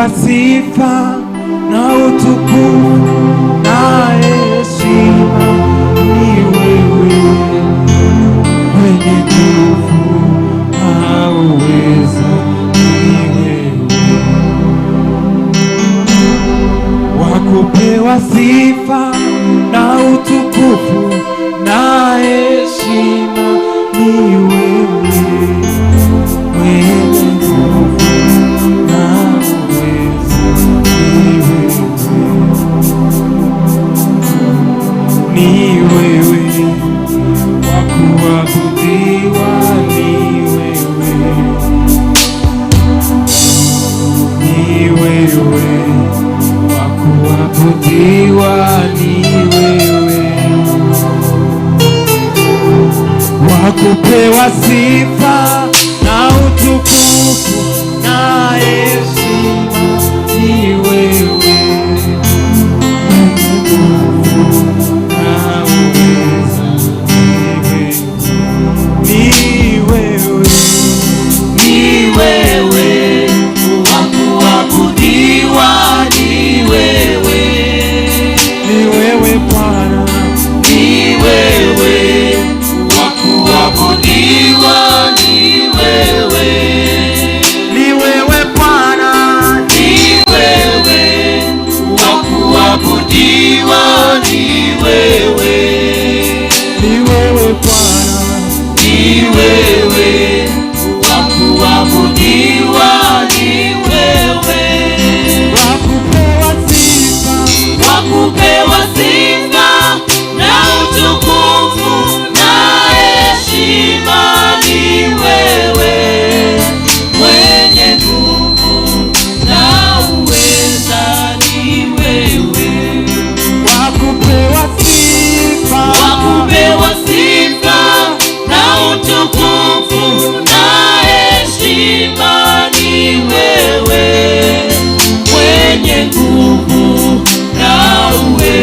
Wakupewa sifa na utukufu na heshima ni wewe, mwenye nguvu na uweza ni wewe. Wakupewa sifa na utukufu na heshima ni wewe, mwenye nguvu na uweza ni wewe. Ni wewe wakuabudiwa, ni wewe, ni wewe wakuabudiwa, ni wewe. Wakupewa sifa na utukufu na heshima ni wewe, mwenye nguvu na uweza ni wewe, ni wewe wakuabudiwa, ni wewe, ni wewe Bwana, ni wewe wakuabudiwa, ni wewe, ni wewe Bwana, ni wewe wakuabudiwa, ni wewe, ni wewe Bwana, ni wewe wakuabudiwa, ni wewe. Wakupewa sifa, wakupewa sifa na utukufu na heshima ni wewe, mwenye nguvu na uweza ni wewe. Wakupewa sifa, wakupewa sifa na utukufu na heshima ni wewe, mwenye nguvu na uweza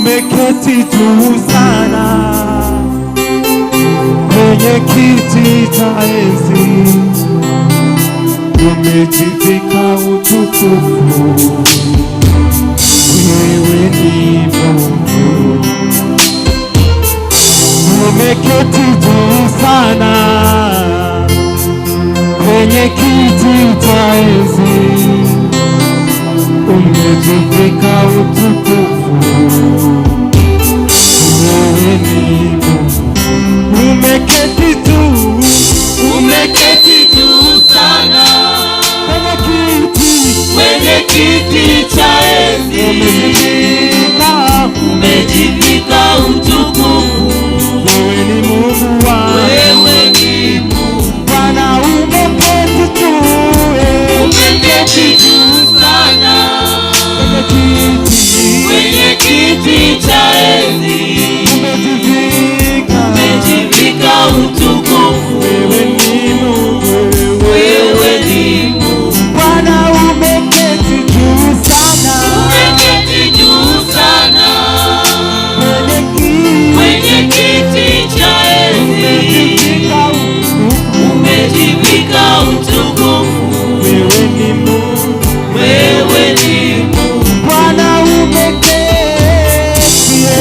umeketi juu sana kwenye kiti cha enzi, umejivika utukufu, wewe ni Mungu. Umeketi juu sana kwenye kiti cha enzi, umejivika utukufu, wewe ni Mungu. Umeketi juu sana kwenye kiti cha enzi, umejivika utukufu, wewe ni Mungu wangu, wewe ni Mungu Bwana. Umeketi juu sana kwenye kiti cha enzi, umejivika utukufu, wewe ni Mungu, wewe ni Mungu Bwana. Umeketi juu sana kwenye kiti cha enzi, umejivika utukufu, wewe ni Mungu, wewe ni Mungu Bwana.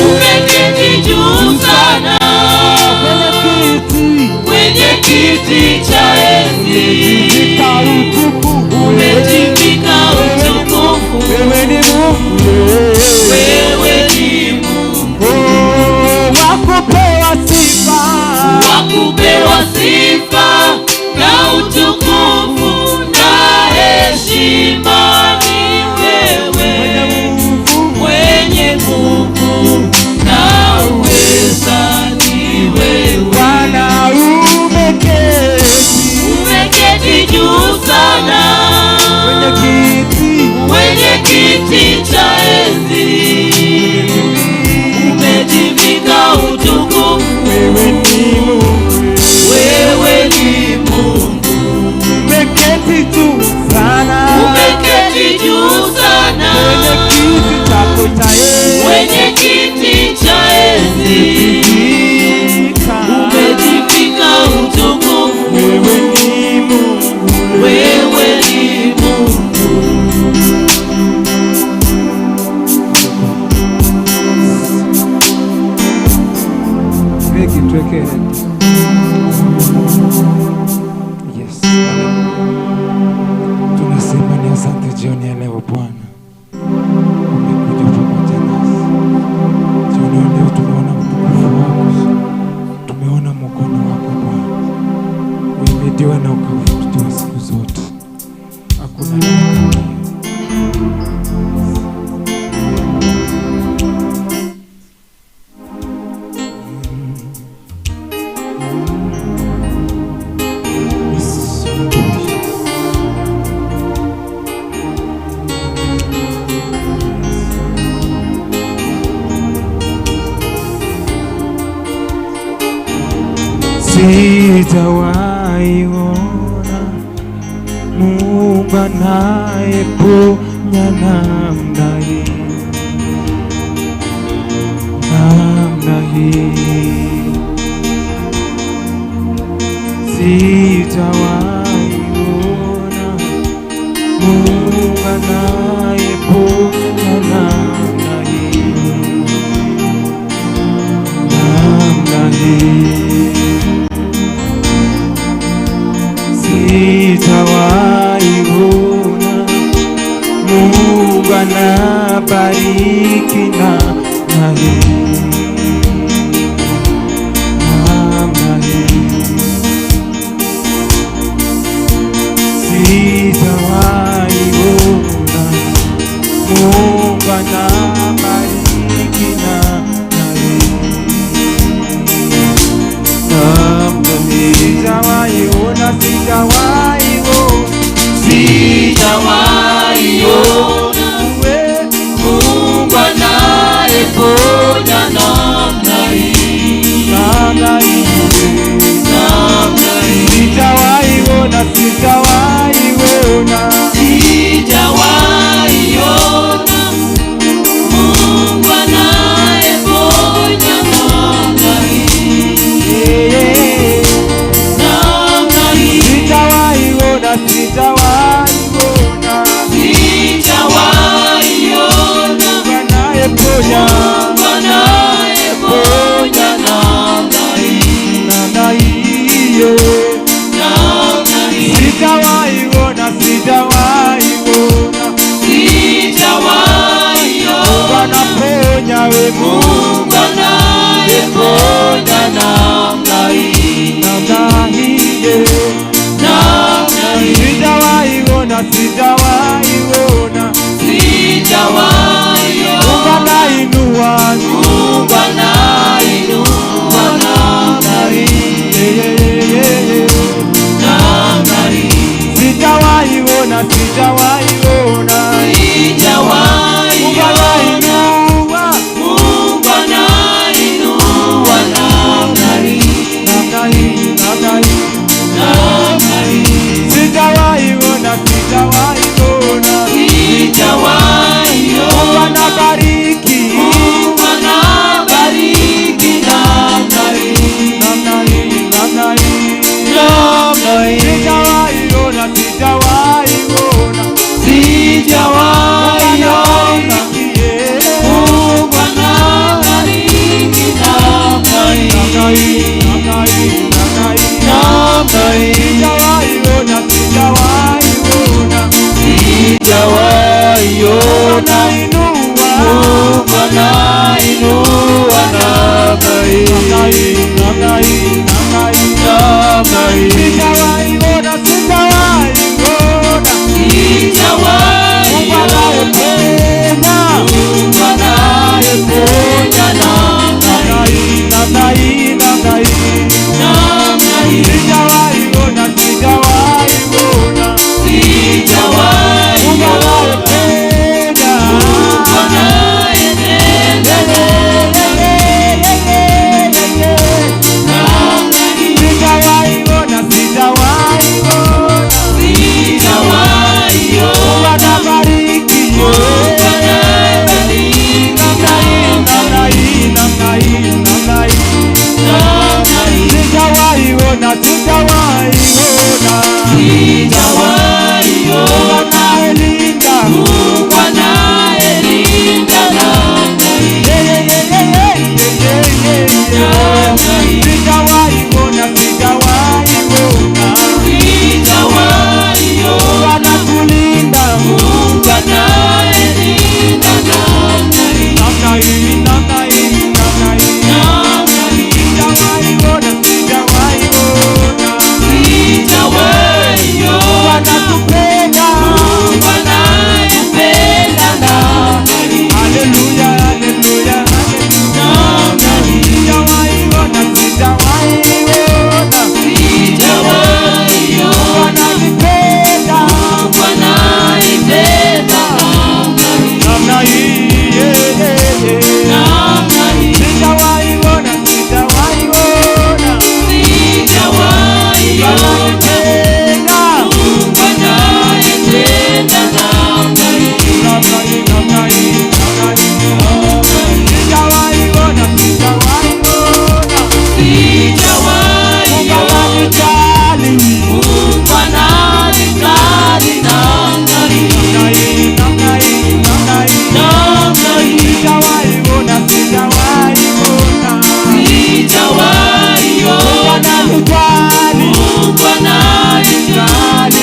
Umeketi juu sana kwenye kiti cha enzi, umejivika utukufu, wewe ni Mungu, wewe ni Mungu. Wakupewa sifa na utukufu na heshima ni wewe, mwenye nguvu na uweza ni wewe Bwana. Umeketi juu sana kwenye kiti cha enzi, umejivika utukufu, wewe ni Mungu, wewe ni Mungu. Umeketi juu sana kwenye kiti cha enzi, umejivika utukufu, wewe ni Mungu, wewe ni Mungu. Yes. Tunasema ni asante jioni ya leo Bwana, umekuja pamoja nasi jioni ya leo. Tumeona utukufu wako, tumeona mkono wako Bwana, umehimidiwa na ukafuatiwa siku zote, hakuna sijawahi ona Mungu anayeponya namna hii, sijawahi ona Mungu anayeponya namna hii. Sijawahi ona Mungu anabariki namna hii. Sijawahi ona Mungu anabariki namna hii. Sijawahi ona Mungu anayeponya namna hii. Sijawahi ona Mungu anayeponya we Mungu anayeponya namna hii, namna hii, namna hii. Sijawahi ona, sijawahi ona, sijawahi ona. Mungu anainua, Mungu anainua namna hii, namna hii. Sijawahi ona, sijawahi ona, sijawahi ona. Mungu anainua namna hii, namna hii, namna hii, namna hii. sijawahi ona, sijawahi ona, sijawahi ona. Mungu anabariki, Mungu anabariki namna hii, namna hii, namna hii, namna hii. sijawahi ona, sijawahi ona, sijawahi ona. Mungu anabariki namna hii, namna hii, namna hii, namna hii, namna hii. sijawahi ona, sijawahi ona, sijawahi ona. anainua, Mungu anainua namna hii, namna hii, namna hii, namna hii, namna hii. sijawahi ona, sijawahi ona, sijawahi Mungu ona. anayependa, Mungu anayeponya namna hii, namna hii, namna hii, namna hii. sijawahi ona, sijawahi ona, sijawahi Mungu ona. anayependa, Mungu anayetenda namna hii, sijawahi ona, sijawahi ona, sijawahi Mungu ona. anabariki, Mungu anayebariki namna hii, namna hii, namna hii, namna hii, namna hii. sijawahi ona, sijawahi ona, sijawahi Mungu ona. anayelinda, Mungu anayelinda namna hii, namna hii. sijawahi ona, sijawahi ona, sijawahi Mungu ona. anakulinda, Mungu anayelinda namna hii, namna hii, namna hii, namna hii, namna hii. sijawahi ona, sijawahi ona, sijawahi Mungu ona. anakupenda, Mungu anayependa namna hii, haleluya, haleluya, namna hii. sijawahi ona, sijawahi ona, sijawahi Mungu ona. ananipenda, Mungu anayependa namna hii, namna hii, namna hii. sijawahi ona, sijawahi ona, sijawahi ona. ananipenda, Mungu anayetenda namna hii, namna hii, namna hii, namna hii, sijawahi ona, sijawahi ona, sijawahi Mungu ona. ananijali, Mungu ananijali namna hii, namna hii, namna hii, namna hii, namna hii. sijawahi ona, sijawahi ona, sijawahi Mungu ona. ananijali, Mungu ananijali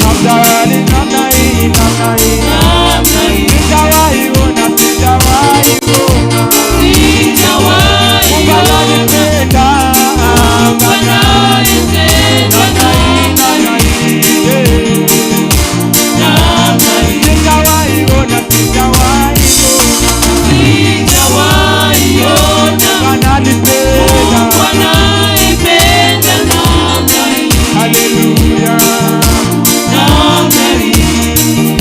namna hii, namna hii, namna hii, namna hii, namna hii. sijawahi ona, sijawahi ona, sijawahi Mungu ona. ananipenda, Mungu anayetenda namna hii, namna hii, namna hii. sijawahi ona, sijawahi ona, sijawahi ona. Mungu ananipenda, Mungu anayependa namna hii, haleluya, namna hii,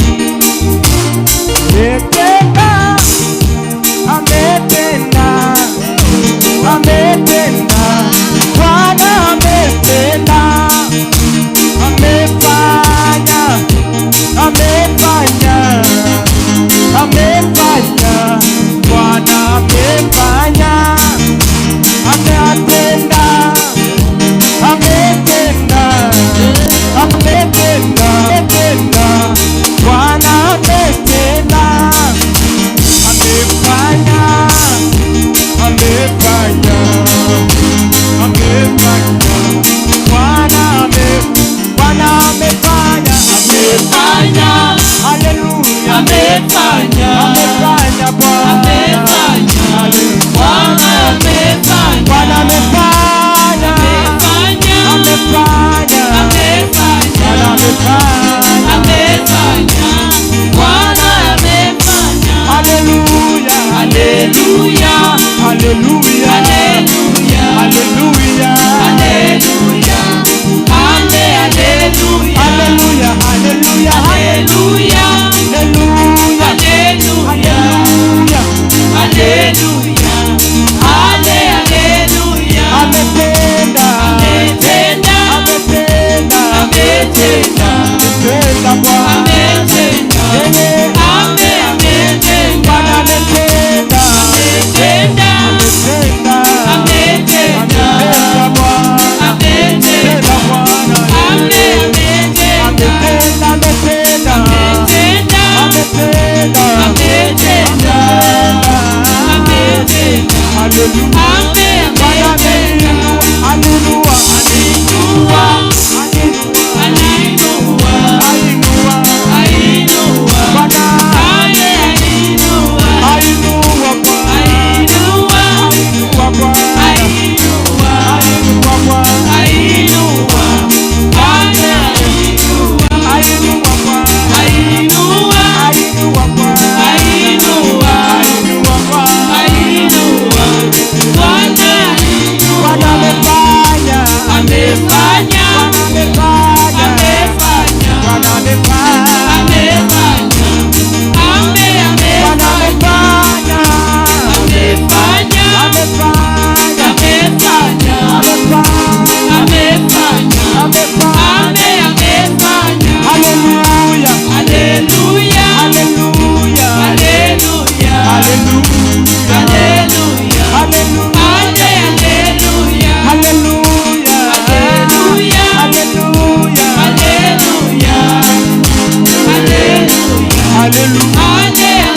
Umenibeba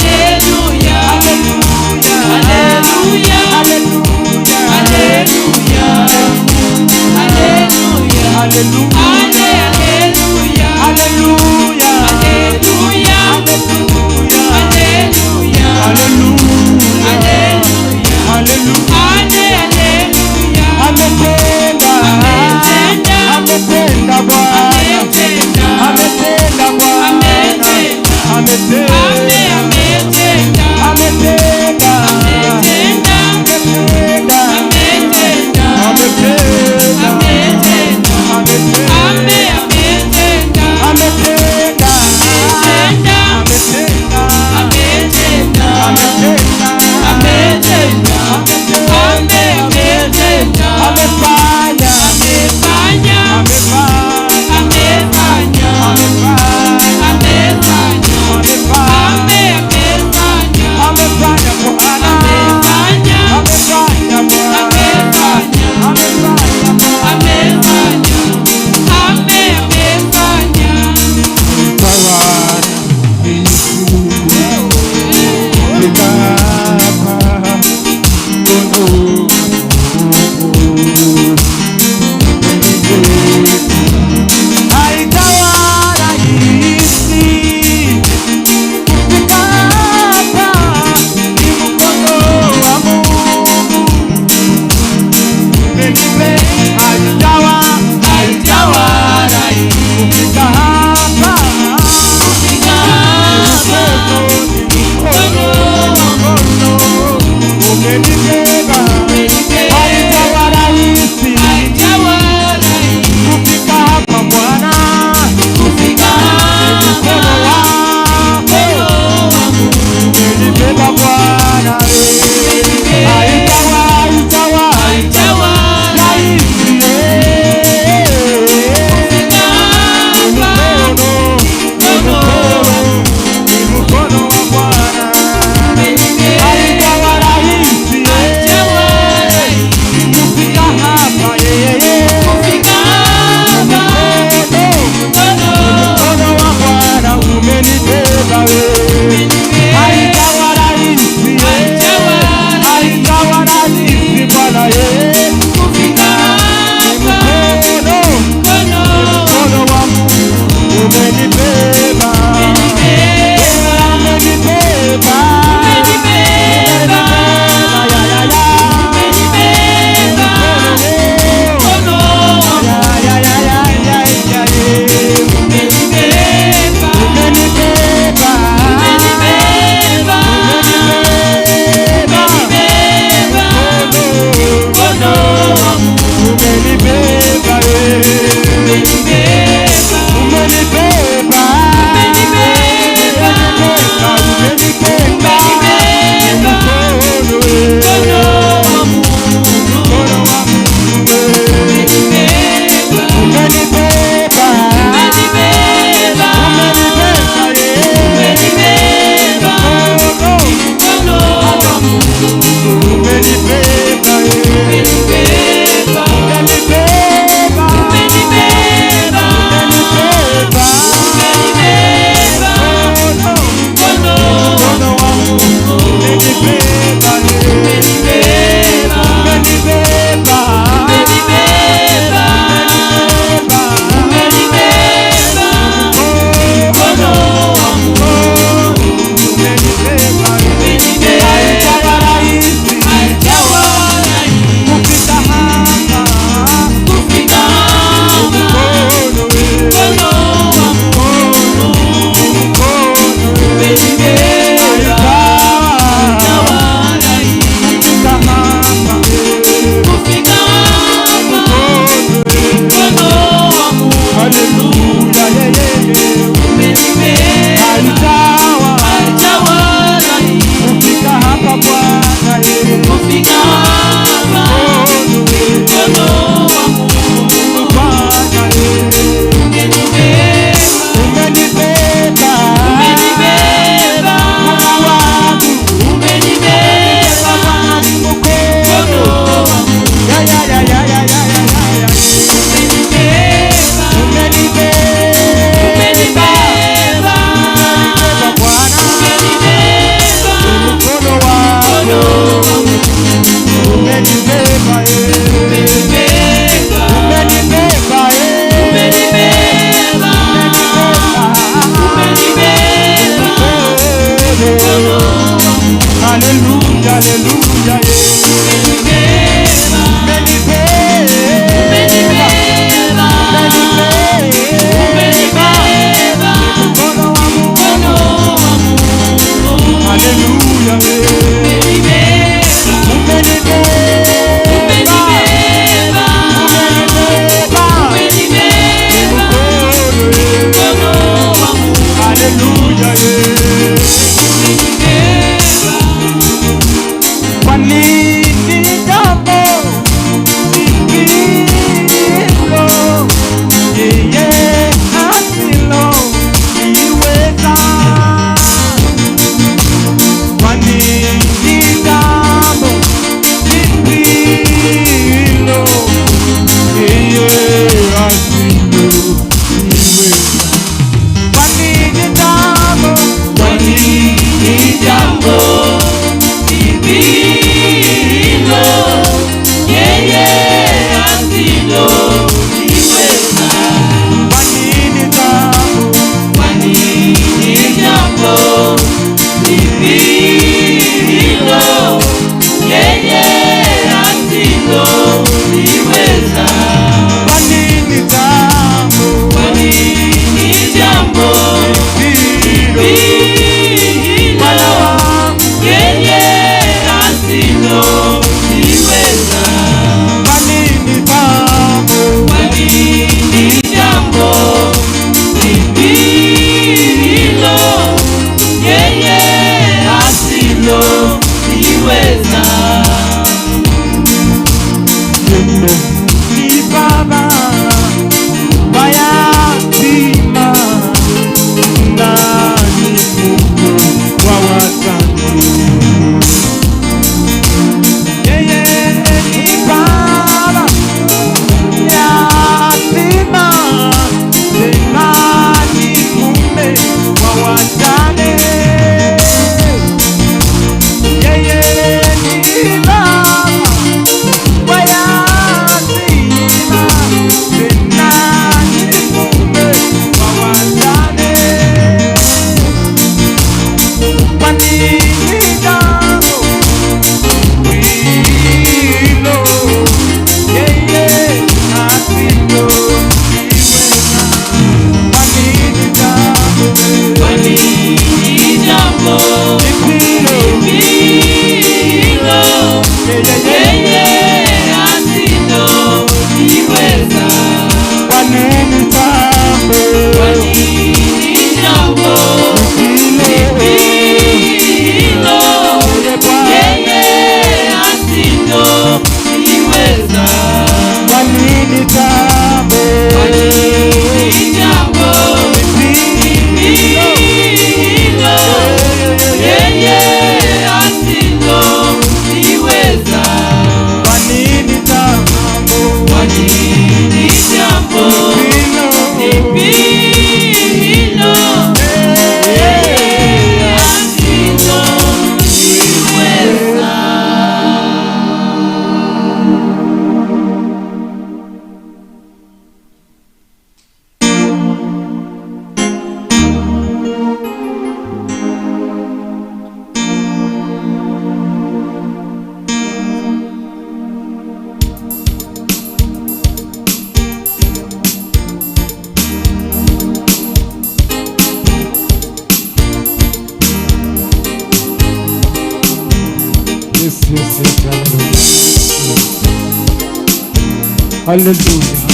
Hallelujah.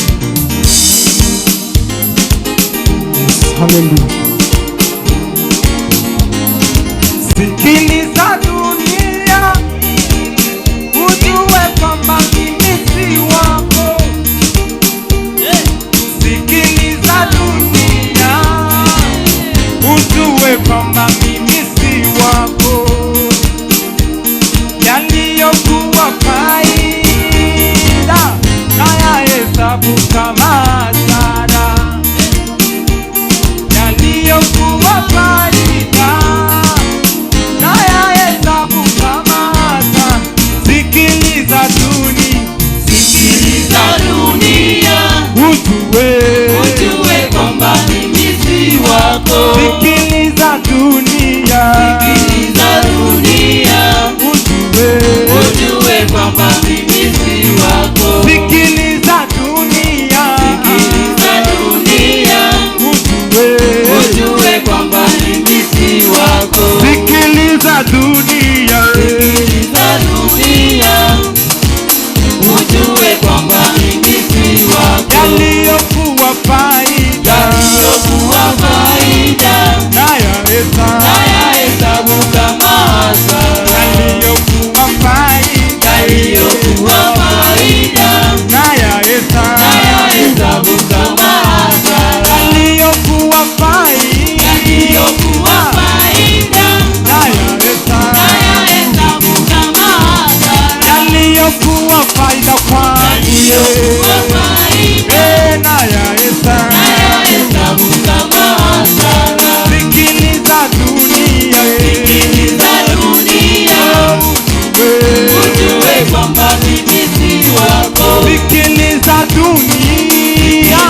Yes, hallelujah. Sikiliza dunia, ujue kwamba mimi si wako. Sikiliza dunia, ujue kwamba mimi si wako. Yaliyokuwa faida nayahesabu kama hasara, yaliyokuwa faida nayahesabu kama hasara. Sikiliza dunia, ujue kwamba mimi si wako. Sikiliza dunia, ujue kwamba mimi si wako. Sikiliza dunia, ujue kwamba mimi si wako. Sikiliza dunia, ujue kwamba mimi si wako. yaliyokuwa faida nayahesabu kama hasara, yaliyokuwa faida nayahesabu kama hasara, yaliyokuwa faida nayahesabu kama hasara, yaliyokuwa faida kwangu nayahesabu kama hasara. Sikiliza dunia, ujue kwamba mimi si wako. Sikiliza dunia,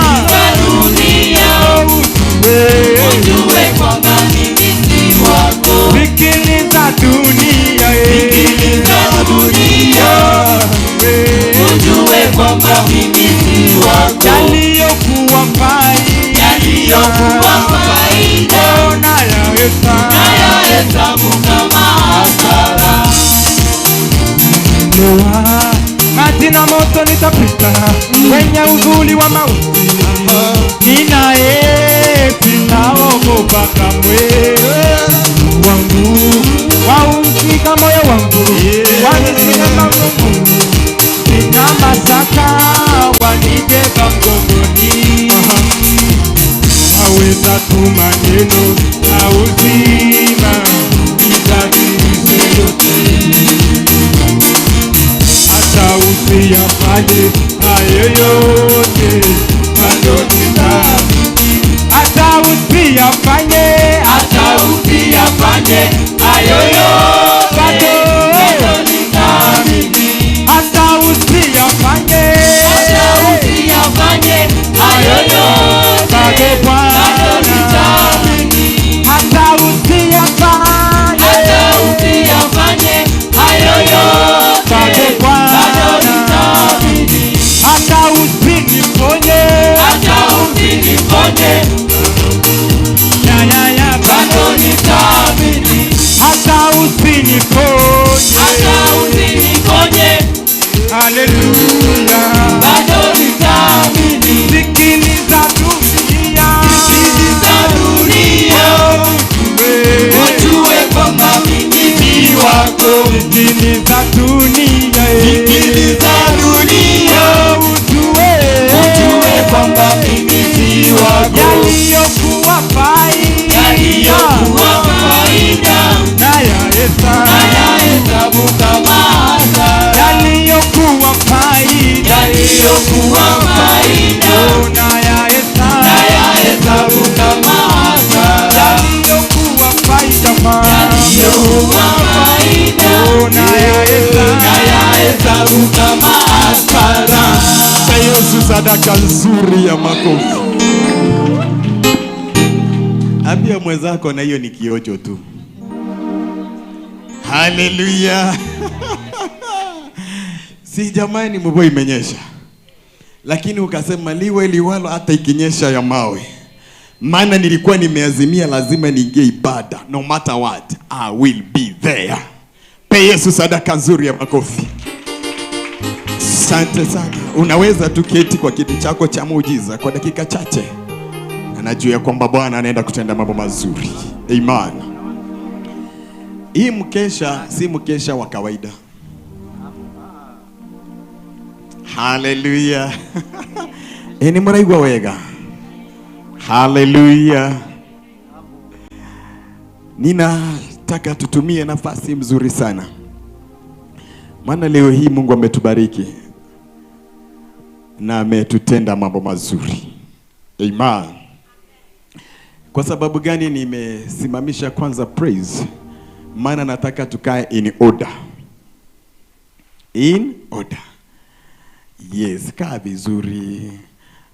ujue kwamba mimi si wako. Sikiliza dunia, ujue kwamba mimi si wako. yaliyokuwa faida nayahesabu kama hasara. maji na moto nitapita kwenye uvuli wa mauti, ninaye sitaogopa kamwe. Wangu waushika moyo wangu, wanishika mgongo, sina mashaka, wanibeba mgongoni. Waweza tu maneno na uzima, usiyafanye hayo yote, bado nitaamini. hata usiyafanye hayo yote, bado bado nitaamini. hata usiyafanye hayo yote, bado nitaamini. hata usiniponye bado nitaamini. hata usiniponye haleluya bado nitaamini. sikiliza dunia ujue kwamba mimi ni wako. sikiliza dunia ujue kwamba mimi ni wako. yaliyokuwa faida nayahesabu kama hasara. yaliyokuwa faida nayahesabu kama hasara. yaliyokuwa faida nayahesabu kama hasara. Yesu, sadaka nzuri ya makofi. Ambia mwenzako na hiyo ni kiojo tu. Haleluya. Si jamani, mvua imenyesha, lakini ukasema liwe liwalo, hata ikinyesha ya mawe, maana nilikuwa nimeazimia lazima niingie ibada, no matter what I will be there. Pe Yesu sadaka nzuri ya makofi. Asante sana. Unaweza tuketi kwa kiti chako cha muujiza kwa dakika chache. Anajua ya kwamba Bwana anaenda kutenda mambo mazuri. Amen. Hii mkesha si mkesha wa kawaida. Haleluya. Ni muraigwa wega. Haleluya. Ninataka tutumie nafasi mzuri sana, maana leo hii Mungu ametubariki na ametutenda mambo mazuri. Amen. Kwa sababu gani nimesimamisha kwanza praise? Maana nataka tukae in order. In order. Yes, kaa vizuri.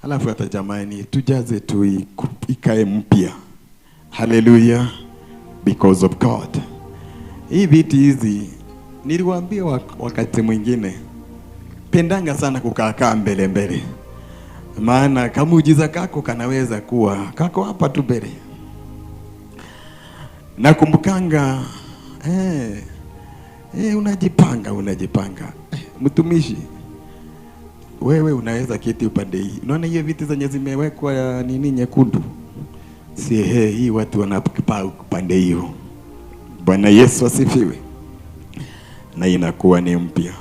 Alafu hata jamani tujaze tu ikae mpya. Hallelujah. Because of God. Hii viti hizi niliwaambia wakati mwingine, pendanga sana kukaa mbele mbele, maana kamuujiza kako kanaweza kuwa kako hapa tu mbele. Nakumbukanga unajipanga mtumishi, wewe unaweza kiti upande hii. Unaona hiyo viti zenye zimewekwa nini nyekundu, si hii watu wanapaa upande hiyo. Bwana Yesu asifiwe. Na inakuwa ni mpya.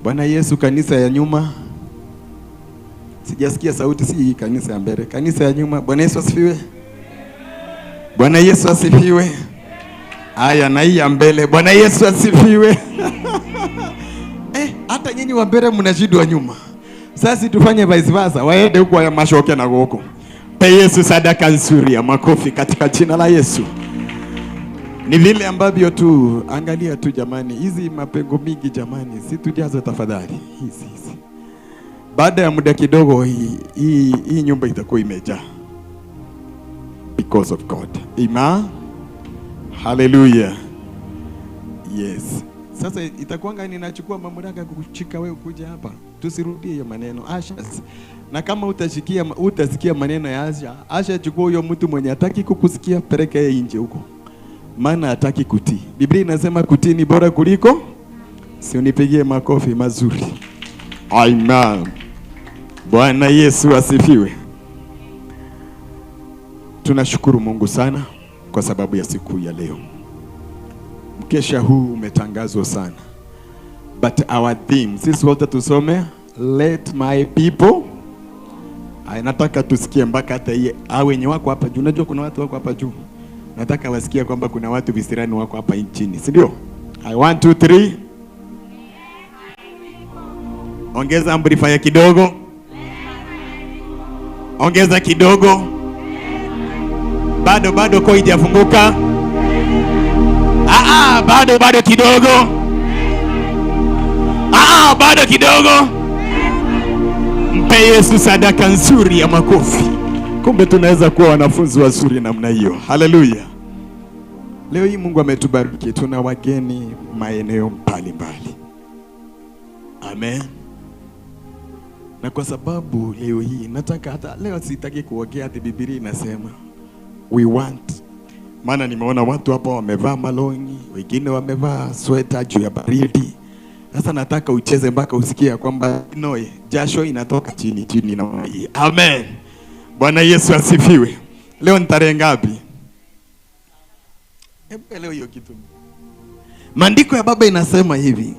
Bwana Yesu. Kanisa ya nyuma sijasikia sauti, si hii kanisa ya mbele, kanisa ya nyuma. Bwana Yesu asifiwe. Bwana Yesu asifiwe. Haya, na hii ya mbele. Bwana Yesu asifiwe. Hata nyinyi wa mbele mnashindwa nyuma. Sasa tufanye vice versa, waende huko ya mashoke na huko. Pe Yesu sadaka nzuri ya makofi katika jina la Yesu. Ni vile ambavyo tu, angalia tu jamani, hizi mapengo mingi jamani, si tujaze tafadhali. Hizi. Baada ya muda kidogo hii nyumba itakuwa imejaa. Because of God. Amen. Hallelujah. Yes. Sasa itakuanga ninachukua mamlaka kukuchika wewe kuja hapa. Tusirudie hiyo maneno. Asha. Na kama utasikia maneno ya Asha, chukua huyo mtu mwenye hataki kukusikia, peleka yeye nje huko. Maana hataki kutii. Biblia inasema kutii ni bora kuliko. Si unipigie makofi mazuri. Amen. Bwana Yesu asifiwe. Tunashukuru Mungu sana kwa sababu ya siku ya leo. Mkesha huu umetangazwa sana. But our theme, sisi wote tusome, let my people. Nataka tusikie mpaka hata yeye wenye wako hapa juu. Unajua kuna watu wako hapa juu. Nataka wasikie kwamba kuna watu visirani wako hapa nchini, si ndio? 1 2 3. Ongeza amplifier kidogo. Ongeza kidogo. Bado kwa haijafunguka. Bado kidogo. Bado kidogo. Mpe Yesu sadaka nzuri ya makofi. Kumbe tunaweza kuwa wanafunzi wazuri namna hiyo. Haleluya. Leo hii Mungu ametubariki, tuna wageni maeneo mbalimbali. Amen. Na kwa sababu leo hii nataka, hata leo sitaki kuongea ati Biblia inasema we want. Maana nimeona watu hapa wamevaa malongi, wengine wamevaa sweta juu ya baridi. Sasa nataka ucheze mpaka usikie kwamba noe jasho inatoka chini na hii. Amen. Bwana Yesu asifiwe. Leo ni tarehe ngapi? Leo hiyo kitu. Maandiko ya Baba inasema hivi.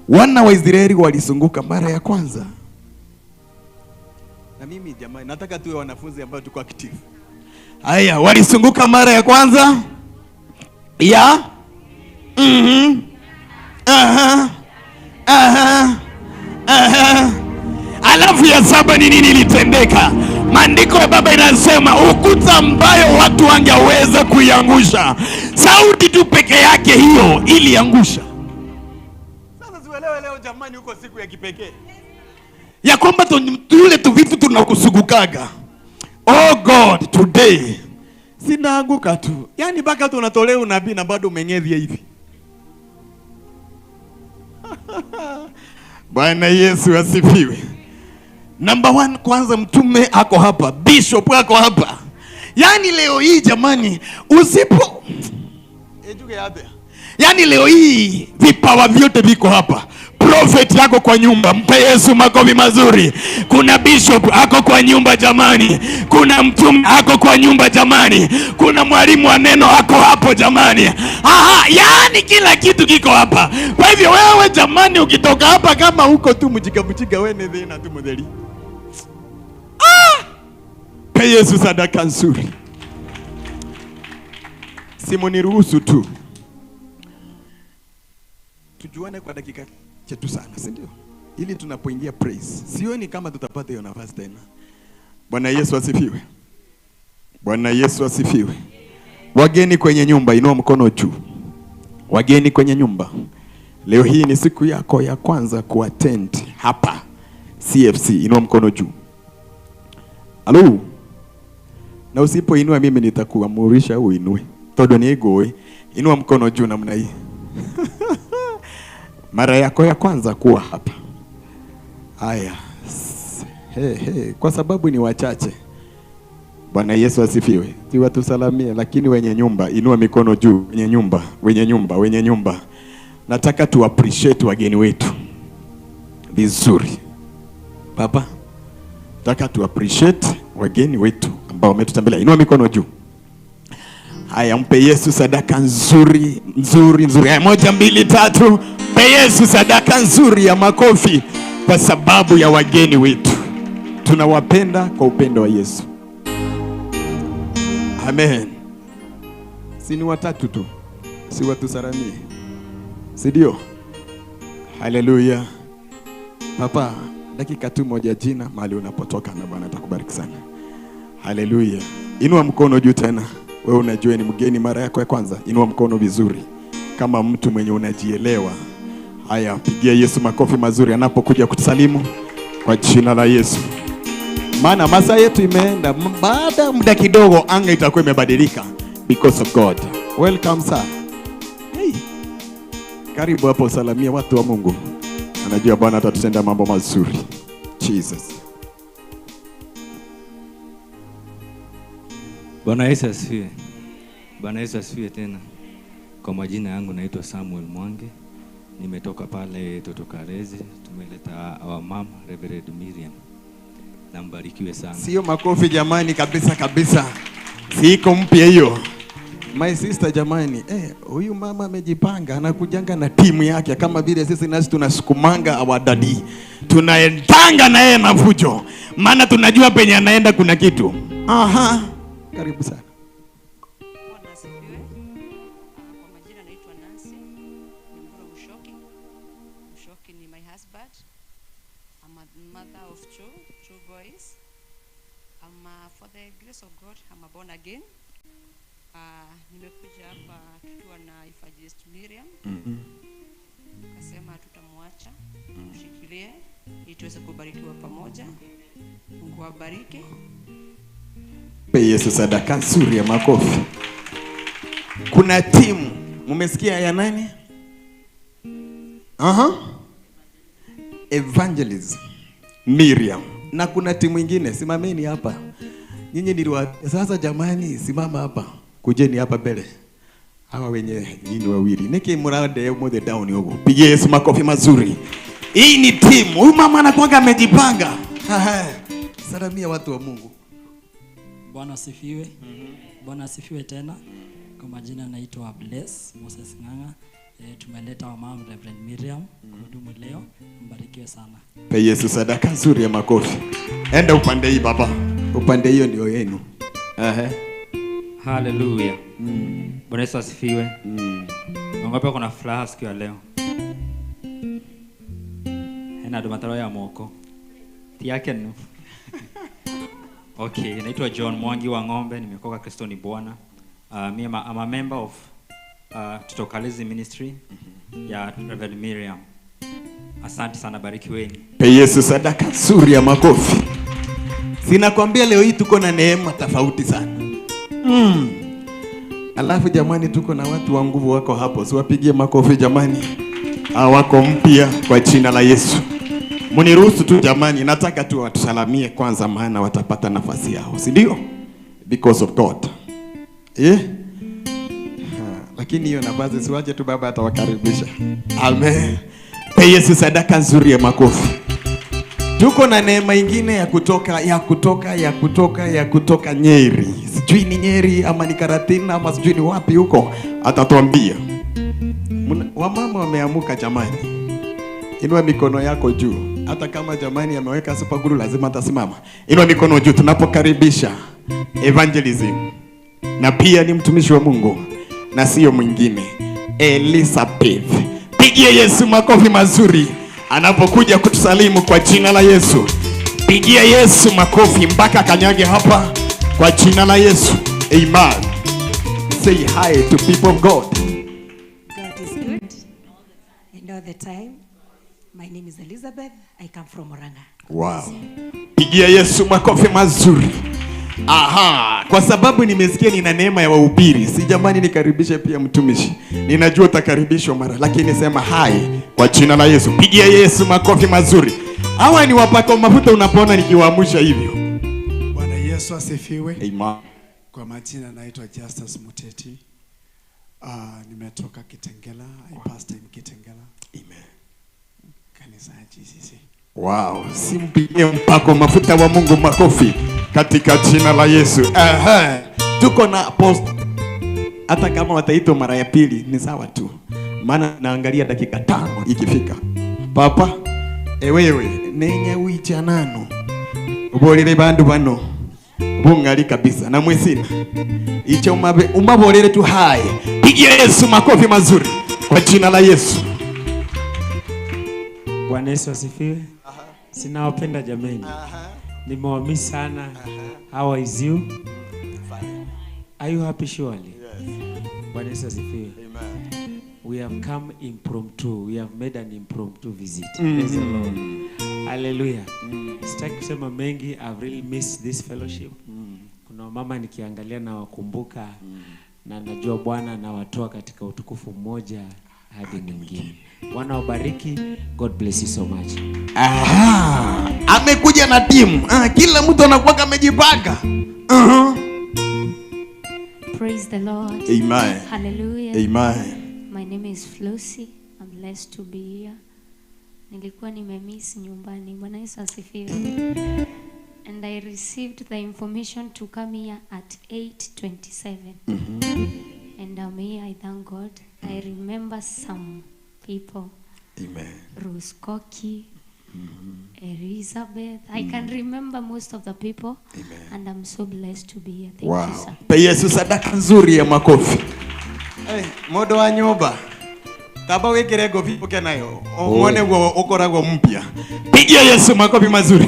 Wana wa Israeli walizunguka mara ya kwanza. Na mimi jamani nataka tuwe wanafunzi ambao tuko active. Haya, walizunguka mara ya kwanza. Ya? Alafu ya saba ni nini ilitendeka? Maandiko ya Baba inasema ukuta ambayo watu wangeweza kuiangusha, sauti tu peke yake hiyo iliangusha. Sasa tuelewe leo jamani, huko siku ya kipekee ya kwamba tule tu vitu tunakusugukaga. Oh God, today sinaanguka tu. Yaani baka tunatolea unabii na bado umeng'edhia hivi. Bwana Yesu asifiwe. Number 1, kwanza mtume ako hapa, bishop ako hapa. Yaani leo hii jamani, usipo yaani leo hii vipawa vyote viko hapa. Prophet yako kwa nyumba, mpe Yesu makofi mazuri. Kuna bishop ako kwa nyumba jamani. Kuna mtume ako kwa nyumba jamani. Kuna mwalimu wa neno ako hapo jamani. Yaani kila kitu kiko hapa. Kwa hivyo wewe jamani, ukitoka hapa kama huko tu mjika wewe dhina tu modeli. Pe Yesu sadaka nzuri. Simoniruhusu tu tujuane kwa dakika chetu sana, si ndio? Ili tunapoingia praise, sioni kama tutapata hiyo nafasi tena. Bwana Yesu asifiwe. Bwana Yesu asifiwe. Wageni kwenye nyumba, inua mkono juu. Wageni kwenye nyumba, leo hii ni siku yako ya kwanza kuattend hapa CFC. Inua mkono juu. Halo. Na usipoinua mimi nitakuamurisha uinue. Todo ni ego. Inua mkono juu namna hii. Mara yako ya kwanza kuwa hapa. Haya. Kwa sababu ni wachache. Bwana Yesu asifiwe. Tiwa tusalamie, lakini wenye nyumba inua mikono juu. Wenye nyumba. Nataka tu appreciate wageni wetu vizuri. Baba, nataka tu appreciate wageni wetu ambao wametutembelea. Inua mikono juu. Haya, mpe Yesu sadaka nzuri. Haya, 1, 2, 3. Mpe Yesu sadaka nzuri ya makofi kwa sababu ya wageni wetu. Tunawapenda kwa upendo wa Yesu. Amen. Si ni watatu tu. Si watu saramie. Si ndio? Haleluya. Papa, dakika tu moja jina mahali unapotoka na Bwana atakubariki sana. Haleluya. Inua mkono juu tena. Wewe unajua ni mgeni mara yako ya kwanza. Inua mkono vizuri kama mtu mwenye unajielewa. Haya, pigia Yesu makofi mazuri anapokuja kutusalimu kwa jina la Yesu. Maana masaa yetu imeenda. Baada muda kidogo anga itakuwa imebadilika because of God. Welcome sir. Hey. Karibu hapo, salamia watu wa Mungu. Anajua Bwana atatutenda mambo mazuri. Jesus. Bwana Yesu asifiwe. Bwana Yesu asifiwe tena. Kwa majina yangu naitwa Samuel Mwange. Nimetoka pale Totokarezi. Tumeleta our mom Reverend Miriam. Na mbarikiwe sana. Sio makofi jamani, kabisa. Siko mpya hiyo. My sister jamani, huyu mama amejipanga, anakujanga na timu yake kama vile sisi nasi tunasukumanga awadadi. Tunaendanga na yeye na fujo. Maana tunajua penye anaenda kuna kitu. Karibu sana. Bwana asifiwe. Kwa majina naitwa Nancy Nyambura Mushoki. Mushoki ni my husband. I'm a mother of two boys. For the grace of God, I'm a born again. Nimekuja hapa tukiwa na Evangelist Miriam. Akasema tutamwacha, tushikilie ili tuweze kubarikiwa pamoja. Mungu awabariki. Pe Yesu sadaka nzuri ya makofi. Kuna timu, mumesikia ya nani? Evangelist Miriam. Na kuna timu nyingine, simameni hapa. Nyinyi niliwa sasa jamani, simama hapa. Kujeni hapa mbele. Hawa wenye nyinyi wawili. Niki murade mode down huko. Pigie Yesu makofi mazuri. Hii ni timu. Huyu mama anakuwa amejipanga. Salamia watu wa Mungu. Bwana asifiwe. Bwana asifiwe tena. Kwa majina naitwa Bless Moses Nganga. Tumeleta mama Reverend Miriam kuhudumu leo. Mbarikiwe sana. Pe Yesu sadaka nzuri ya makofi. Enda upande hii baba. Upande hiyo ndio yenu. Hallelujah. Bwana Yesu asifiwe. Wangapi kuna furaha siku ya leo? Hena domataro ya moko. Tiake nu. Okay, naitwa John Mwangi wa Ng'ombe, nimekoka Kristo ni Bwana. I'm a member of Tutokalezi Ministry ya Reverend Miriam. Asante sana, barikiweni. Pe Yesu sadaka nzuri ya makofi. Sinakwambia leo hii tuko na neema tofauti sana. Alafu jamani tuko na watu wa nguvu wako hapo. Siwapigie makofi jamani. Wako mpya kwa jina la Yesu. Muniruhusu tu jamani, nataka tu watusalamie kwanza maana watapata nafasi yao. Si ndio? Because of God. Lakini hiyo nafasi siwaje tu baba atawakaribisha. Amen. Pe Yesu sadaka nzuri ya makofi. Tuko na neema ingine ya kutoka Nyeri. Sijui ni Nyeri ama ni Karatina ama sijui ni wapi huko, atatuambia. Wamama wameamuka jamani. Inua mikono yako juu. Hata kama jamani ameweka super glue lazima atasimama. Inua mikono juu tunapokaribisha evangelism. Na pia ni mtumishi wa Mungu na sio mwingine, Elizabeth. Pigie Yesu makofi mazuri anapokuja kutusalimu kwa jina la Yesu. Pigia Yesu makofi mpaka kanyage hapa kwa jina la Yesu. Amen. Say hi to people of God. God is good and all the time. My name is Elizabeth. I come from Oranga. Wow. Pigia Yesu makofi mazuri. Kwa sababu nimesikia nina neema ya wahubiri. Si jamani nikaribishe pia mtumishi. Ninajua utakaribishwa mara, lakini sema hai kwa jina la Yesu. Pigia Yesu makofi mazuri. Hawa ni wapako mafuta unapoona nikiwaamsha hivyo. Bwana Yesu asifiwe. Amen. Kwa majina naitwa Justus Muteti. Nimetoka Kitengela. I pastor in Kitengela. Amen. Kanisa ya GCC. Wow, simpigie mpako mafuta wa Mungu makofi katika jina la Yesu. Tuko na post. Hata kama wataitwa mara ya pili ni sawa tu. Maana naangalia dakika 5 ikifika. Papa, wewe nenya wichanano. Ubolele bandu bano. Bungali kabisa na mwesina. Icho umabolele tu hai. Pigia Yesu makofi mazuri kwa jina la Yesu. Bwana Yesu asifiwe. Sinawapenda jameni. Nimewamiss sana. How is you? Fine. Are you happy surely? Yes. Bwana Yesu asifiwe. Amen. We have come impromptu. We have made an impromptu visit. Praise the Lord. Hallelujah. Sitaki kusema mengi. I've really missed this fellowship. Kuna mama nikiangalia na wakumbuka na najua Bwana anawatoa katika utukufu mmoja hadi mwingine. Bwana wabariki. God bless you so much. Amekuja na timu. Kila mtu anakuwa amejipanga. Praise the Lord. Amen. Hallelujah. Amen. My name is Flossy. I'm blessed to be here. Nilikuwa nimemiss nyumbani. Bwana Yesu asifiwe. And I received the information to come here at 8:27. And I'm here. I thank God. I remember some people. Amen. Rose Koki, Elizabeth. I can remember most of the people. Amen. And I'm so blessed to be here. Thank you, sir. Pe Yesu sadaka nzuri ya makofi. Modo wa nyoba. Taba wekere gofi poke nayo. Muone ukoragwo mpya. Pigia Yesu makofi mazuri.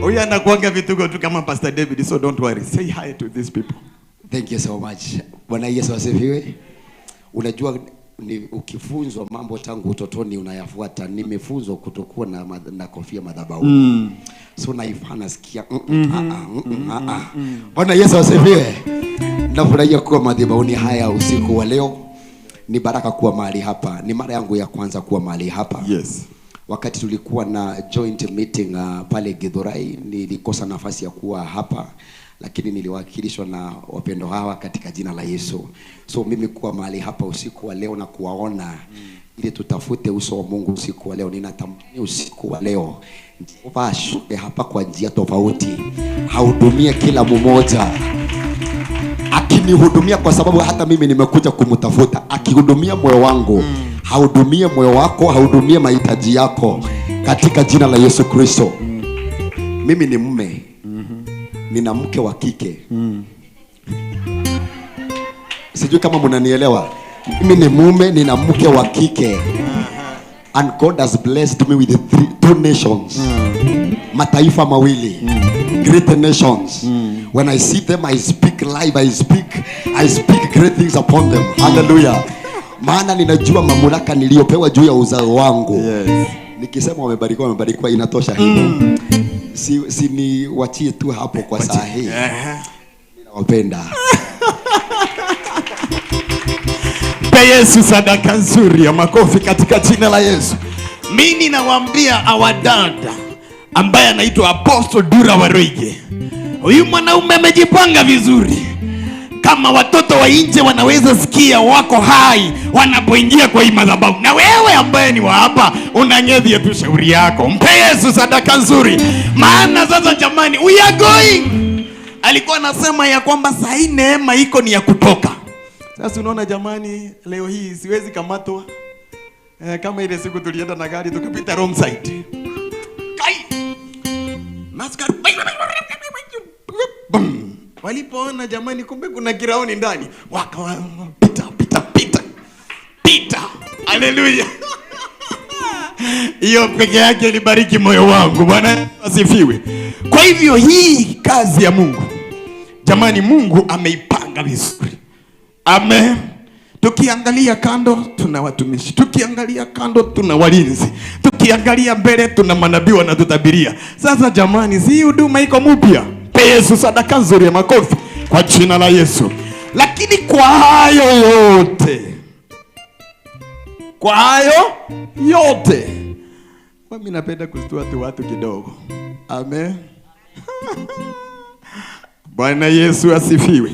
Huyu anakuanga vituko tu kama Pastor David, so don't worry. Say hi to these people. Thank you so much. Bwana Yesu asifiwe. Unajua ukifunzwa mambo tangu utotoni unayafuata. Nimefunzwa kutokuwa na kofia madhabahu. So naifanya sikia. Bwana Yesu asifiwe. Nafurahia kuwa madhabahuni haya usiku wa leo. Ni baraka kuwa mahali hapa. Ni mara yangu ya kwanza kuwa mahali hapa. Yes. Wakati tulikuwa na joint meeting pale Githurai, nilikosa nafasi ya kuwa hapa, lakini niliwakilishwa na wapendo hawa katika jina la Yesu. So mimi kuwa mahali hapa usiku wa leo na kuwaona ili tutafute uso wa Mungu usiku wa leo, ninatamani usiku wa leo Jehova ashuke hapa kwa njia tofauti, hahudumie kila mmoja. Akinihudumia kwa sababu hata mimi nimekuja kumtafuta, akihudumia moyo wangu, hahudumie moyo wako, hahudumie mahitaji yako katika jina la Yesu Kristo. Mimi ni mume. Nina mke wa kike. Sijui kama mnanielewa. Mimi ni mume, nina mke wa kike. And God has blessed me with two nations. Mataifa mawili. Great nations. When I see them, I speak live, I speak great things upon them. Hallelujah. Maana ninajua mamlaka niliyopewa juu ya uzao wangu. Yes. Nikisema wamebarikiwa inatosha hivyo. Si ni wachie tu hapo kwa saa hii. Ninawapenda. Pe Yesu sadaka nzuri ya makofi katika jina la Yesu. Mimi nawaambia awadada ambaye anaitwa Apostle Dura Waroige. Huyu mwanaume amejipanga vizuri. Kama watoto wa nje wanaweza sikia wako hai wanapoingia kwa hii madhabahu, na wewe ambaye ni wa hapa unanyedhia tu shauri yako. Mpe Yesu sadaka nzuri. Maana sasa jamani, we are going. Alikuwa anasema ya kwamba saa hii neema iko ni ya kutoka. Sasa unaona jamani, leo hii siwezi kamatwa. Kama ile siku tulienda na gari tukapita wrong side. Kai. Maskar. Walipoona jamani, kumbe kuna kiraoni ndani, wakawa pita. Haleluya. Hiyo peke yake ilibariki moyo wangu. Bwana asifiwe. Kwa hivyo hii kazi ya Mungu jamani, Mungu ameipanga vizuri. Amen. Tukiangalia kando tuna watumishi, tukiangalia kando tuna walinzi, tukiangalia mbele tuna manabii wanatutabiria. Sasa jamani, si huduma iko mpya. Pe Yesu sadaka nzuri ya makofi kwa jina la Yesu. Lakini kwa hayo yote mimi napenda kustua tu watu kidogo. Amen. Bwana Yesu asifiwe.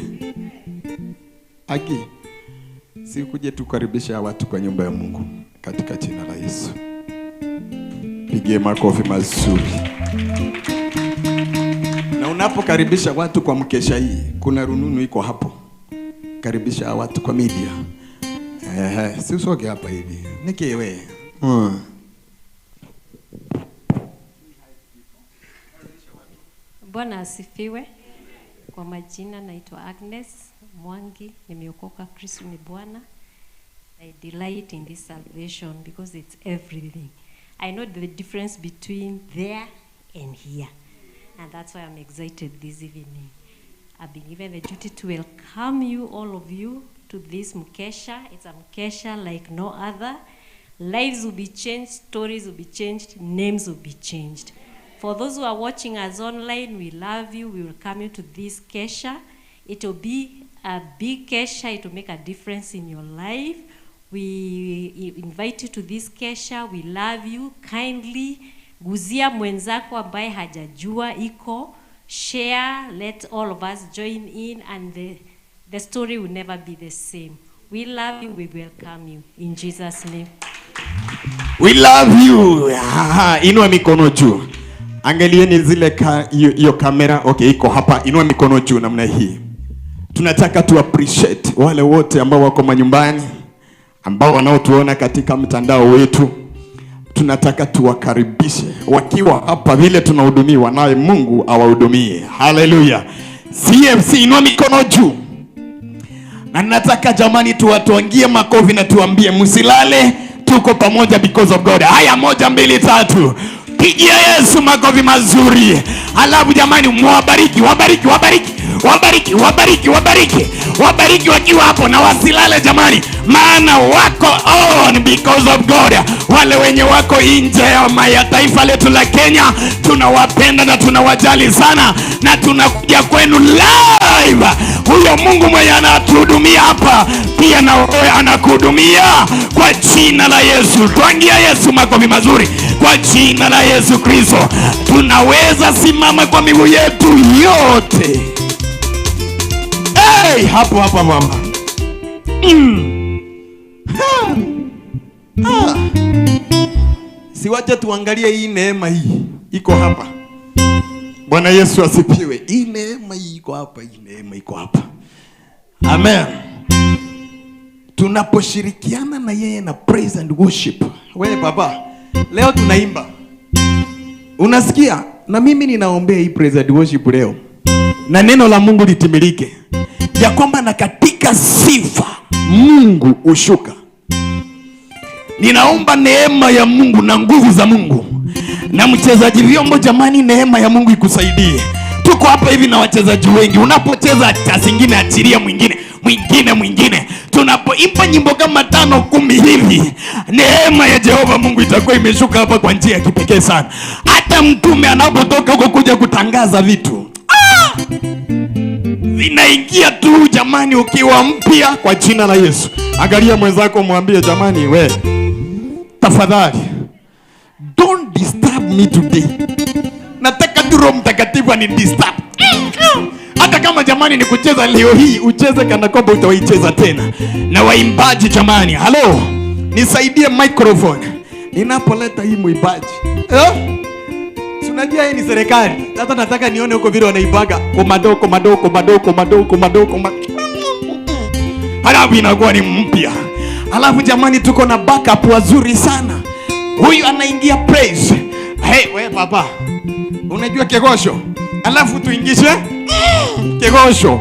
Si kuje tukaribisha watu kwa nyumba ya Mungu katika jina la Yesu. Pigie makofi mazuri. Na unapokaribisha watu kwa mkesha hii, kuna rununu iko hapo. Karibisha watu kwa media. Si usoge hapa hivi. Nikiwe. Bwana asifiwe. Kwa majina naitwa Agnes Mwangi, nimeokoka, Kristo ni Bwana. I delight in this salvation because it's everything. I know the difference between there and here. And that's why I'm excited this evening. I've been given the duty to welcome you, all of you, to this Mkesha. It's a Mkesha like no other. Lives will be changed, stories will be changed, names will be changed. For those who are watching us online, we love you. We welcome you to this Kesha. It will be a big Kesha. It will make a difference in your life. We invite you to this Kesha. We love you. Kindly guzia mwenzako ambaye hajajua iko. Share. Let all of us join in, and the story will never be the same. We love you. We welcome you. In Jesus' name. We love you. Inua mikono juu. Angalieni zile hiyo kamera. Okay, iko hapa. Inua mikono juu namna hii. Tunataka tu appreciate wale wote ambao wako manyumbani, ambao wanaotuona katika mtandao wetu. Tunataka tuwakaribishe wakiwa hapa vile tunahudumiwa, naye Mungu awahudumie. Hallelujah. CFC, inua mikono juu. Na nataka jamani tuwatuangie makofi na tuambie msilale, tuko pamoja because of God. Haya, 1, 2, 3. Pigia Yesu makofi mazuri. Alafu jamani, mwabariki, wabariki, wabariki, wabariki, wabariki, wabariki, wabariki wakiwa hapo, na wasilale jamani, maana wako on because of God. Wale wenye wako nje ya taifa letu la Kenya, tunawapenda na tunawajali sana, na tunakuja kwenu live. Huyo Mungu mwenye anatuhudumia hapa pia na wewe anakuhudumia kwa jina la Yesu. Twangia Yesu makofi mazuri kwa jina la Yesu Kristo. Tunaweza simama kwa miguu yetu yote. Hey, hapo hapa mama. Siwache tuangalie hii neema hii iko hapa. Bwana Yesu asifiwe. Hii neema hii iko hapa, hii neema iko hapa. Amen. Tunaposhirikiana na yeye na praise and worship. Wewe baba, leo tunaimba. Unasikia? Na mimi ninaombea hii praise and worship leo, na neno la Mungu litimilike, ya kwamba na katika sifa Mungu ushuka. Ninaomba neema ya Mungu na nguvu za Mungu. Na mchezaji vyombo jamani, neema ya Mungu ikusaidie. Tuko hapa hivi na wachezaji wengi. Unapocheza cha zingine achilia mwingine, mwingine, mwingine. Tunapoimba nyimbo kama 5-10 hivi, neema ya Jehova Mungu itakuwa imeshuka hapa kwa njia ya kipekee sana. Hata mtume anapotoka huko kuja kutangaza vitu, vinaingia tu jamani, ukiwa mpya kwa jina la Yesu. Angalia mwenzako, mwambie jamani, we tafadhali don't disturb me today. Nataka tu Roho Mtakatifu ani disturb. Hata kama jamani ni kucheza leo hii, ucheze kana kwamba utawaicheza tena. Na waimbaji jamani, halo, nisaidie microphone ninapoleta hii mwimbaji. Unajua hii ni serikali. Sasa nataka nione huko vile wanaibaga komado komado komado komado komado komado. Halafu inakuwa ni mpya. Halafu jamani, tuko na backup wazuri sana. Huyu anaingia praise. Hey, we baba, unajua kegosho? Halafu tuingishe kegosho.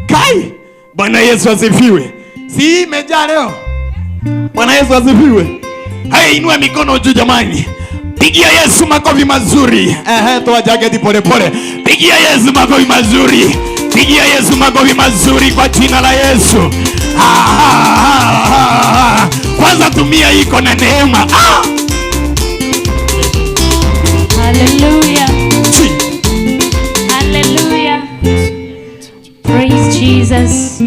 Kai, Bwana Yesu asifiwe. Si imejaa leo? Bwana Yesu asifiwe. Hey, inua mikono juu jamani. Pigia Yesu makofi mazuri. Toa jaketi pole pole. Pigia Yesu makofi mazuri. Pigia Yesu makofi mazuri kwa jina la Yesu. Kwanza tumia iko na neema. Hallelujah. Hallelujah. Praise Jesus.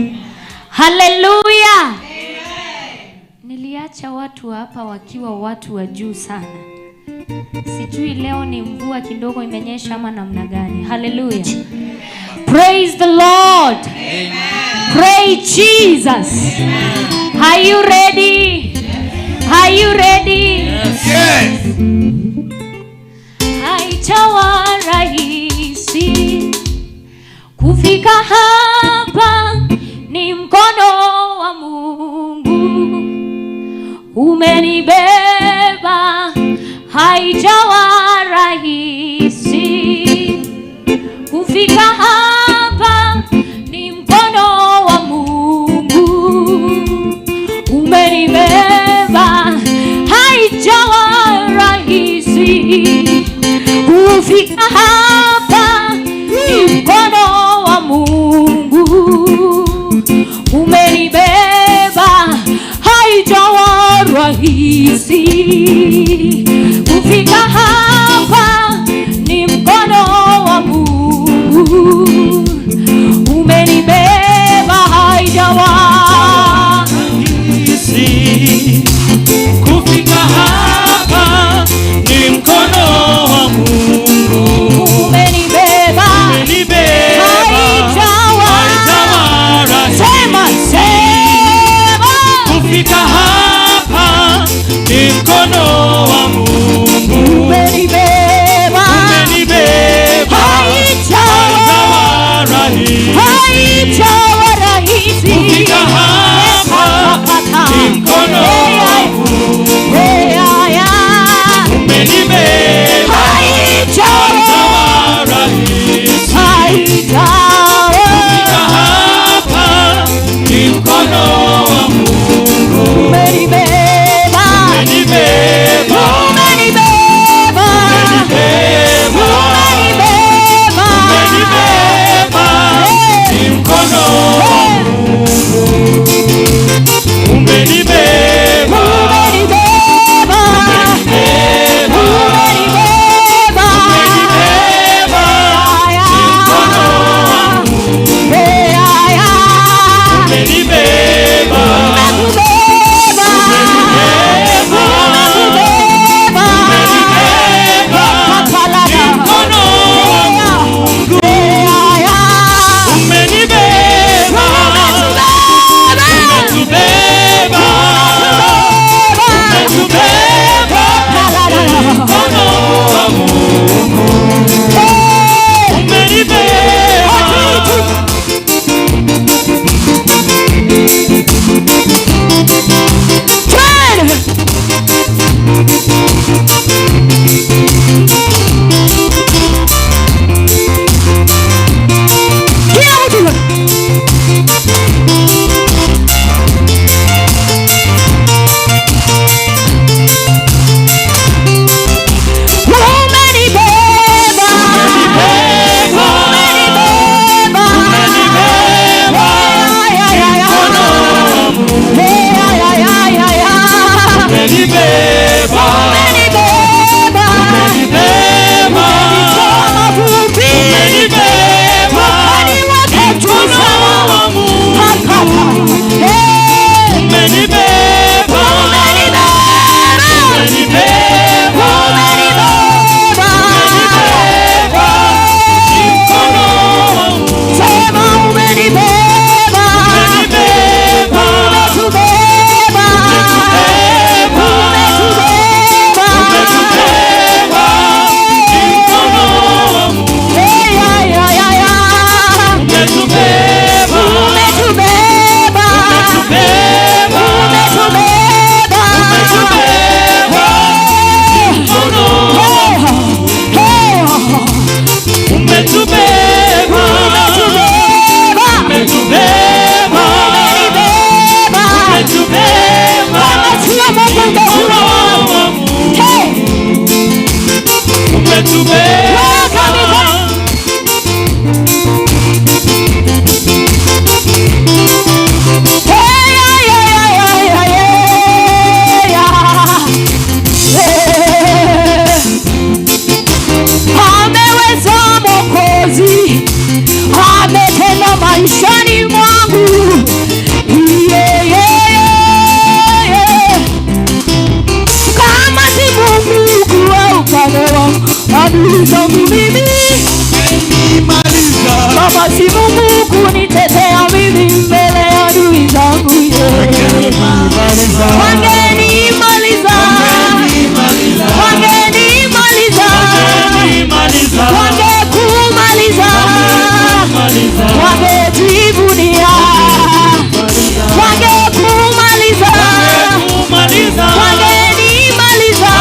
Hallelujah. Niliacha watu hapa wakiwa watu wa juu sana. Sijui leo ni mvua kidogo imenyesha ama namna gani. Hallelujah. Praise the Lord. Amen. Praise Jesus. Amen. Are you ready? Are you ready? Yes. Haitawa rahisi kufika hapa, ni mkono wa Mungu umenibeba. Haijawa rahisi kufika hapa, ni mkono wa Mungu umenibeba. Haijawa rahisi kufika hapa, ni mkono wa Mungu umenibeba. Haijawa rahisi kufika hapa, ni mkono wa Mungu umenibeba. Haijawa rahisi kufika hapa, ni mkono wa Mungu umenibeba. Haijawa rahisi. Sema kufika hapa, ni mkono wa Mungu umenibeba. Haijawa rahisi kufika hapa, ni mkono wa Mungu umenibeba. Haijawa rahisi kufika hapa, ni mkono wa Mungu umenibeba. maishani mwangu. Yeah, yeah, yeah. Kama si Mungu kuwa upande wangu, adui zangu mimi kama si Mungu kunitetea mimi mbele ya adui zangu, wangenimaliza, wangekumaliza, wangejivunia, wangekumaliza, wangenimaliza,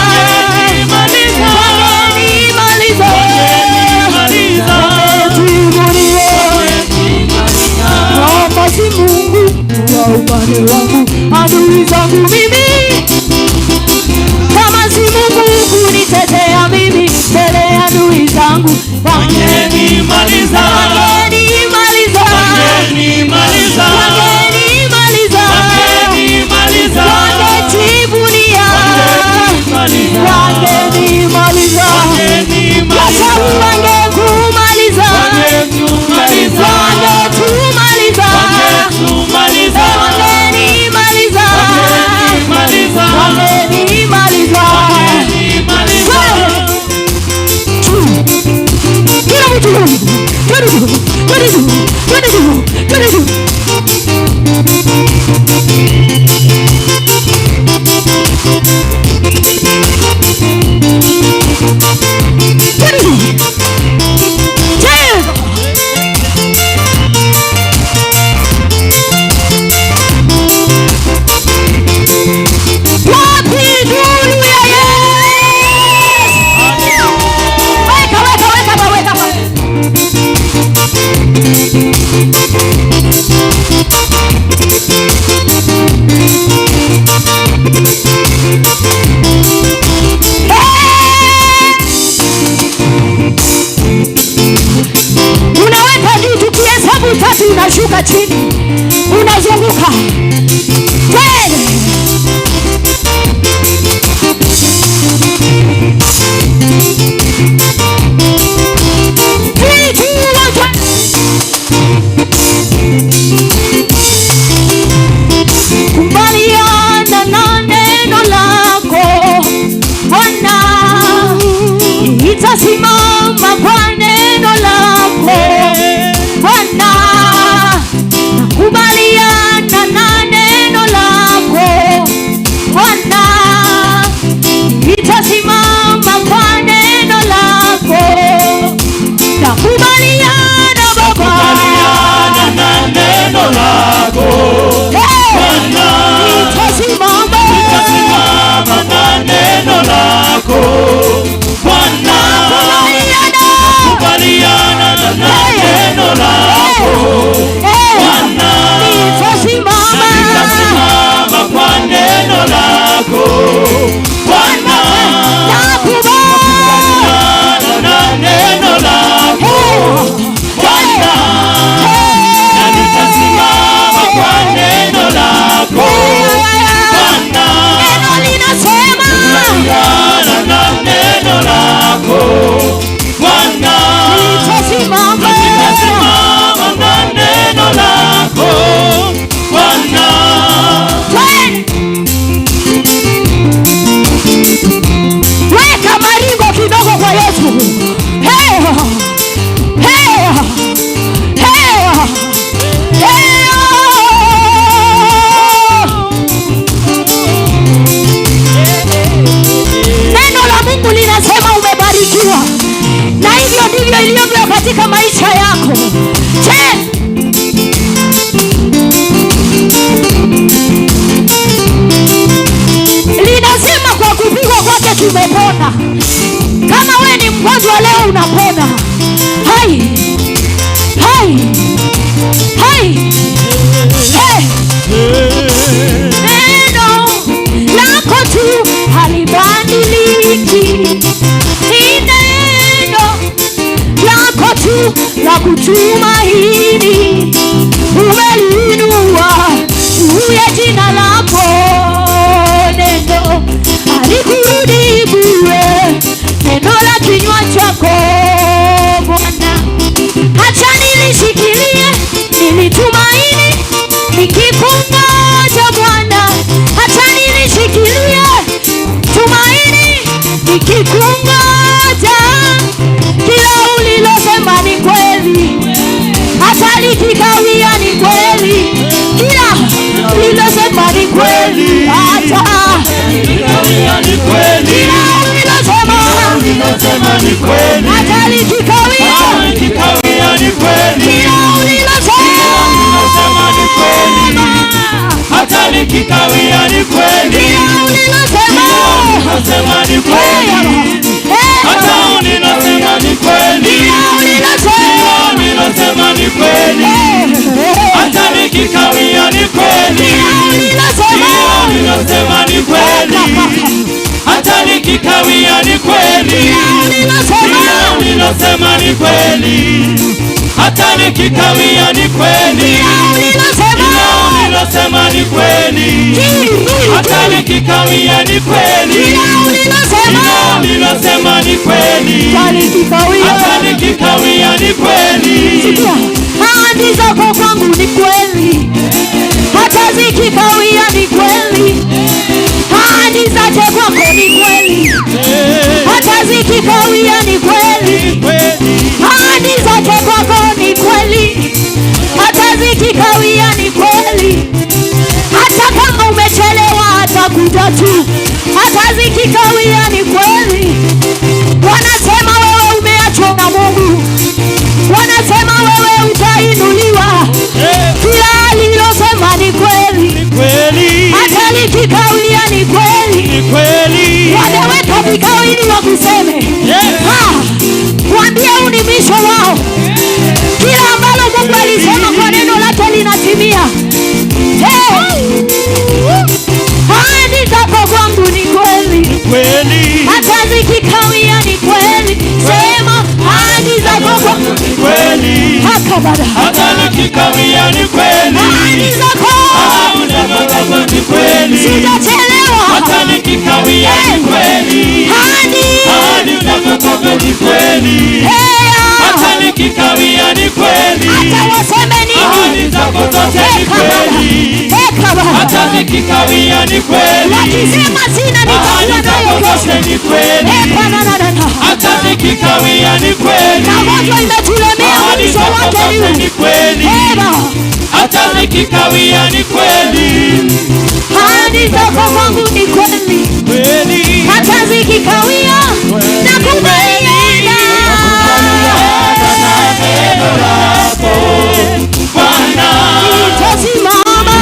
kama si Mungu wa upande wangu, adui zangu mimi, kama si Mungu kunitetea mimi mbele ya adui zangu, wangenimaliza, wangenimaliza, wangenimaliza, wangenimaliza, wangejivunia, wangenimaliza, wangekumaliza, wangetumaliza, unashuka chini, unazunguka kubaliana na neno lako Bwana, itasimama kwa neno lako Bwana, kubaliana na neno lako Bwana, itasimama kwa neno lako, nakubaliana Baba, nakubaliana na neno lako Bwana, itasimama na neno lako Bwana, nakubaliana na neno lako Bwana, itasimama kwa neno lako Bwana, nakubaliana na neno lako Bwana, na nitasimama kwa neno lako Bwana, neno linasema nakubaliana na neno lako Bwana, nitasimama na neno lako Bwana. Weka maringo kidogo kwa Yesu. Hey! Hey! Hey! Hey! Neno la Mungu linasema umebarikiwa, na hivyo ndivyo ilivyo katika maisha yako. Linasema kwa kupigwa kwake tumepona. Kama wewe ni mgonjwa leo unapona. Hai! Hai! Hai! Hey! Neno lako tu halibadiliki. Ni neno lako tu la kutumaini. Umeliinua juu ya jina lako. Neno halikurudi bure. Neno la kinywa chako Bwana, acha nilishikilie kweli, hata nikikawia ni kweli. Ulilosema ni kweli, hata nikikawia ni kweli. Ulilosema ni kweli, hata nikikawia ni kweli. Ahadi zako kwangu ni kweli, hata zikikawia ni kweli. Ahadi zake kwako ni kweli, hata zikikawia ni kweli. Ahadi zake kwako ni kweli, hata zikikawia ni kweli. Hata kama umechelewa atakuja tu, hata zikikawia ni kweli. Wanasema wewe umeachwa na Mungu, wanasema wewe utainuliwa. Kila alilosema ni kweli, hata likikawia ni kweli. Wameweka vikao ili wakuseme, waambie unimisho wao. Kila ambalo Mungu alisema kwa neno lake linatimia. Ahadi zako kwangu ni kweli, hata zikikawia ni kweli. Sema ahadi zako kwangu ni kweli, hata nikikawia ni kweli. ahadi zako ni kweli, sijachelewa. hata nikikawia ni kweli. Ahadi unapotoka ni kweli, hata nikikawia ni kweli. Ahadi zako zote ni kweli, hata nikikawia ni kweli. Ahadi zako zote ni kweli, hata nikikawia ni kweli. Ahadi zako zote ni kweli, hata nikikawia ni kweli. Ahadi zako kwangu ni kweli, hata zikikawia nakubaliana. Nitasimama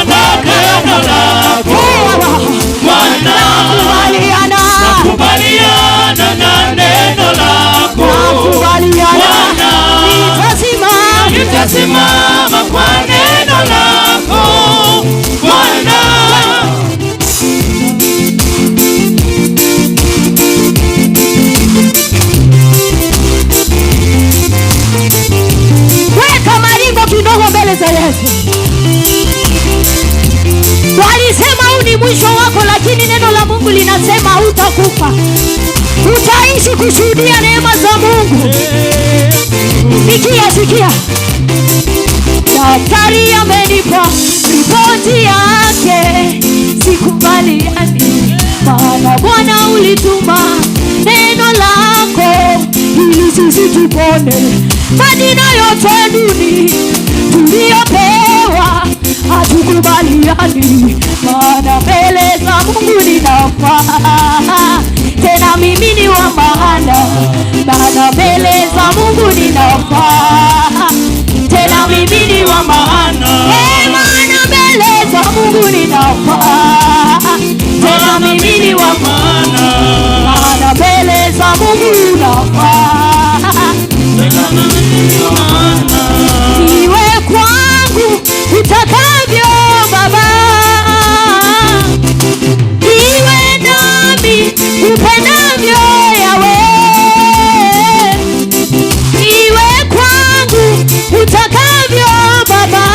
na neno lako Bwana, nakubaliana na neno lako Bwana, nitasimama kwa neno lako Bwana. Weka maringo kidogo mbele za Yesu. Walisema huu ni mwisho wako, lakini neno la Mungu linasema hutakufa, utaishi kushuhudia neema za Mungu. Sikia, daktari amenipa ripoti yake, sikubaliani, maana Bwana ulituma neno lako ili sisi tupone. Majina yote duni tuliyopewa hatukubaliani, maana mbele za Mungu ninafaa, tena mimi ni wa maana, maana mbele za Mungu ninafaa, tena mimi ni wa maana, maana mbele za Mungu ninafaa, tena mimi ni wa maana, maana mbele za Mungu ninafaa, tena mimi ni wa maana. Iwe kwangu utakavyo Baba, iwe nami upendavyo Yawe, iwe kwangu utakavyo Baba,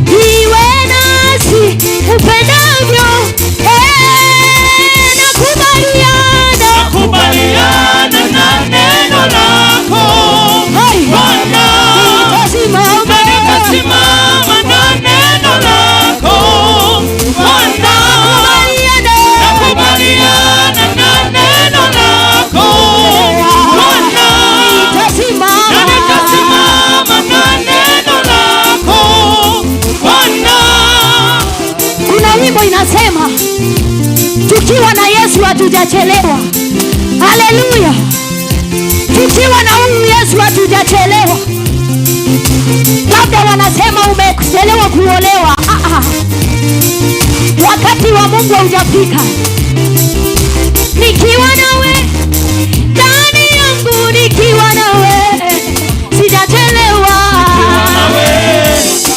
iwe nasi upendavyo. Nakubaliana na neno lako Bwana, nitasimama na neno lako Bwana, nakubaliana na neno lako Bwana, nitasimama na neno lako Bwana. Kuna wimbo inasema tukiwa na Yesu hatujachelewa. Haleluya! Tukiwa na huyu Yesu hatujachelewa. Labda wanasema umechelewa kuolewa. Wakati wa Mungu haujafika. Nikiwa nawe ndani yangu, nikiwa nawe sijachelewa.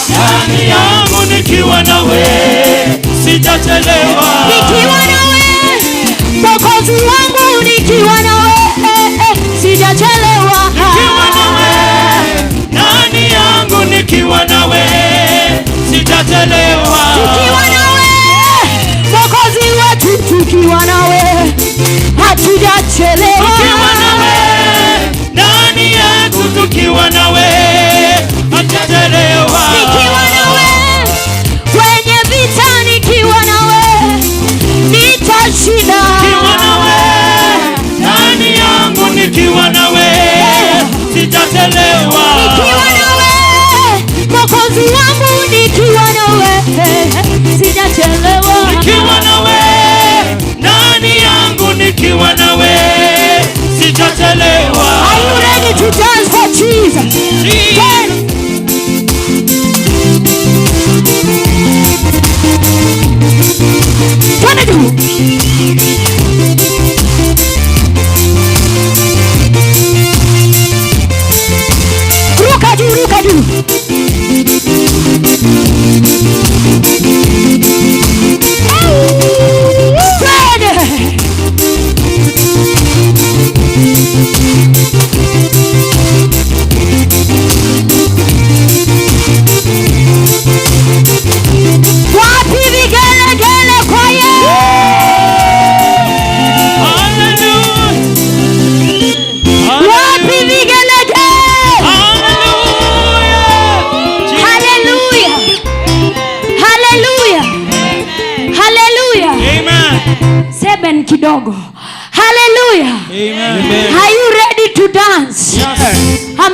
Ndani yangu nikiwa nawe sijachelewa. Nikiwa nawe Mwokozi wangu, nikiwa nawe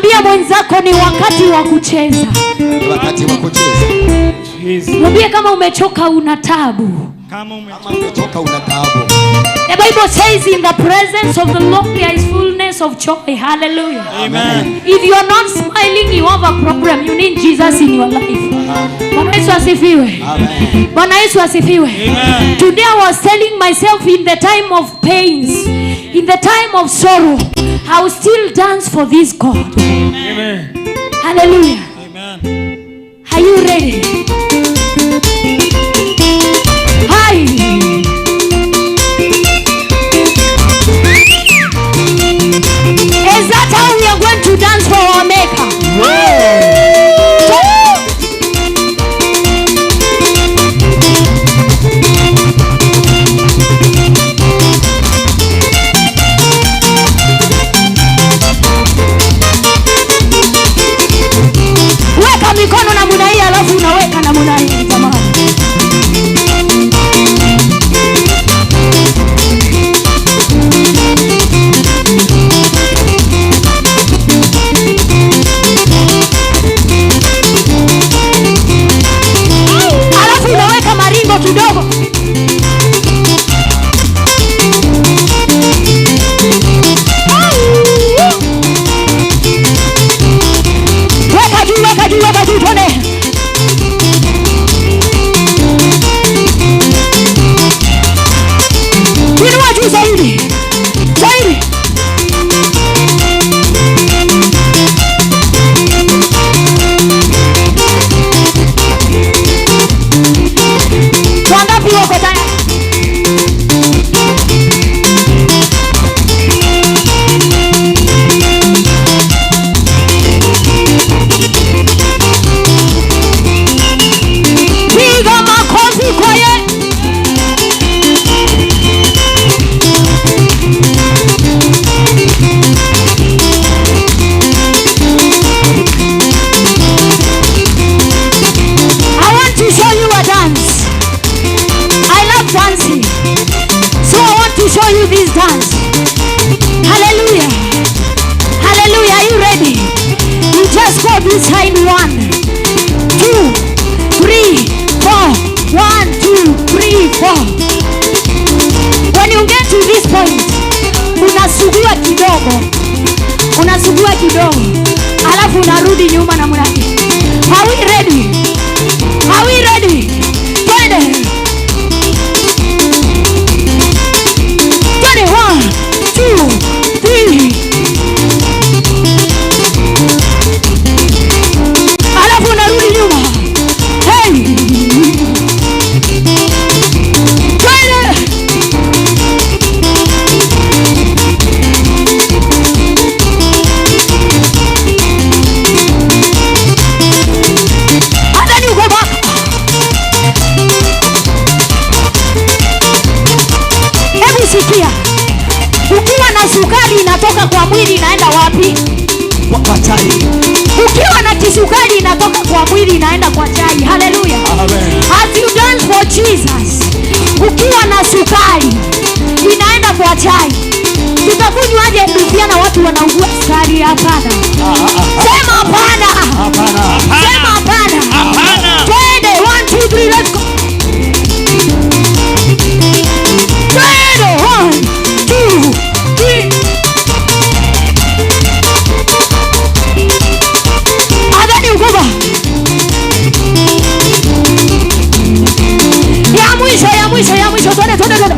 Ambia mwenzako ni wakati wa kucheza. Wakati wa kucheza. Mwambie kama umechoka una taabu. Kama umechoka una taabu. The Bible says in the presence of the Lord there is fullness of joy. Hallelujah. Amen. If you are not smiling, you have a problem. You need Jesus in your life. Bwana Yesu asifiwe. Amen. Bwana Yesu asifiwe. Amen. Today I was telling myself in the time of pains, in the time of sorrow, I will still dance for this God. Amen. Hallelujah. Amen. Are you ready? Hi. Is that how we are going to dance for our Maker? Weka mikono namna hii alafu unaweka namna hii jamani. Alafu unaweka maringo kidogo. Weka juu tuone. Inua juu zaidi. Zaidi. Wangapi wako tayari? Piga makofi kwa yeye. I want to show you a dance. I love dancing. So I want to show you this dance. Hallelujah. Hallelujah. Are you ready? You just go this side. 1, 2, 3, 4. 1, 2, 3, 4. When you get to this point, unasugua kidogo. Unasugua kidogo. Alafu unarudi nyuma na mradi. Are we ready? Are we ready? Twende. 1, 2, 3. Alafu unarudi nyuma. Hey. Twende. And then you go back. Hebu sikia. Ukiwa na sukari inatoka kwa mwili inaenda wapi? Kwa chai. Ukiwa na kisukari inatoka kwa mwili inaenda kwa chai. Hallelujah. Amen. As you dance for Jesus, ukiwa na sukari inaenda kwa chai. Tutakunywaje Biblia na watu wanaugua sukari? Hapana. Sema hapana. Hapana. Sema hapana. Hapana. Twende 1, 2, 3 let's go. Twende 1, 2, 3. Adani ugoba. Ya mwisho. Twende.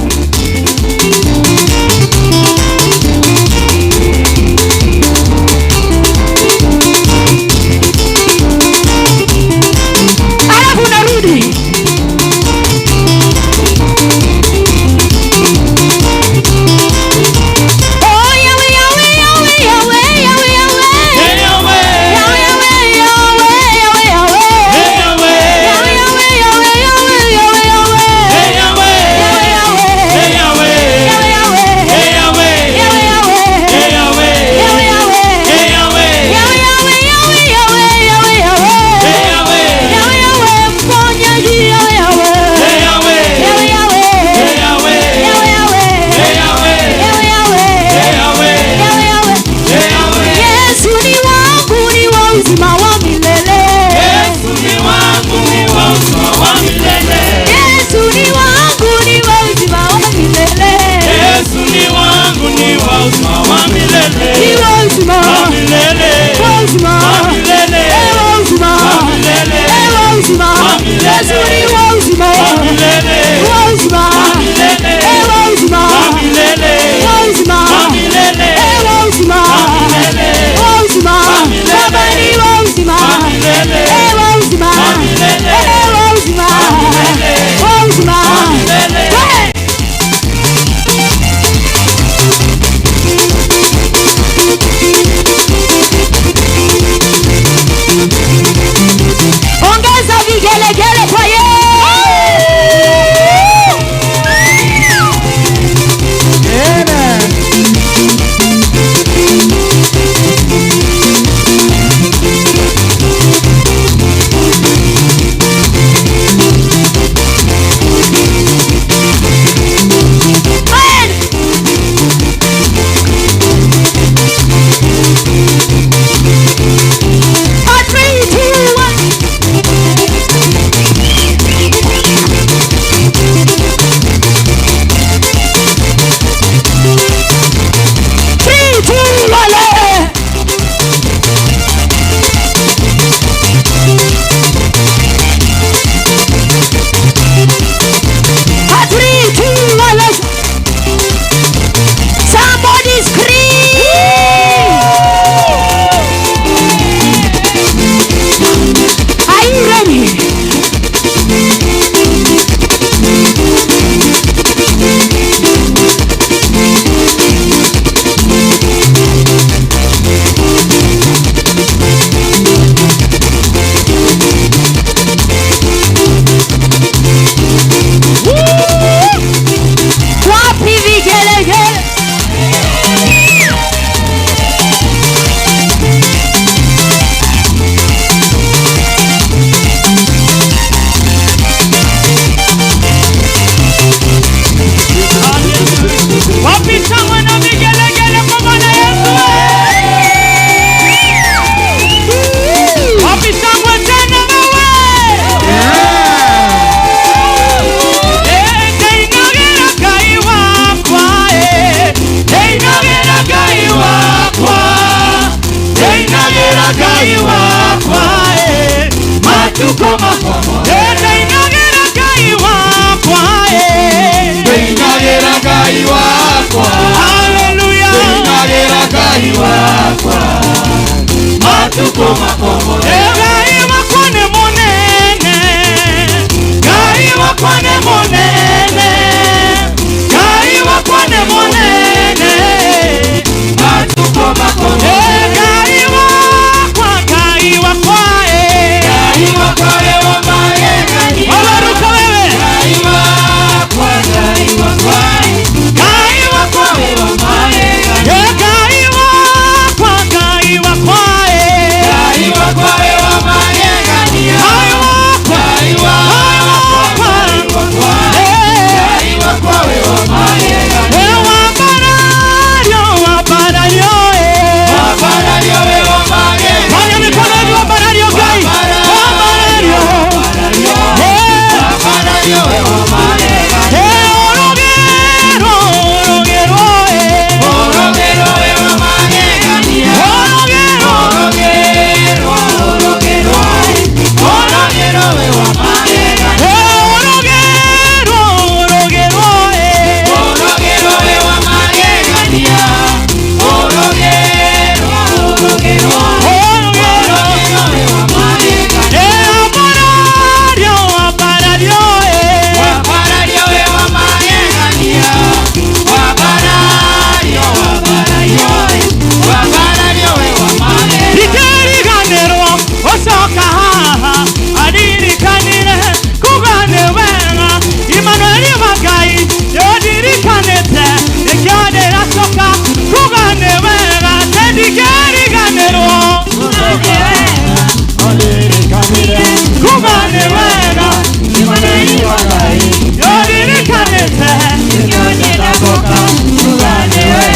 Gai wakwa matuko makomo Ndeinagira Gai wakwa Ndeinagira Gai wakwa Haleluya Ndeinagira Gai wakwa matuko makomo Gai wakwa ne monene Gai wakwa ne monene Gai wakwa ne monene matuko makomo Gai wakwa Gai wakwa Gai wakwa ewa magegania Wabaruka wewe Gai wakwa Gai wakwa Gai wakwa ewa magegania Gai wakwa Gai wakwa Gai wakwa ewa magegania Gai wakwa Gai wakwa Gai wakwa ewa magegania Ewa barario Wabarario ewa magegania Fanya mikono yetu wabarario Gai Wabarario Wabarario ewa magegania Orogero Orogero ewa magegania Orogero ewa magegania Orogero ewa magegania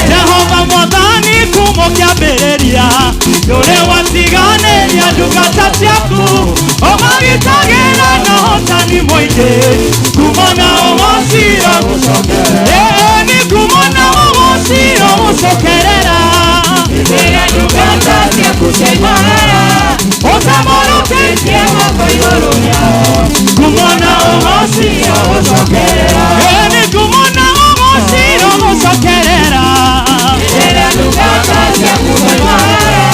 Jehova Mwathani kumũkĩambĩrĩria ndũrĩ watiganĩria ndungata ciaku ũmagitagĩra na ũhotani mũingĩ kumona ũgũcira ni kumona ũgũcira gũcokerera rĩrĩa ndungata ciaku ciaihorera ũtamũrũkĩtie moko igũrũ rĩao kumona ũgũcira gũcokerera ni kumona ũgũcira gũcokerera rĩrĩa ndungata ciaku ciaihorera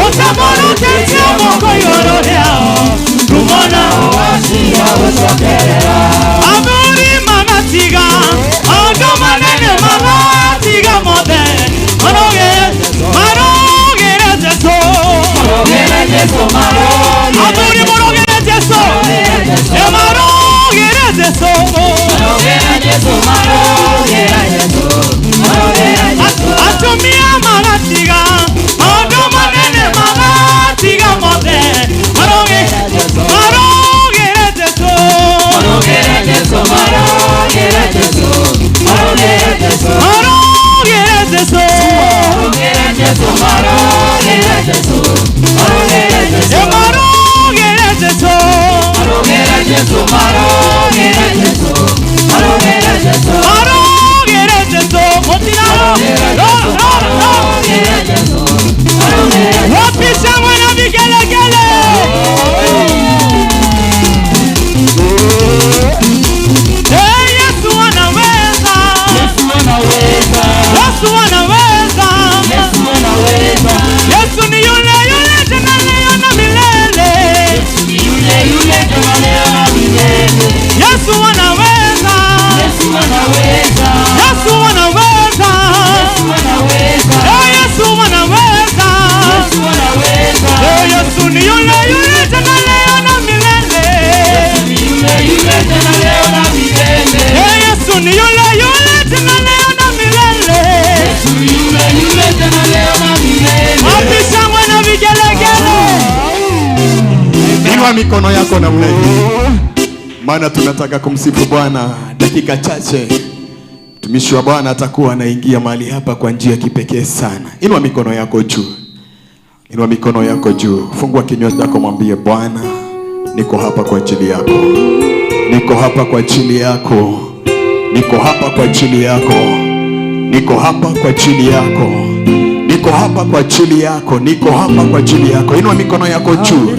ũtamũrũkĩtie moko igũrũ rĩao kumona ũgũcira gũcokerera athuri magatiga andũ manene magatiga mothe marogere Jesũ athuri marogere Jesũ marogere Jesũ atumia magatiga andũ manene magatiga mothe marogere Jesũ wapisha mwana vigelegele Yesu anaweza Yesu ni yule jana leo na milele Yesu anaweza Yesu anaweza Yesu ni yule jana leo na milele Yesu ni yule jana leo na milele wapisha mwana vigelegele Inua mikono yako namna hii, maana tunataka kumsifu Bwana dakika chache. Mtumishi wa Bwana atakuwa anaingia mahali hapa kwa njia ya kipekee sana. Inua mikono yako juu, inua mikono yako juu, fungua kinywa chako, mwambie Bwana, niko hapa kwa ajili yako, niko hapa kwa ajili yako, niko hapa kwa ajili yako, niko hapa kwa ajili yako, niko niko hapa kwa ajili yako, niko hapa kwa ajili yako. Inua mikono yako juu,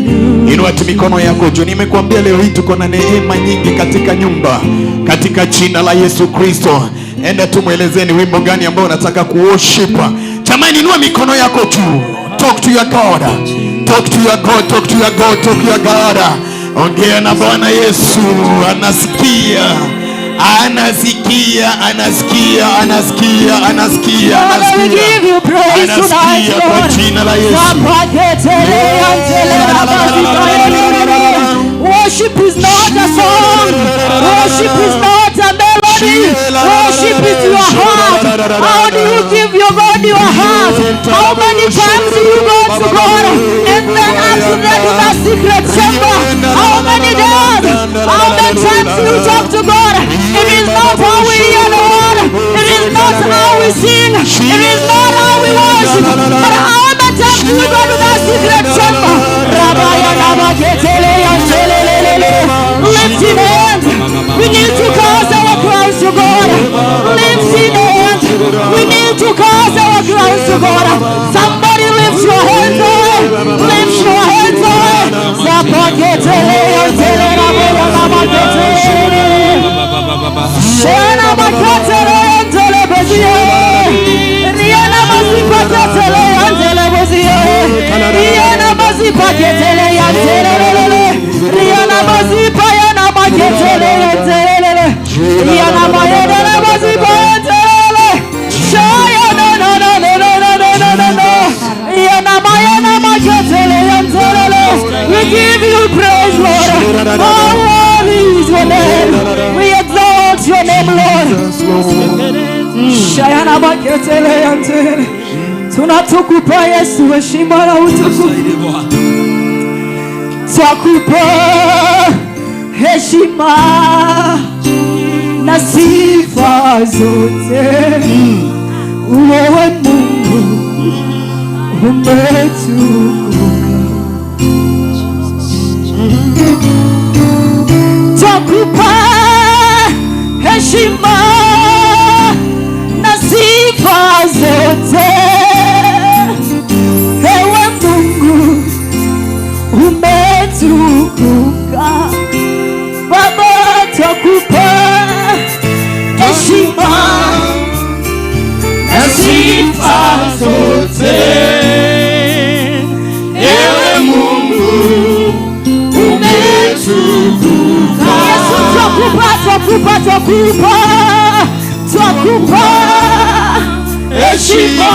inua mikono yako juu. Nimekuambia leo hii tuko na neema nyingi katika nyumba, katika jina la Yesu Kristo. Enda tumwelezeni wimbo gani ambao unataka kuworship. Jamani, inua mikono yako juu. Talk to your God. Talk to your God, talk to your God, talk to your God. Ongea na Bwana Yesu, anasikia. Anasikia, anasikia, anasikia, anasikia, anasikia. Anasikia kwa jina la Yesu. Worship is not a song. Worship is not a melody. Worship is your heart. How do you give your God your heart? How many times do you go to God and then after that in a secret chamber? How many days? How many times do you talk to God? It is not how we hear the word. It is not how we sing. It is not how we worship. But how many times do we go to that secret chamber? Lifting hands. We need to cause our crowns to God. Lifting hands. We need to cause our crowns to God. Somebody lift your hands up. Lift your hands up. We give you praise, Lord. Oh, is your name. We exalt your name, Lord. Shayana maketele yantele. Tunatukupa Yesu heshima na utukufu. Twakupa heshima na sifa zote. Wewe Mungu umetukuka. Twakupa heshima na sifa zote. Ewe Mungu umetukuka. Baba, twakupa heshima na sifa zote. Ewe Mungu umetukuka. Yesu, twakupa heshima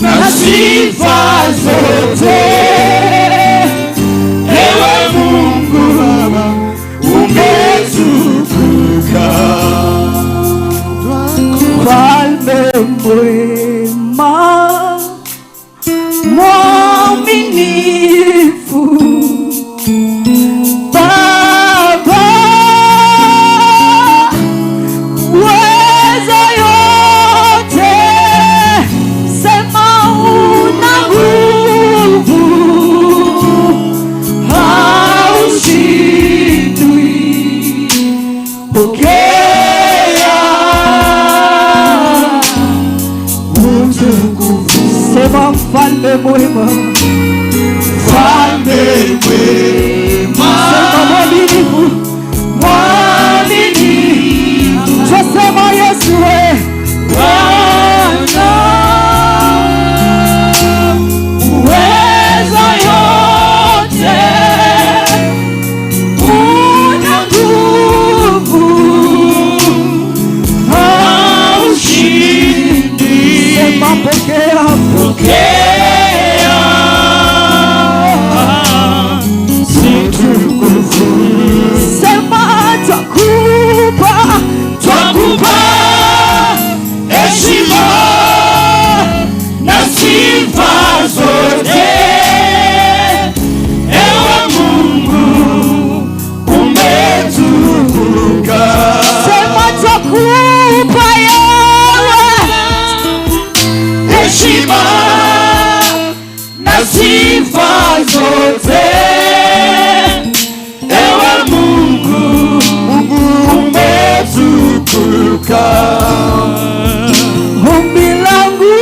na sifa zote. Ewe Mungu umetukuka. Mfalme mwema, mwaminifu, Baba weza yote, sema una nguvu, haushindwi. Pokea utukufu. Sema mfalme mwema, mfalme mwema, sema mwaminifu, mwaminifu. Twasema Yesu Bwana uweza yote, una nguvu, haushindi. Sema pokea, pokea utukufu. Sema twakupa heshima na sifa zote. Ewe Mungu umetukuka. Sema twakupa heshima na sifa zote. Ewe Mungu umetukuka. Ombi langu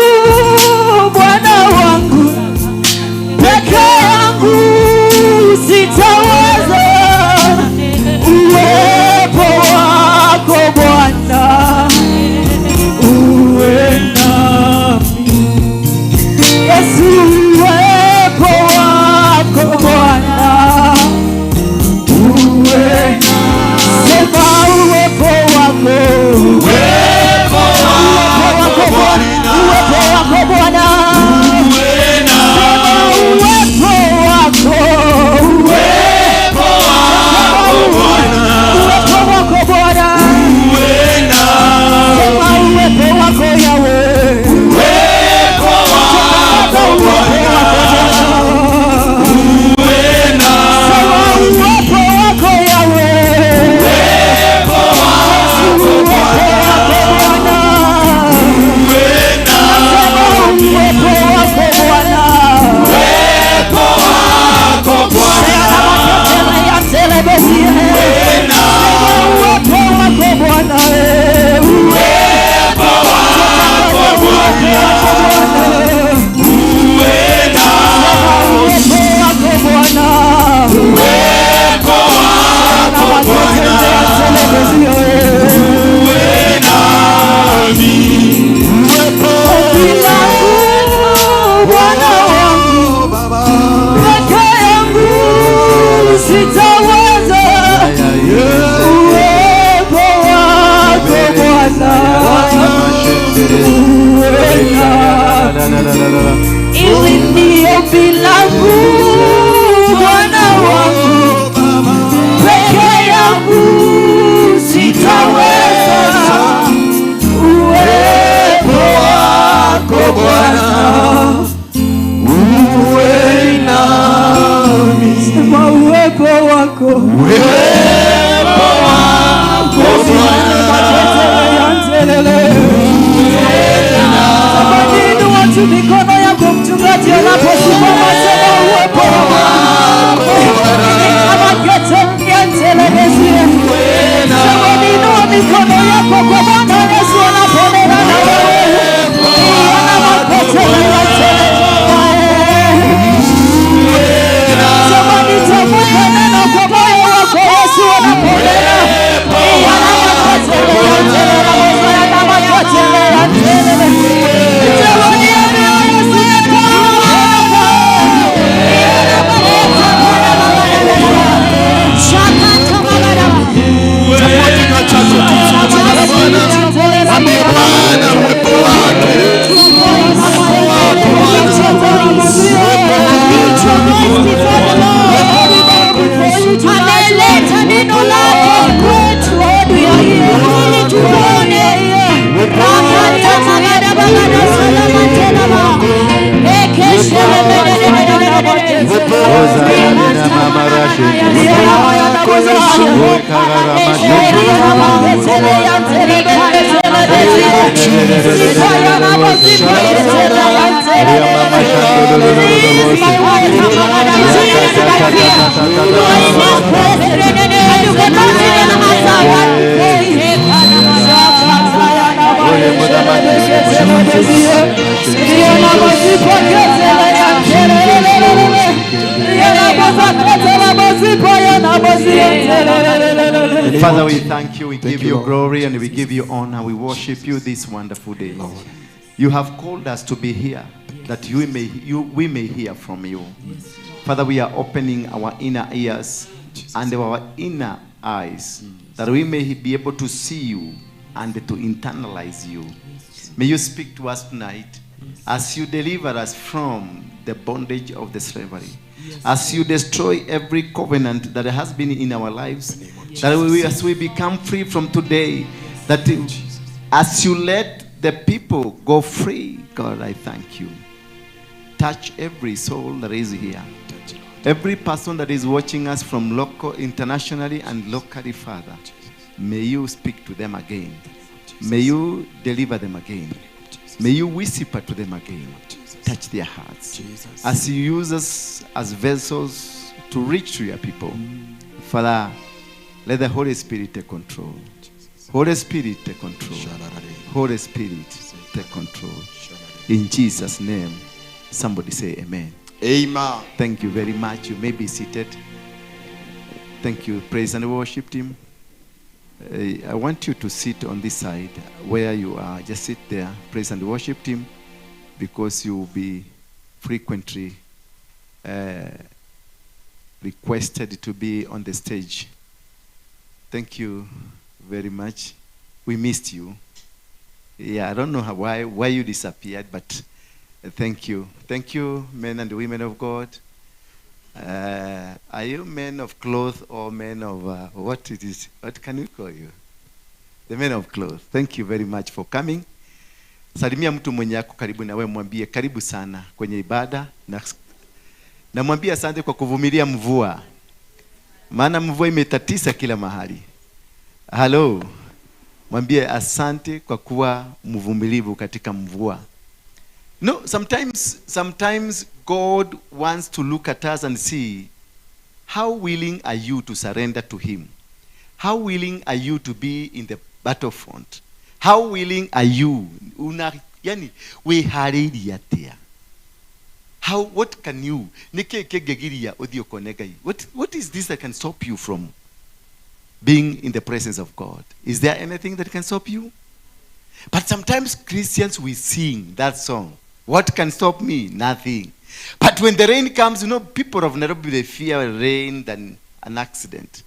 wako, uwepo wako Bwana. Inua tu mikono yako mchungaji anaposimama, sema uwepo wako. Sema inua mikono yako kwa Bwana Yesu anaponena na wewe. Sema nitamka neno kwa moyo wako Yesu anaponena. Ameleta neno lake kwetu dunia hii ili tuone Father, we thank you, we give you glory, and we give you honor. We worship you this wonderful day. You have called us to be here, that we may hear from you. Father, we are opening our inner ears and our inner eyes, that we may be able to see you and to internalize you. May you speak to us tonight as you deliver us from the bondage of the slavery, as you destroy every covenant that has been in our lives, that as we become free from today, that as you let the people go free, God, I thank you. Touch every soul that is here, every person that is watching us from local, internationally, and locally, Father. May you speak to them again. May you deliver them again. May you whisper to them again. Touch their hearts. As you use us as vessels to reach to your people, Father, let the Holy Spirit take control. Holy Spirit, take control. Holy Spirit, take control. In Jesus' name, somebody say amen. Amen. Thank you very much. You may be seated. Thank you. Praise and worship team. I want you to sit on this side where you are. Just sit there. Praise and worship team, because you will be frequently requested to be on the stage. Thank you very much. We missed you. Yeah, I don't know why you disappeared, but thank you. Thank you, men and women of God. Are you men of cloth or men of what it is? What can we call you? The men of cloth. Thank you very much for coming. Salimia mtu mwenye yako karibu na wewe, mwambie karibu sana kwenye ibada, na mwambie asante kwa kuvumilia mvua, maana mvua imetatisa kila mahali. Hello. Mwambie asante kwa kuwa mvumilivu katika mvua. No, sometimes God wants to look at us and see how willing are you to surrender to him? How willing are you to be in the battlefront? How willing are you? We hariri atia. What can you? What is this that can stop you from being in the presence of God? Is there anything that can stop you? But sometimes Christians, we sing that song. What can stop me? Nothing. But when the rain comes, people of Nairobi, they fear rain than an accident.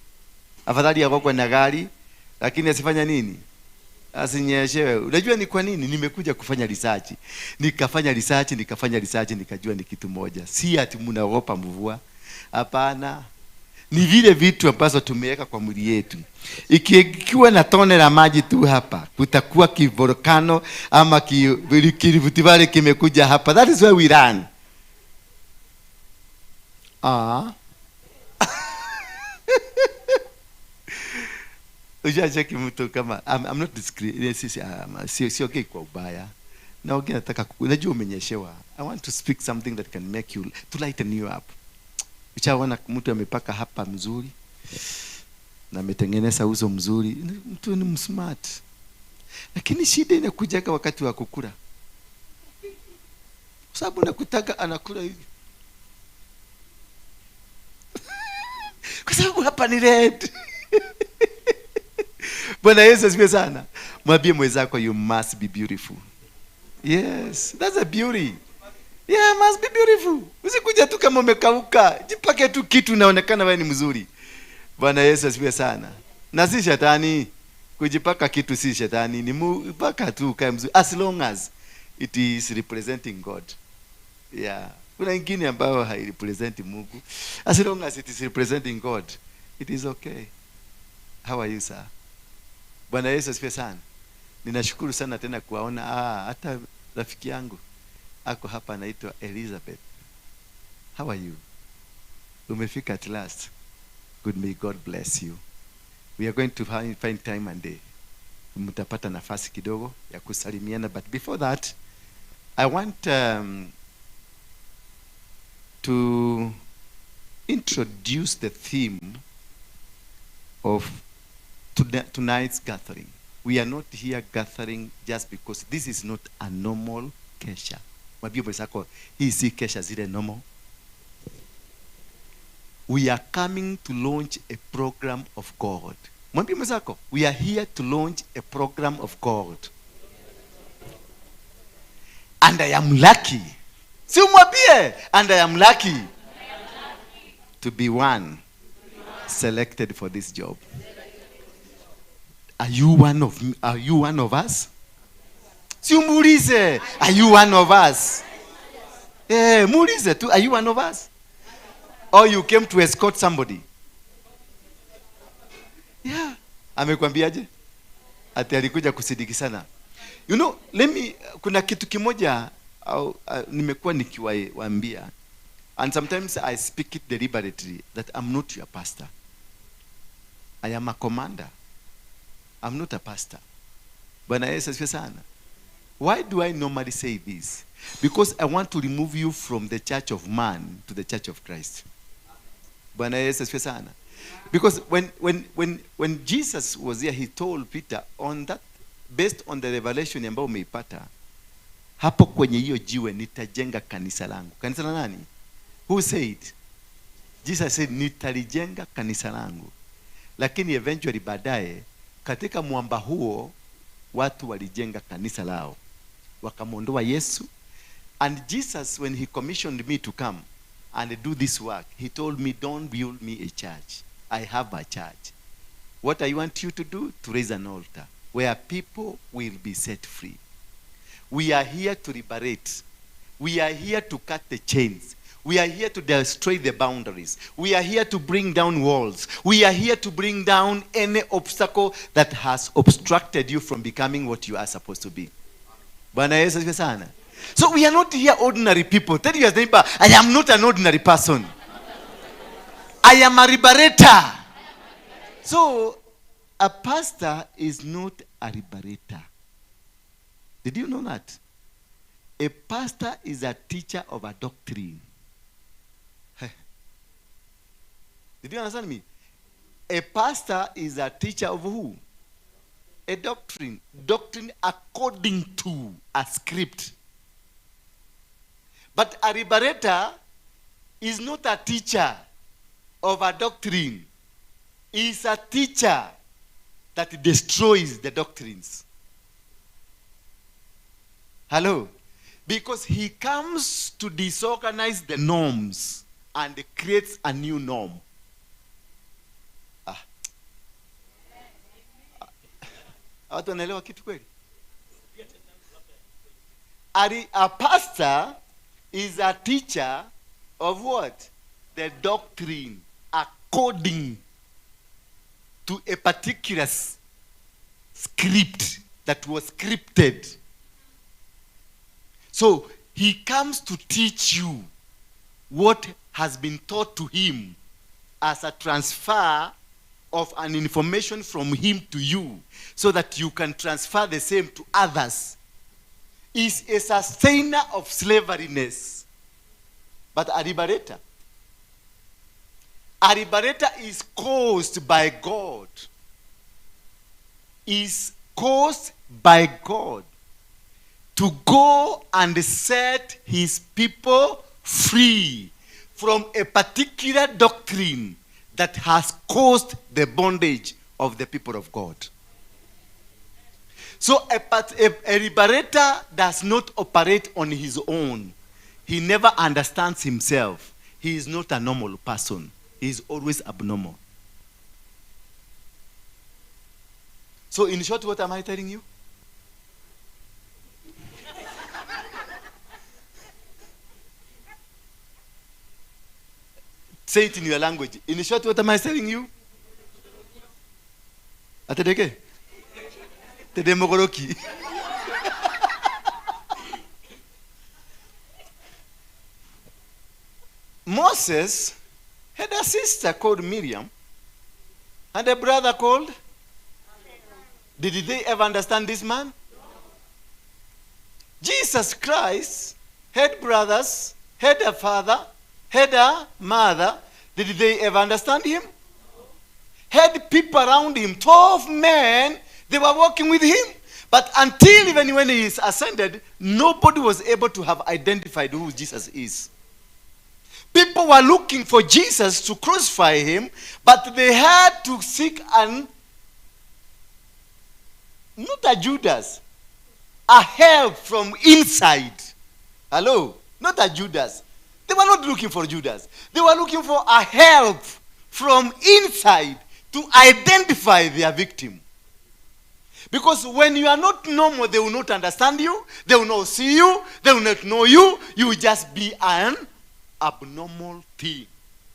Afadhali yako kwa gari, lakini asifanya nini? Asinyeshewe. Unajua ni kwa nini? Nimekuja kufanya research. Nikafanya research, nikajua ni kitu moja. Si ati mnaogopa mvua. Hapana. Ni vile vitu ambazo tumeweka kwa mwili yetu. Ikiwa na tone la maji tu hapa, kutakuwa kivolkano ama kilivutivale kimekuja hapa. That is why we run. Ujacheki mtu kama I'm not siongei kwa ubaya. Naongea nataka unajua umenyeshewa. I want to speak something that can make you to lighten you up. Uchaona mtu amepaka hapa mzuri na ametengeneza uso mzuri, mtu ni smart. Lakini shida inakuja wakati wa kukula. Kwa sababu nakutaka anakula hivi. Kwa sababu hapa ni red. Bwana Yesu asifiwe sana. Mwambie mwenzako you must be beautiful. Yes, that's a beauty. Yeah, must be beautiful. Usikuja tu kama umekauka. Jipake tu kitu unaonekana wewe ni mzuri. Bwana Yesu asifiwe sana. Na si shetani. Kujipaka kitu si shetani, ni mpaka tu kae mzuri as long as it is representing God. Yeah. Kuna ingine ambayo hairepresent Mungu. As long as it is representing God, it is okay. How are you, sir? Bwana Yesu asifiwe sana. Ninashukuru sana tena kuwaona hata rafiki yangu ako hapa anaitwa Elizabeth. How are you? Umefika at last. Good, may God bless you. We are going to find time and day. Mtapata nafasi kidogo ya kusalimiana, but before that I want to introduce the theme of tonight's gathering. We are not here gathering just because this is not a normal kesha. Mwambie mwenzako hii si kesha zile normal. We are coming to launch a program of God. Mwambie mwenzako, we are here to launch a program of God. And I am lucky. Si umwambie, and I am lucky to be one selected for this job. Are you one of us? Si umuulize, are you one of us? Muulize tu, are you one of us? Or you came to escort somebody? Yeah. Amekwambiaje? Ati alikuja kusidiki sana. You know, kuna kitu kimoja nimekuwa nikiwaambia, and sometimes I speak it deliberately, that I'm not your pastor. I am a commander. I'm not a pastor. Bwana Yesu asifiwe sana. Why do I normally say this? Because I want to remove you from the church of man to the church of Christ. Bwana Yesu asifiwe sana. Because when Jesus was here, he told Peter on that, based on the revelation ambayo umeipata, hapo kwenye hiyo jiwe nitajenga kanisa langu. Kanisa la nani? Who said? Jesus said nitalijenga kanisa langu. Lakini eventually baadaye katika mwamba huo watu walijenga kanisa lao. Wakamondoa Yesu. And Jesus, when he commissioned me to come and do this work, he told me, don't build me a church. I have a church. What I want you to do, to raise an altar where people will be set free. We are here to liberate. We are here to cut the chains. We are here to destroy the boundaries. We are here to bring down walls. We are here to bring down any obstacle that has obstructed you from becoming what you are supposed to be. Bwana Yesu asifiwe sana. So we are not here ordinary people. Tell your neighbor, I am not an ordinary person. I am a liberator. So a pastor is not a liberator. Did you know that? A pastor is a teacher of a doctrine. Did you understand me? A pastor is a teacher of who? A doctrine. Doctrine according to a script. But a liberator is not a teacher of a doctrine. He is a teacher that destroys the doctrines. Hello? Because he comes to disorganize the norms and creates a new norm. Watu wanaelewa kitu kweli? A pastor is a teacher of what? The doctrine according to a particular script that was scripted. So he comes to teach you what has been taught to him as a transfer of an information from him to you so that you can transfer the same to others is a sustainer of slaveryness. But a liberator is caused by God. Is caused by God to go and set his people free from a particular doctrine that has caused the bondage of the people of God. So a liberator does not operate on his own. He never understands himself. He is not a normal person. He is always abnormal. So in short, what am I telling you? Say it in your language. In short, what am I telling you? Atedeke? Tedemogoroki. Moses had a sister called Miriam and a brother called. Did they ever understand this man? Jesus Christ had brothers, had a father, had a mother. Did they ever understand him? Had people around him, 12 men, they were working with him. But until even when he is ascended, nobody was able to have identified who Jesus is. People were looking for Jesus to crucify him, but they had to seek not a Judas, a help from inside. Hello? Not a Judas. They were not looking for Judas. They were looking for a help from inside to identify their victim. Because when you are not normal, they will not understand you. They will not see you. They will not know you. You will just be an abnormal thing,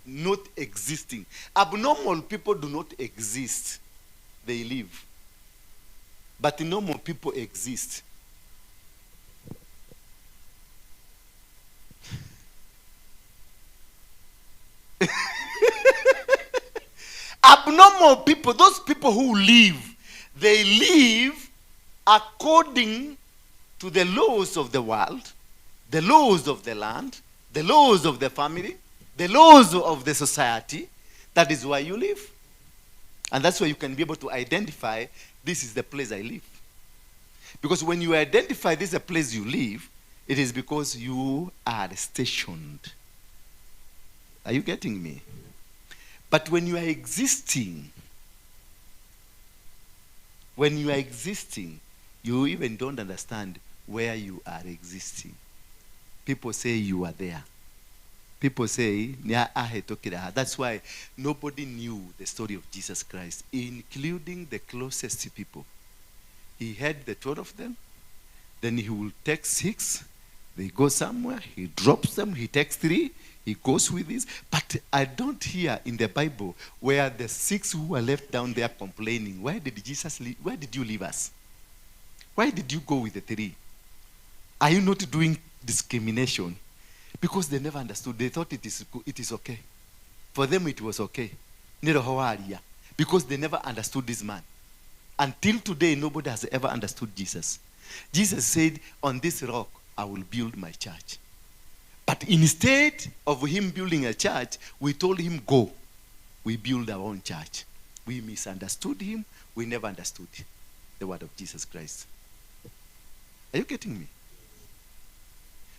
not existing. Abnormal people do not exist. They live. But normal people exist. Abnormal people, those people who live, they live according to the laws of the world, the laws of the land, the laws of the family, the laws of the society. That is why you live. And that's why you can be able to identify, this is the place I live. Because when you identify this is the place you live, it is because you are stationed. Are you getting me? But when you are existing, you even don't understand where you are existing. People say you are there. People say, that's why nobody knew the story of Jesus Christ, including the closest people. He had the 12 of them, then he will take 6, they go somewhere, he drops them, he takes 3, he goes with this. But I don't hear in the Bible where the 6 who were left down there complaining, why did you leave us? Why did you go with the 3? Are you not doing discrimination? Because they never understood. They thought it is okay. For them it was okay. Because they never understood this man. Until today, nobody has ever understood Jesus. Jesus said, on this rock, I will build my church. But instead of him building a church, we told him, go. We build our own church. We misunderstood him. We never understood the word of Jesus Christ. Are you getting me?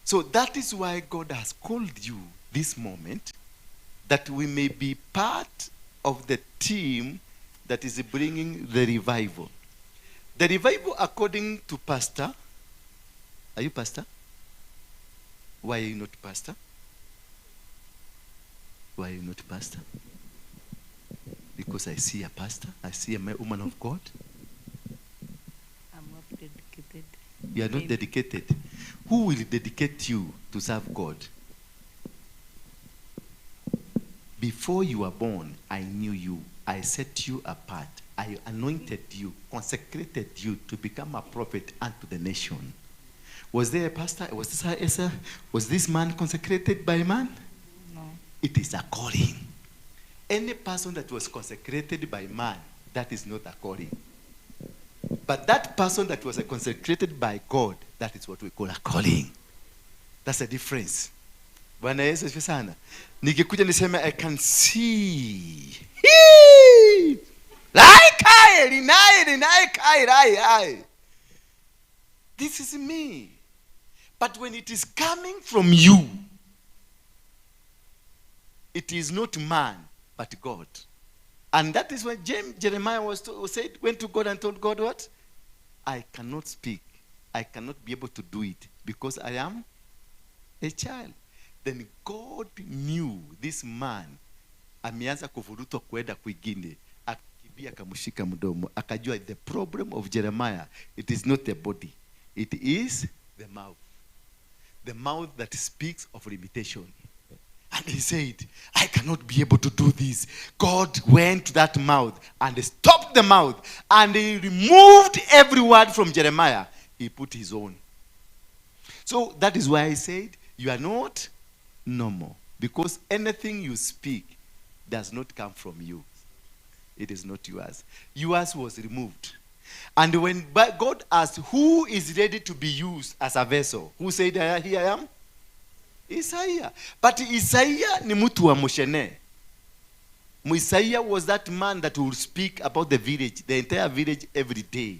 So that is why God has called you this moment, that we may be part of the team that is bringing the revival. The revival, according to pastor. Are you pastor? Why are you not pastor? Why are you not pastor? Because I see a pastor. I see a woman of God. I'm not dedicated. You are not dedicated. Who will dedicate you to serve God? Before you were born, I knew you. I set you apart. I anointed you, consecrated you to become a prophet unto the nation. Was there a pastor? Was this man consecrated by man? No. It is a calling. any person that was consecrated by man, that is not a calling. But that person that was consecrated by God, that is what we call a calling. That's a difference. Bwana Yesu asifiwe sana. Nikikuja niseme I can see. This is me. But when it is coming from you, it is not man, but God. And that is when Jeremiah went to God and told God what? I cannot speak. I cannot be able to do it because I am a child. Then God knew this man ameanza kuvurutwa kwenda kwingine, akibia akamshika mdomo, akajua the problem of Jeremiah, it is not the body, it is the mouth. The mouth that speaks of limitation. And he said, I cannot be able to do this. God went to that mouth and stopped the mouth, and he removed every word from Jeremiah. He put his own. So that is why I said, you are not normal. Because anything you speak does not come from you. It is not yours. Yours was removed. And when God asked, who is ready to be used as a vessel? Who said, here I am? Isaiah. But Isaiah ni mtu wa Moshene. Isaiah was that man that would speak about the village, the entire village every day.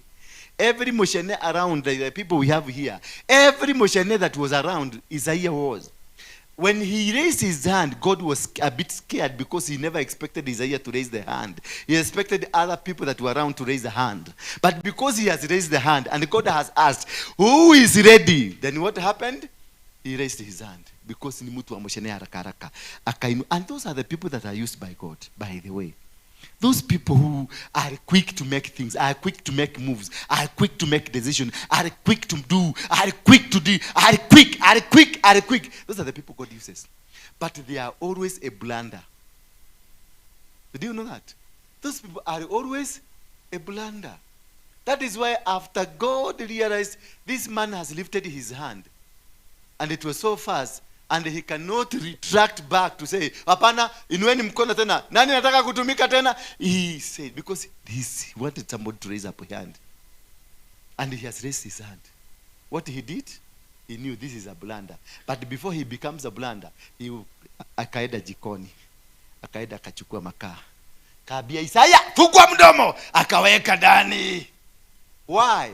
Every Moshene around, the people we have here, every Moshene that was around, Isaiah was. When he raised his hand, God was a bit scared because he never expected Isaiah to raise the hand. He expected other people that were around to raise the hand. But because he has raised the hand and God has asked, who is ready? Then what happened? He raised his hand because ni mtu wa Moshene haraka haraka. And those are the people that are used by God, by the way. Those people who are quick to make things, are quick to make moves, are quick to make decisions, are quick to do, are quick to do, are quick. Those are the people God uses. But they are always a blunder. Do you know that? Those people are always a blunder. That is why after God realized this man has lifted his hand, and it was so fast, and he cannot retract back to say, hapana, inueni mkono tena. Nani nataka kutumika tena? He said, because he wanted somebody to raise up a hand. And he has raised his hand. What he did, he knew this is a blunder. But before he becomes a blunder, akaenda jikoni. Akaenda akachukua makaa. Kaambia Isaya, fungua mdomo. Akaweka ndani. Why?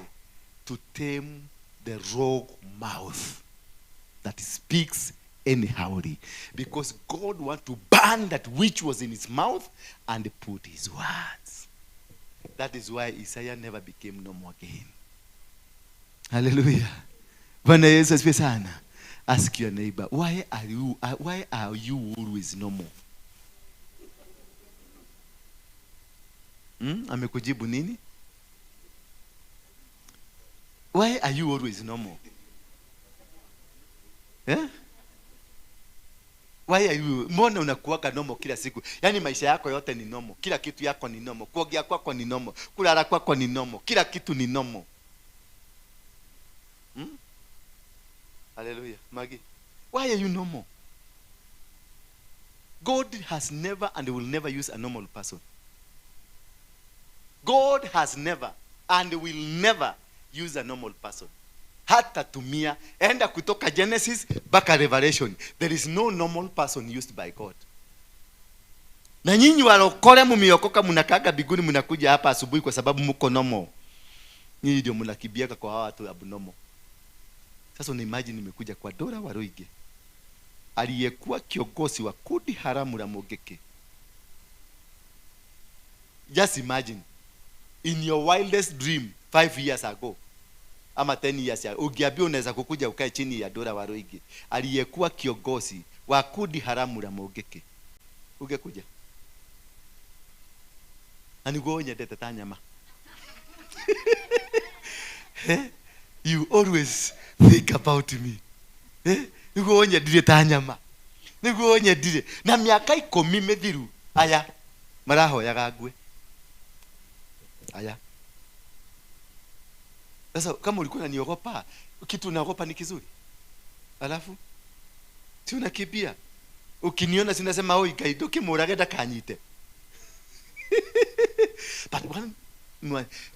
To tame the rogue mouth that speaks anyhowly, because God wants to burn that which was in his mouth and put his words. That is why Isaiah never became normal again. Hallelujah. Bwana Yesu asifiwe sana. Ask your neighbor, why are you always normal? Amekujibu nini? Why are you always normal? Yeah? Why are you? Mbona unakuwaka nomo kila siku? Yaani maisha yako yote ni nomo. Kila kitu yako ni nomo. Kuogea kwako ni nomo. Kulala kwako ni nomo. Kila kitu ni nomo. Hallelujah. Maggie, why are you normal? God has never and will never use a normal person. God has never and will never use a normal person. Hata tumia, enda kutoka Genesis mpaka Revelation. There is no normal person used by God. Na nyinyi walokole mumiokoka mnakaga biguni mnakuja hapa asubuhi kwa sababu mko normal. Nyinyi ndio mnakibiaka kwa hawa watu abnormal. Sasa unaimagine nimekuja kwa Dora Waroige, aliyekuwa kiongozi wa kundi haramu la Mogeke. Just imagine, in your wildest dream 5 years ago, ama 10 years ago, ungeambia unaweza kukuja ukae chini ya Dora Waroige, aliyekuwa kiongozi wa kundi haramu la Mogeke. Ungekuja? Aniguonye teta nyama. You always think about me. Niguonye dire ta nyama. Niguonye dire. Na miaka 10 methiru. Aya. Maraho yagagwe. Aya. Sasa kama ulikuwa unaniogopa, kitu unaogopa ni kizuri. Alafu si unakimbia. Ukiniona sinasema oi kaidoki murageda kanyite. But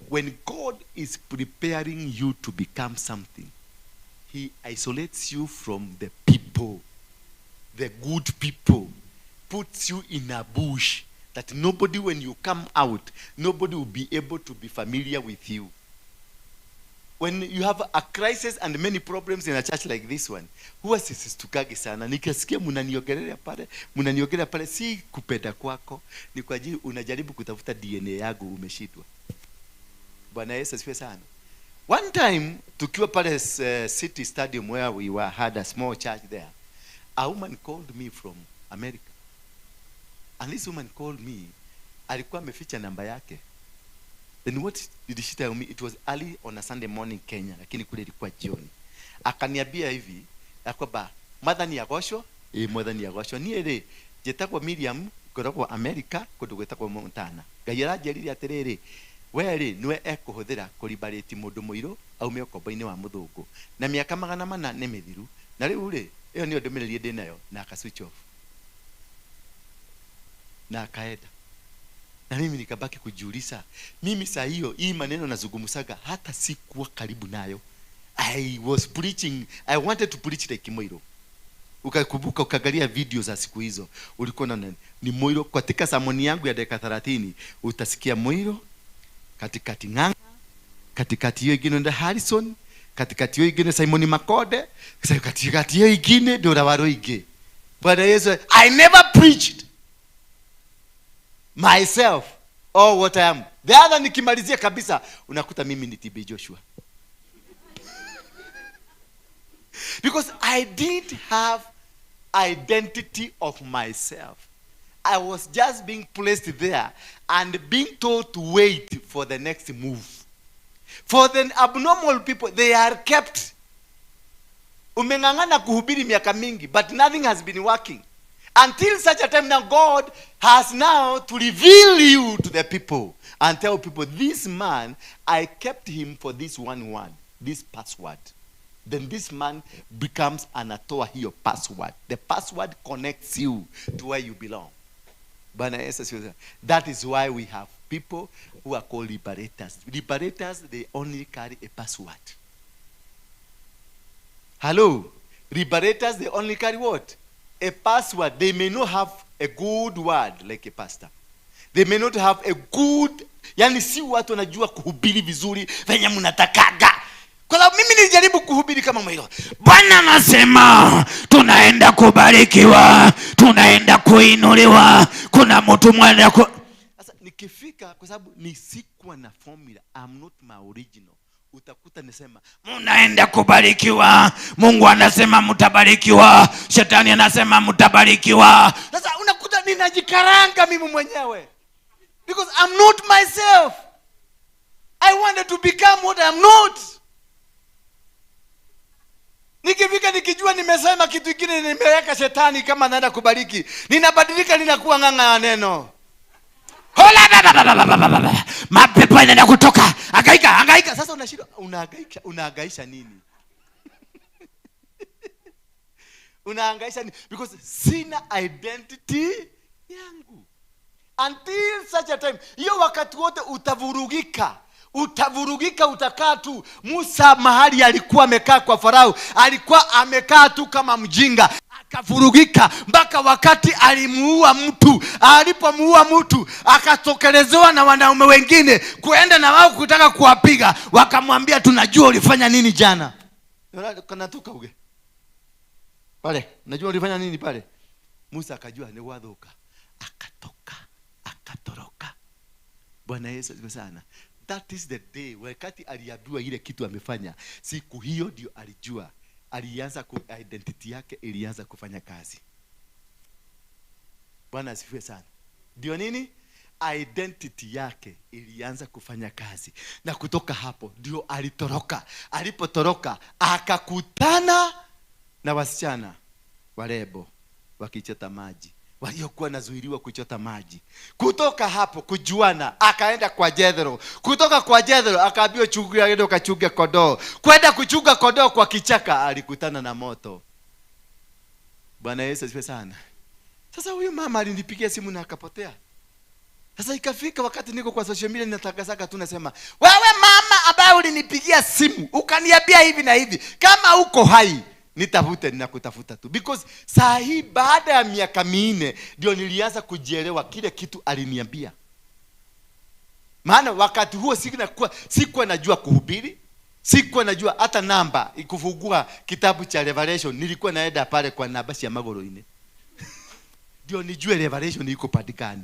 when God is preparing you to become something, he isolates you from the people, the good people, puts you in a bush that nobody, when you come out, nobody will be able to be familiar with you. When you have a crisis and many problems in a church like this one, huwa sisistukagi sana. Nikasikia munaniogelea pale, si kupenda kwako, ni kwa ajili unajaribu kutafuta DNA yangu umeshitwa. Bwana Yesu asifiwe sana. One time tukiwa pale City Stadium where we had a small church there, a woman called me from America. And this woman called me, alikuwa ameficha namba yake. Then what did she tell me? It was early on a Sunday morning Kenya, lakini kule ilikuwa jioni. Akaniambia hivi, yakwamba mother ni yagosho, mother ni yagosho. Niere jetagwa Miriam koragwa America kundu gwetagwa Montana. Ngai aranjerire atiriri, weri niwe ekuhuthira kuribariti mundu muiro aume okombo-ini wa muthungu. Na miaka 400 ni mithiru. Na riu ri, iyo niyo ndumiriri ndi nayo na aka switch off. Na akaenda. Na mimi nikabaki kujiuliza, mimi saa hiyo hii maneno nazungumzaga hata sikuwa karibu nayo. I was preaching, I wanted to preach like Moiro. Ukakumbuka ukaangalia video za siku hizo, ulikuwa na ni Moiro katika sermoni yangu ya dakika 30, utasikia Moiro katikati Ng'ang'a, katikati hiyo ingine ndio Harrison, katikati hiyo ingine Simon Makode, katikati hiyo ingine Dora Waroige. Bwana Yesu, I never preached myself or what I am. The other nikimalizia kabisa unakuta mimi ni TB Joshua. Because I didn't have identity of myself. I was just being placed there and being told to wait for the next move. For the abnormal people, they are kept. Umeng'ang'ana kuhubiri miaka mingi, but nothing has been working. Until such a time now, God has now to reveal you to the people and tell people, this man, I kept him for this one word, this password. Then this man becomes anatoa hiyo password. The password connects you to where you belong. That is why we have people who are called liberators. Liberators, they only carry a password. Hello? Liberators, they only carry what? A password. They may not have a good word like a pastor. They may not have a good, yani si watu wanajua kuhubiri vizuri venye mnatakaga. Kwa sababu mimi nilijaribu kuhubiri kama Moiro. Bwana anasema tunaenda kubarikiwa, tunaenda kuinuliwa, kuna mtu mwana sasa nikifika, kwa sababu ni sikuwa na formula, I'm not my original. Utakuta nisema mnaenda kubarikiwa, Mungu anasema mtabarikiwa, shetani anasema mtabarikiwa. Sasa unakuta ninajikaranga mimi mwenyewe, because I'm not myself. I wanted to become what I'm not. Nikifika nikijua nimesema kitu kingine, nimeweka shetani kama naenda kubariki, ninabadilika, ninakuwa ng'ang'a neno. Hola mapepo yanaenda kutoka. Hangaika. Sasa unashindwa unahangaisha nini? Unahangaisha nini? Because sina identity yangu. Until such a time, hiyo wakati wote utavurugika, utakaa tu. Musa mahali alikuwa amekaa kwa Farao, alikuwa amekaa tu kama mjinga, akavurugika mpaka wakati alimuua mtu. Alipomuua mtu, akatokelezewa na wanaume wengine kuenda na wao kutaka kuwapiga. Wakamwambia, tunajua ulifanya nini jana. Kanatoka uge pale, najua ulifanya nini pale. Musa akajua ni wadhoka, akatoroka. Bwana Yesu asifiwe sana. That is the day wakati aliambiwa ile kitu amefanya, siku hiyo ndio alijua, alianza identity yake ilianza kufanya kazi. Bwana asifiwe sana. Ndio nini? Identity yake ilianza kufanya kazi. Na kutoka hapo ndio alitoroka. Alipotoroka akakutana na wasichana warebo wakichota maji, waliokuwa nazuiliwa kuchota maji. Kutoka hapo kujuana, akaenda kwa Jethro. Kutoka kwa Jethro akaambiwa chunga, aende ukachunge kondoo. Kwenda kuchunga kondoo kwa kichaka, alikutana na moto. Bwana Yesu asifiwe sana. Sasa huyu mama alinipigia simu na akapotea. Sasa ikafika wakati niko kwa social media ninatangazaga tu nasema, wewe mama ambaye ulinipigia simu ukaniambia hivi na hivi, kama uko hai nitafute, ninakutafuta tu. Because saa hii baada ya miaka 4 ndio nilianza kujielewa kile kitu aliniambia. Maana wakati huo sikuwa najua kuhubiri, sikuwa najua hata namba ikufungua kitabu cha Revelation. Nilikuwa naenda pale kwa namba ya magoroine ndio nijue Revelation iko patikani.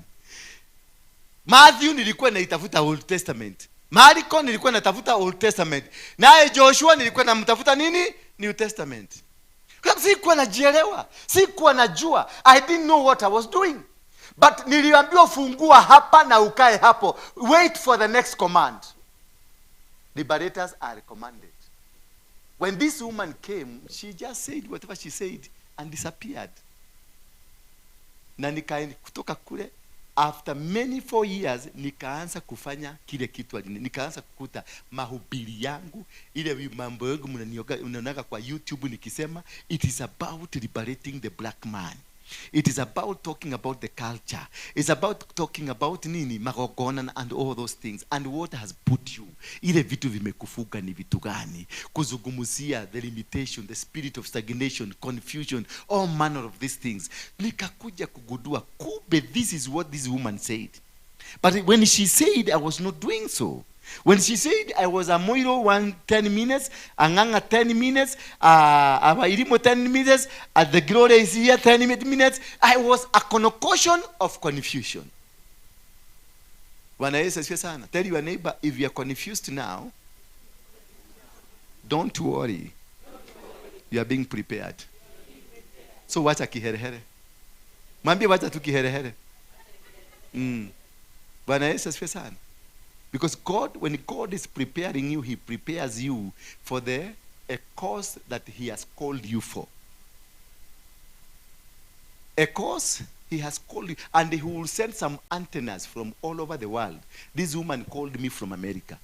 Matthew nilikuwa naitafuta Old Testament. Marko nilikuwa natafuta Old Testament. Naye Joshua nilikuwa namtafuta nini? New Testament. Kwa sikuwa najielewa, sikuwa najua. I didn't know what I was doing. But niliambiwa fungua hapa na ukae hapo. Wait for the next command. Liberators are commanded. When this woman came, she just said whatever she said and disappeared. Na kutoka kule, after many 4 years, nikaanza kufanya kile kitu. Nikaanza kukuta mahubiri yangu, ile mambo yangu mnaonaga kwa YouTube nikisema, it is about liberating the black man. It is about talking about the culture. It's about talking about nini, magogona and all those things. And what has put you. Ile vitu vimekufuga ni vitu gani? Kuzungumzia the limitation, the spirit of stagnation, confusion, all manner of these things. Nikakuja kugundua, kumbe this is what this woman said. But when she said, I was not doing so. When she said I was a Moiro 10 minutes, Anganga 10 minutes, Awairimo 10 minutes, at the glory is here 10 minutes, I was a concoction of confusion. Tell your neighbor, if you are confused now, don't worry. You are being prepared. So wacha kiherehere. Mwambie wacha tu kiherehere. Bwana Yesu asifiwe sana. Because God, when God is preparing you, he prepares you for a cause that he has called you for. A cause he has called you, and he will send some antennas from all over the world. This woman called me from America,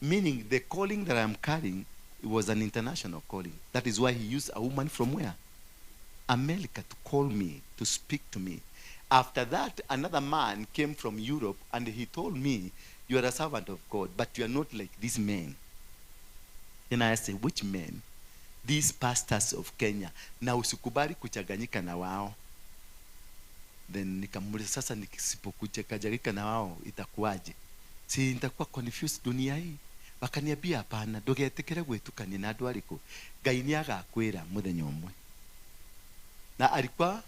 meaning the calling that I am carrying was an international calling. That is why he used a woman from where? America to call me, to speak to me. After that, another man came from Europe, and he told me, you are a servant of God, but you are not like these men. Then I said, which men? These pastors of Kenya. Na usikubali kuchanganyika na wao. Then nikamuuliza, sasa nisipokuchanganyika na wao itakuwaje? Si nitakuwa confused dunia hii? Wakaniambia hapana, ndugetekere gwitukania na andu ariku. Ngai ni agakwira muthenya umwe. Na alikuwa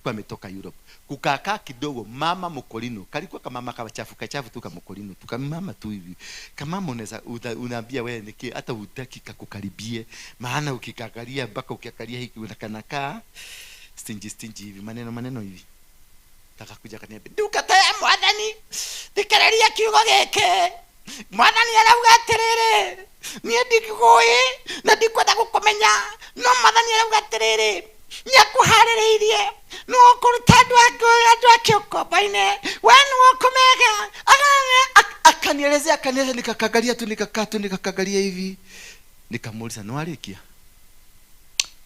ametoka Europe. Kukakaa kidogo, mama Mokolino, kalikuwa kama mama kachafu tu kama Mokolino, tukamama tu hivi. Kama unaweza unaambia wewe niki hata utaki kukaribie, maana ukikakalia mpaka ukiakalia hiki unakanakaa stingy hivi, maneno hivi. Takakuja kaniambia, "Ndukataye mwathani, ndikararia kiugo geke. Mwathani arauga atiriri, nie ndikugoye na ndikwenda gukumenya, no mwathani arauga atiriri. Nyakuhaririirie no kuruta andu akiokobaine wenu okomega." Akanielezea nikakagalia hivi. Nikamuuliza, "No arikia?"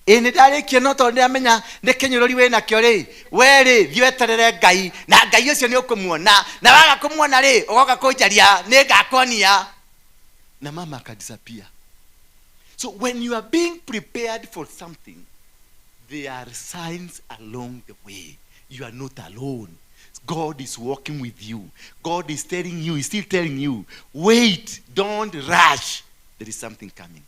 Ni ndarikia, no tondu amenya ni kinyururi we nakio ri we ri thieterere Ngai na Ngai ucio ni ukumuona na waga kumuona ri ugoka kunjaria ni ngakonia. Na mama akadisappear. So when you are being prepared for something, there are signs along the way. You are not alone. God is walking with you. God is telling you, he's still telling you, wait, don't rush. There is something coming.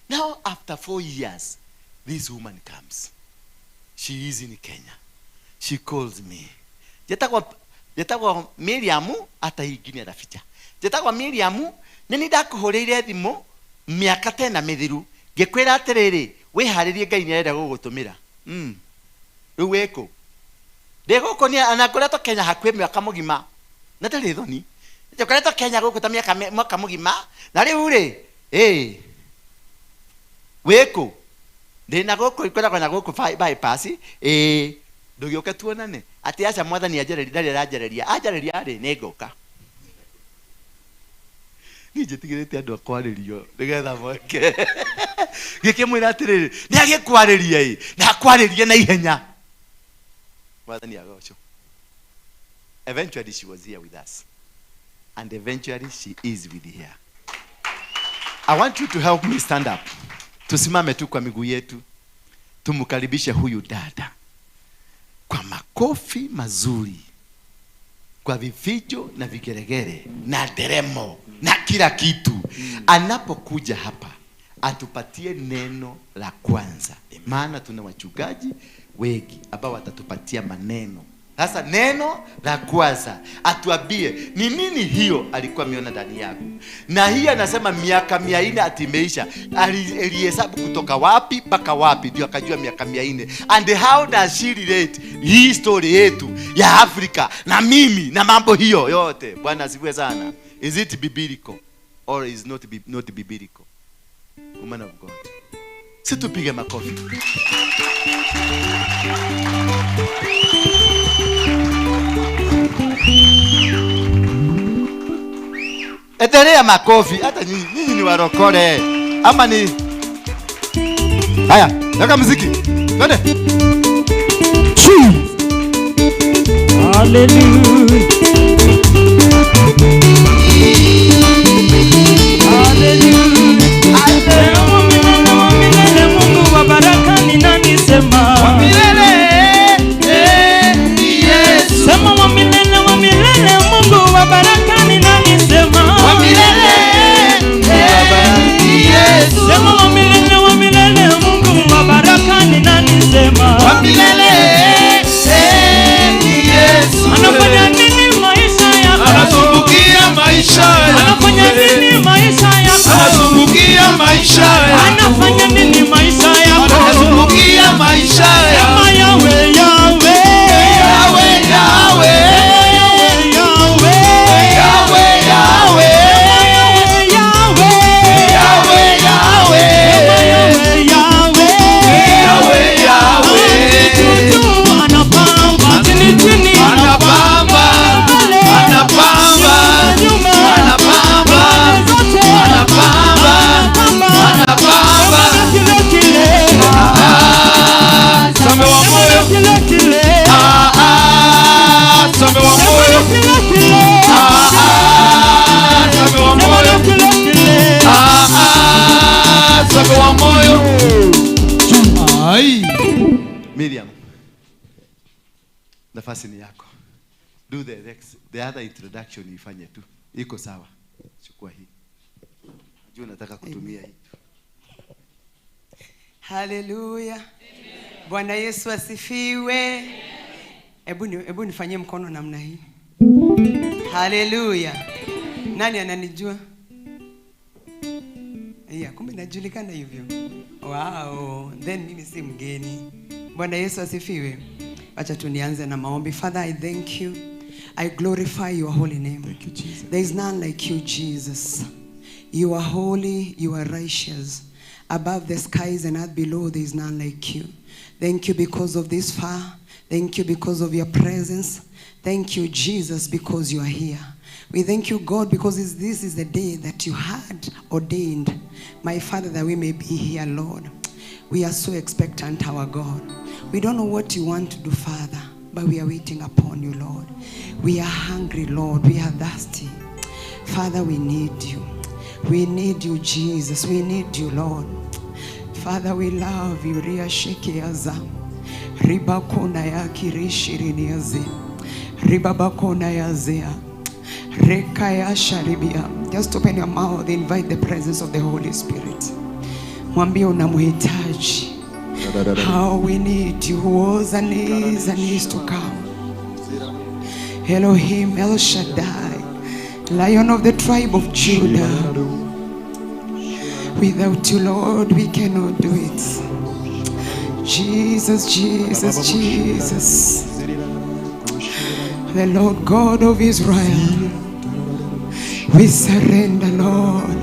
Now, after 4 years, this woman comes. She is in Kenya. She calls me. Jetagwa Miriamu, hata higini adaficha. Jetagwa Miriamu, nini ndakuhoreire thimu miaka 10 mithiru. Ngekwira atiriri, wiharirie Ngai ni arenda gugutumira. Riu weko. Ndegukonia anakoretwo Kenya hakwe miaka mugima. Na ndari thoni. Ndekoretwo Kenya guku ta miaka mugima. Na riu ri, weko. Ndina guku ikwenda na guku bypass, ndugioka tuonane. Ati acha mwathani ajereria ri negoka. Nijetigirite andu akwaririo nigetha moke. Ngikimwira atiriri, ni agikwariria na akwaririe na ihenya. Mwathani agoco. Eventually she was here with us. And eventually she is with here. I want you to help me stand up. Tusimame tu kwa miguu yetu. Tumkaribishe huyu dada kwa makofi mazuri, kwa vifijo na vigeregere na deremo na kila kitu. Anapokuja hapa atupatie neno la kwanza. Maana tuna wachungaji wengi ambao watatupatia maneno. Sasa neno la kwanza atuambie ni nini hiyo alikuwa ameona ndani yako. Na hii anasema miaka 400 atimeisha. Alihesabu kutoka wapi mpaka wapi ndio akajua miaka 400. And how does she relate hii story yetu ya Afrika na mimi na mambo hiyo yote. Bwana asifiwe sana. Is it biblical or is not biblical? Woman of God. Situpige makofi. Endelea makofi. Hata nyinyi ni warokole ama ni haya, weka muziki. Twende. Hallelujah. Mungu wa baraka ni nani sema? Wa milele. Yesu. Sema wa milele Mungu wa baraka ni nani sema? Wa milele. Yesu. Sema wa milele Mungu wa baraka ni nani sema? Wa milele. Yesu. Anafanya nini maisha yako? Anazungukia maisha yako. Anafanya nini maisha yako? Anazungukia maisha yako. Anafanya nini maisha yako? Anazungukia maisha yako. Sema Yahweh, Yahweh. Yahweh, Yahweh. Miriam, nafasi ni yako. Do the other introduction ifanye tu. Iko sawa. Chukua hii. Juu nataka kutumia hii. Hallelujah. Bwana Yesu asifiwe. Hebu nifanyie mkono namna hii. Hallelujah. Nani ananijua? Kumbe najulikana hivyo. Wow, then mimi si mgeni. Bwana Yesu asifiwe. Acha tunianze na maombi. Father, I thank you. I glorify your holy name. Thank you, Jesus. There is none like you, Jesus. You are holy, you are righteous. Above the skies and earth below, there is none like you. Thank you because of this far. Thank you because of your presence. Thank you, Jesus, because you are here. We thank you, God, because this is the day that you had ordained, my Father, that we may be here, Lord. We are so expectant, our God. We don't know what you want to do, Father, but we are waiting upon you, Lord. We are hungry, Lord. We are thirsty. Father, we need you. We need you, Jesus. We need you, Lord. Father, we love you. Ria sheke aza. Riba kona ya kirishirini aze. Riba bakona ya zea. Rekaya sharibia. Just open your mouth. Invite the presence of the Holy Spirit. Mwambie unamhitaji. How we need you. Who was and is to come. Elohim El Shaddai, Lion of the tribe of Judah. Without you, Lord, we cannot do it. Jesus, Jesus, Jesus. The Lord God of Israel. We surrender, Lord.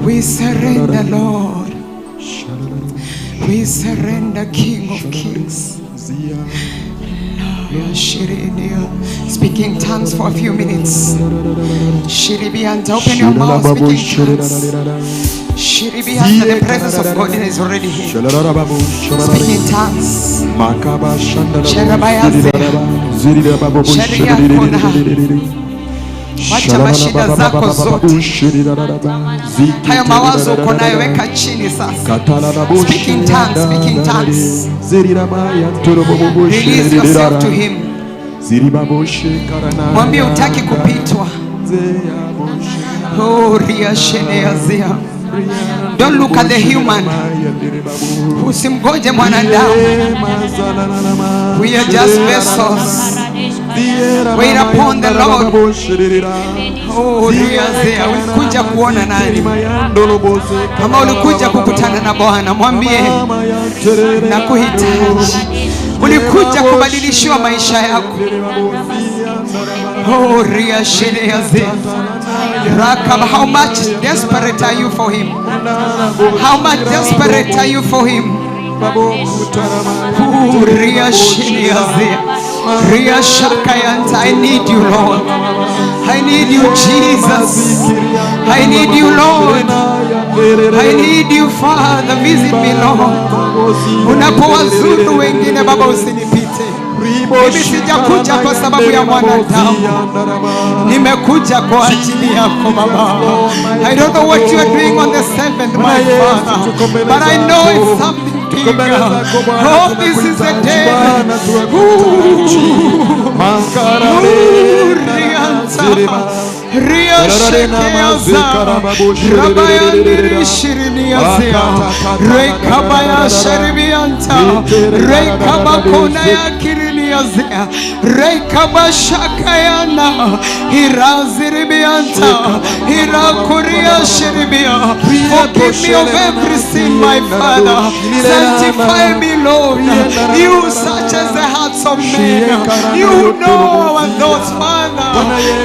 We surrender, Lord. We surrender, King of Kings. Speaking tongues for a few minutes. Shiribianta, open your mouth, speaking tongues. The presence of God is already here. Speak in tongues. Wacha mashida zako zote, hayo mawazo uko nayo weka chini sasa. Speak in tongues, speak in tongues. Release yourself to him. Mwambie utaki kupitwa. Oh, ria sheneazia. Don't look at the human. Usimgoje mwanadamu. We are just vessels. Wait upon the Lord. Oh, riazea. Ulikuja kuona nani? Kama ulikuja kukutana na Bwana, mwambie na kuhitaji. Ulikuja kubadilishiwa maisha yako. Oh, riazea. Rakab, how much desperate are you for him? How much desperate are you for him? I need you, Lord. I need you, Jesus. I need you, Lord. I need you, Father. Visit me, Lord. Unapowazuru wengine Baba, usinipite. Mimi sijakuja kwa sababu ya mwanadamu. Nimekuja kwa ajili yako Baba. I don't know what you are doing on the 7th, my Father, but I know it's something bigger. Oh, this is the day. Ria shekeaza Rabayandiri shiriniazia Rekabaya sharibianta Rekabakona ya kiriniazia Rekabashakayana Hiraziribianta Hirakuria shiribia. Forgive me of every sin, my Father. Sanctify me, Lord. You search as the hearts of men. You know our thoughts, Father.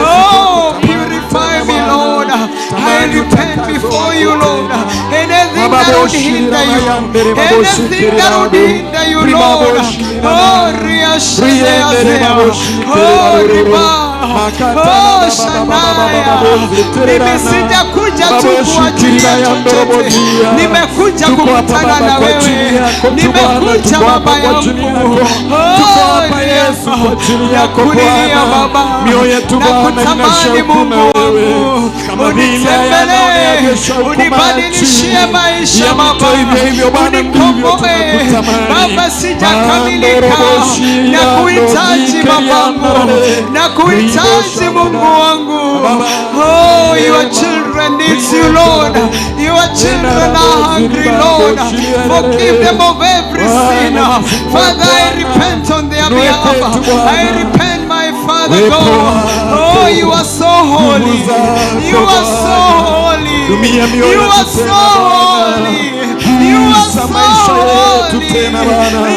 Oh, purify me, Lord. I repent before you, Lord. Anything that would hinder you, anything that would hinder you, Lord. Oh, Riashaya. Oh, Riba. Oh, Shanaya. Nimesija kuja tu kuachilia chochote. Nimekuja kukutana na wewe. Nimekuja Baba yangu. Oh, Yesu. Nakulilia Baba. Nakutamani Mungu wangu. Unitembelee. Unibadilishie maisha Baba. Unikomboe. Baba, sijakamilika. Nakuhitaji babangu. Nakuhitaji Mungu wangu. Oh, your children need you, Lord. Your children are hungry, Lord. Forgive them of every sin. Father, I repent on their behalf. I repent, my Father God. Oh, you are so holy. You are so holy. You are so holy. You are so holy.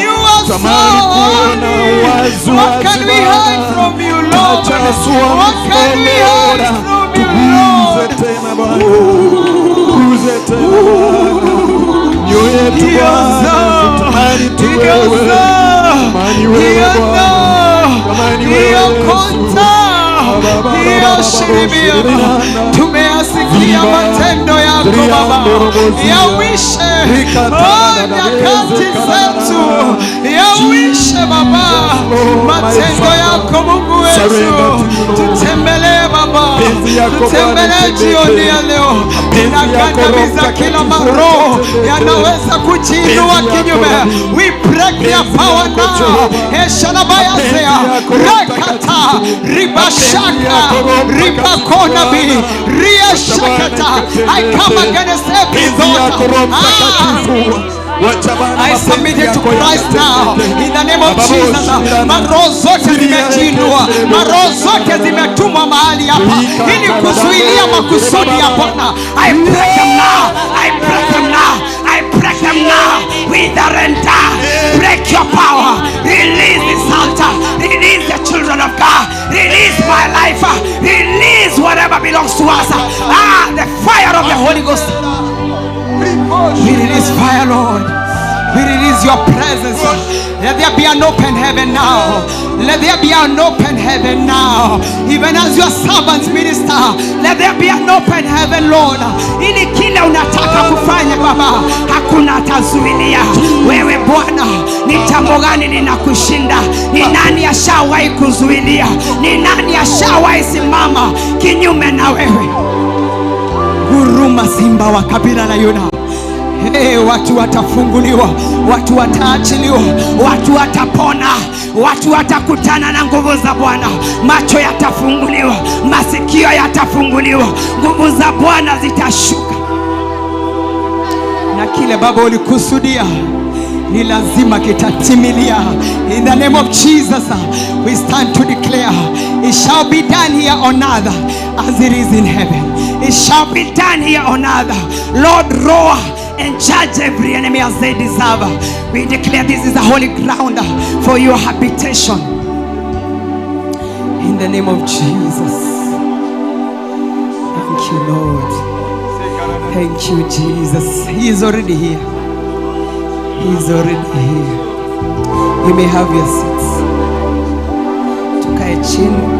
You are so holy. What can we hide from you, Lord? What can we hide from you, Lord? Tumeasikia matendo yako Baba, yawishe nyakati zetu, yawishe Baba matendo yako Mungu wetu. Tutembelee Baba, tutembelee jioni ya leo. Tunakandamiza kila maroho yanaweza kujiinua kinyume. We break their power now. Eshanabayazea rekata ribashaka ribakonabi riashakata. I come against every thought. I submit it to Christ now in the name of Jesus. Maroho zote zimejindwa, maroho zote zimetumwa mahali hapa ili kuzuilia makusudi ya Bwana. I break them now. I break them now. I break them now with the render. Break your power. Release this altar. Release the children of God. Release my life. Release whatever belongs to us. The fire of the Holy Ghost. We release fire, Lord. We release your presence. Let there be an open heaven now. Let there be an open heaven now. Even as your servants minister, let there be an open heaven, Lord. Ili kile unataka kufanya Baba, hakuna atazuilia. Wewe Bwana, ni jambo gani linakushinda? Ni nani ashawahi kuzuilia? Ni nani ashawahi simama kinyume na wewe? Huruma simba wa kabila la Yuda. Hey, watu watafunguliwa, watu wataachiliwa, watu watapona, watu watakutana na nguvu za Bwana. Macho yatafunguliwa, masikio yatafunguliwa, nguvu za Bwana zitashuka, na kile Baba ulikusudia ni lazima kitatimilia. In the name of Jesus, we stand to declare, it shall be done here on earth as it is in heaven. It shall be done here on earth. Lord, roar and judge every enemy as they deserve. We declare this is a holy ground for your habitation. In the name of Jesus. Thank you, Lord. Thank you, Jesus. He is already here. He is already here. You may have your seats. Tukae chini.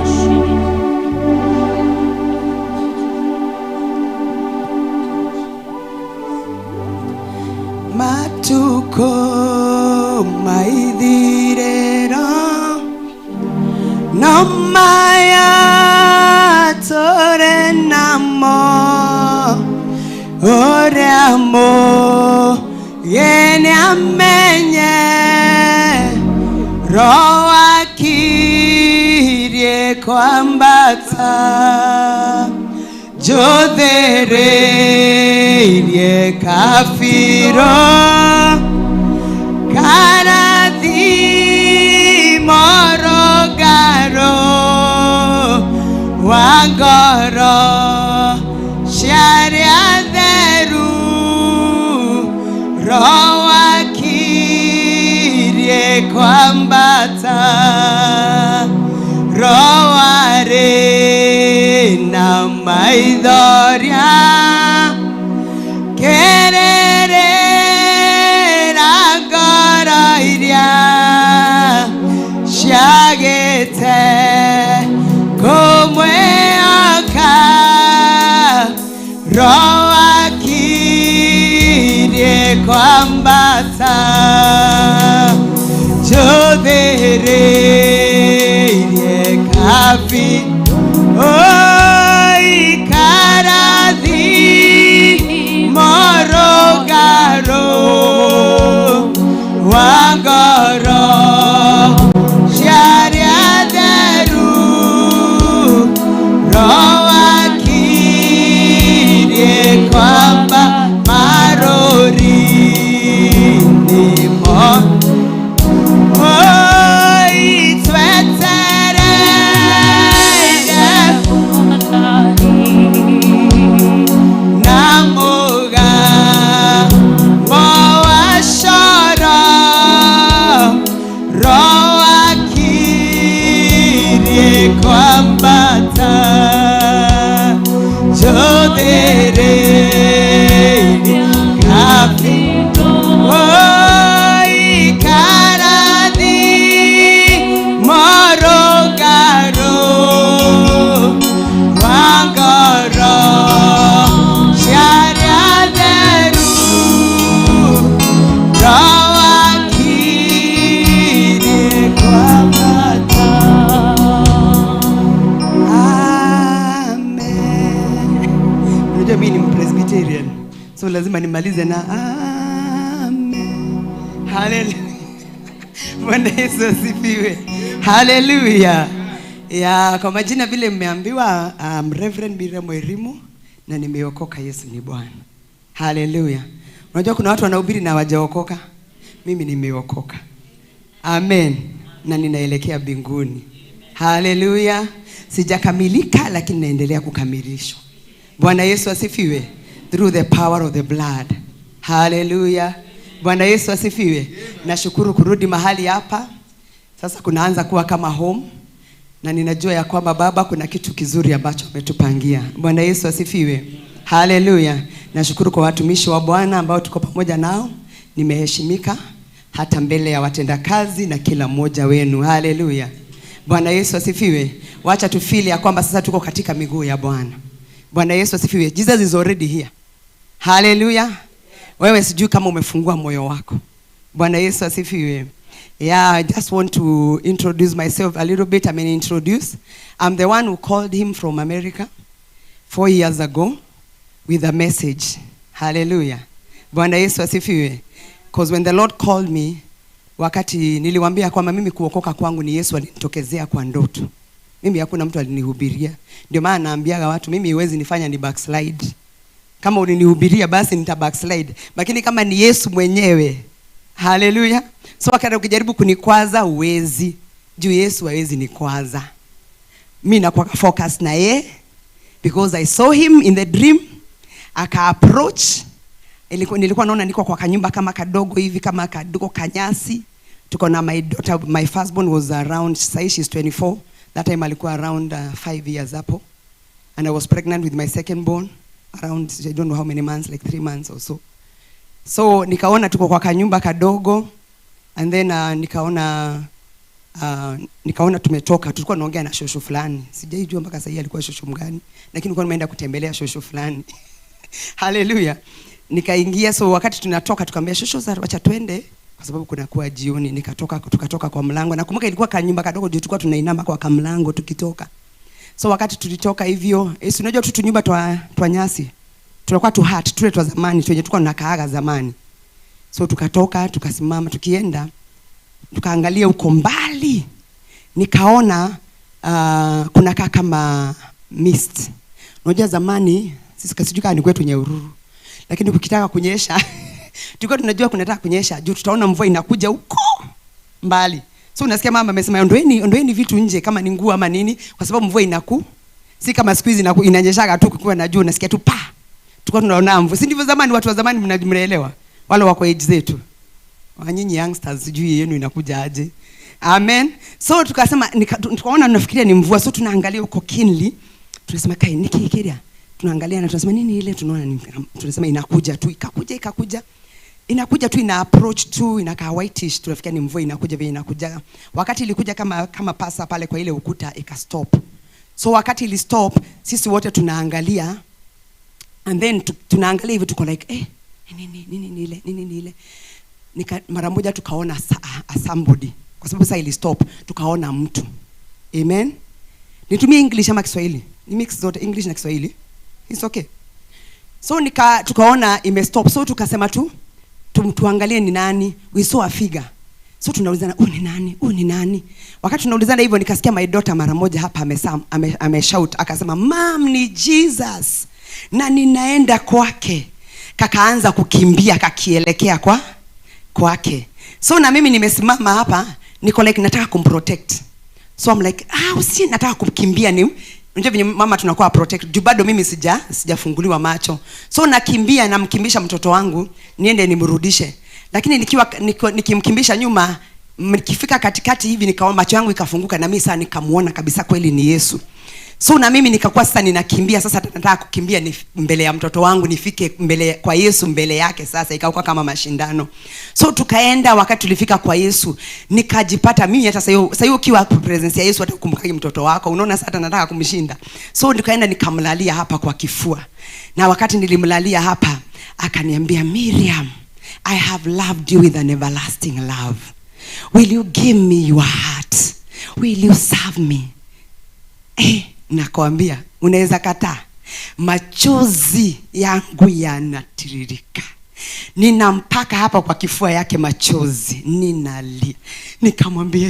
Matuko maithirera no maya tore namo oreamo yene amenye roa kirie kwambata jodhere irie kafiro kanadi morogaro wangoro sharia deru roa kirie kwambata roa re na maidoria kerere ragara iria shagete komwe aka roa kirie kwambata jodhere kafi oi karadi morogaro wangoro sharia deru roa kirie kwamba marori nimo kwambata jodhere kafi oi karadi morogaro wangoro sharia deru roa kirie kwambata. Mimi ni Presbyterian, so lazima nimalize na amen. Hallelujah. Bwana Yesu asifiwe. Hallelujah. Ya, kwa majina vile mmeambiwa, Reverend Miriam Erimu na nimeokoka. Yesu ni Bwana. Hallelujah. Unajua kuna watu wanahubiri na hawajaokoka. Mimi nimeokoka. Amen. Na ninaelekea mbinguni. Hallelujah. Sijakamilika lakini naendelea kukamilishwa. Bwana Yesu asifiwe. Through the power of the blood. Hallelujah. Bwana Yesu asifiwe. Nashukuru kurudi mahali hapa. Sasa kunaanza kuwa kama home. Na ninajua ya kwamba Baba kuna kitu kizuri ambacho ametupangia. Bwana Yesu asifiwe. Hallelujah. Nashukuru kwa watumishi wa Bwana ambao tuko pamoja nao. nimeheshimika hata mbele ya watendakazi na kila mmoja wenu. Haleluya. Bwana Yesu asifiwe. Wacha tufili ya kwamba sasa tuko katika miguu ya Bwana. Bwana Yesu asifiwe. Jesus is already here. Haleluya. Wewe sijui kama umefungua moyo wako. Bwana Yesu asifiwe. Yeah, I just want to introduce myself a little bit. I'm the one who called him from America 4 years ago with a message. Hallelujah. Bwana Yesu asifiwe. Because when the Lord called me, wakati niliwaambia kwamba mimi kuokoka kwangu ni Yesu alinitokezea kwa ndoto. Mimi hakuna mtu alinihubiria. Ndio maana naambiaga watu mimi huwezi nifanya ni backslide. Kama ulinihubiria basi nita backslide. Lakini kama ni Yesu mwenyewe. Hallelujah. So wakati ukijaribu kunikwaza uwezi. Juu Yesu hawezi nikwaza. Mimi nakuwa focus na yeye because I saw him in the dream. Aka approach. Nilikuwa naona niko kwa kanyumba kama kadogo hivi kama kadogo kanyasi. Tuko na my daughter, my firstborn was around, say she's 24. That time alikuwa around 5 years hapo. And I was pregnant with my second born around, I don't know how many months, like 3 months or so. So nikaona tuko kwa kanyumba kadogo and then nikaona tumetoka, tulikuwa tunaongea na shosho fulani. Sijaijua mpaka sasa alikuwa shosho mgani, lakini nilikuwa nimeenda kutembelea shosho fulani. Hallelujah. Nikaingia, so wakati tunatoka tukamwambia shosho acha twende kwa sababu kuna kuwa jioni. Tukatoka kwa mlango. Nakumbuka ilikuwa kanyumba kadogo, tulikuwa tunainama kwa kamlango tukitoka. So wakati tulitoka hivyo, unajua tu nyumba twa nyasi. Tulikuwa tu hut, tule twa zamani, twenye tulikuwa tunakaaga zamani. So tukatoka, tukasimama, tukienda, tukaangalia uko mbali. Nikaona kuna kama mist. Unajua zamani sisi kasijui ni kwetu Nyahururu. Lakini ukitaka kunyesha, tulikuwa tunajua kunataka kunyesha, juu tutaona mvua inakuja huko mbali. So unasikia mama amesema ondoeni vitu nje kama ni nguo ama nini kwa sababu mvua si kama siku hizi inanyeshaga tu kukiwa na jua unasikia tu pa. Tulikuwa tunaona mvua. Si ndivyo zamani, watu wa zamani mnaelewa. Wale wako age zetu. Wanyinyi youngsters sijui yenu inakuja aje. Amen. So tukasema tukaona tunafikiria ni mvua, so tunaangalia uko kinli. Tunasema kai nikikiria. Tunaangalia na tunasema nini ile tunaona tunasema inakuja tu ikakuja. Inakuja tu ina approach tu inakaa whitish, tunafikia ni mvua inakuja vile inakuja. Wakati ilikuja kama pasa pale kwa ile ukuta ikastop. So wakati ili stop sisi wote tunaangalia and then tunaangalia hivi tuko like nini ile. Mara moja tukaona somebody kwa sababu sasa ili stop tukaona mtu. Amen. Nitumie English ama Kiswahili? Ni mix zote English na Kiswahili. It's okay. So tukaona imestop. So tukasema tuangalie ni nani. We saw a figure. So tunaulizana ni nani? Wakati tunaulizana hivyo nikasikia my daughter mara moja hapa ameshout akasema mom ni Jesus na ninaenda kwake. Kakaanza kukimbia kakielekea kwake. So na mimi nimesimama hapa niko like nataka kumprotect. So I'm like si nataka kukimbia ni unajua vile mama tunakuwa protect. Juu bado mimi sijafunguliwa macho. So nakimbia namkimbisha mtoto wangu niende nimrudishe. Lakini nikimkimbisha nyuma nikifika katikati hivi nikaona macho yangu ikafunguka na mimi sasa nikamuona kabisa kweli ni Yesu. So na mimi nikakuwa sasa ninakimbia, sasa nataka kukimbia ni mbele ya mtoto wangu nifike mbele kwa Yesu mbele yake, sasa ikakuwa kama mashindano. So tukaenda, wakati tulifika kwa Yesu nikajipata mimi hata sasa hiyo ukiwa presence ya Yesu hata kukumbuka mtoto wako unaona sasa nataka kumshinda. So nikaenda nikamlalia hapa kwa kifua. Na wakati nilimlalia hapa akaniambia Miriam, I have loved you with an everlasting love. Will you give me your heart? Will you serve me? Nakwambia unaweza kataa. Machozi yangu yanatiririka. Ninampaka hapa kwa kifua yake machozi. Ninalia. Nikamwambia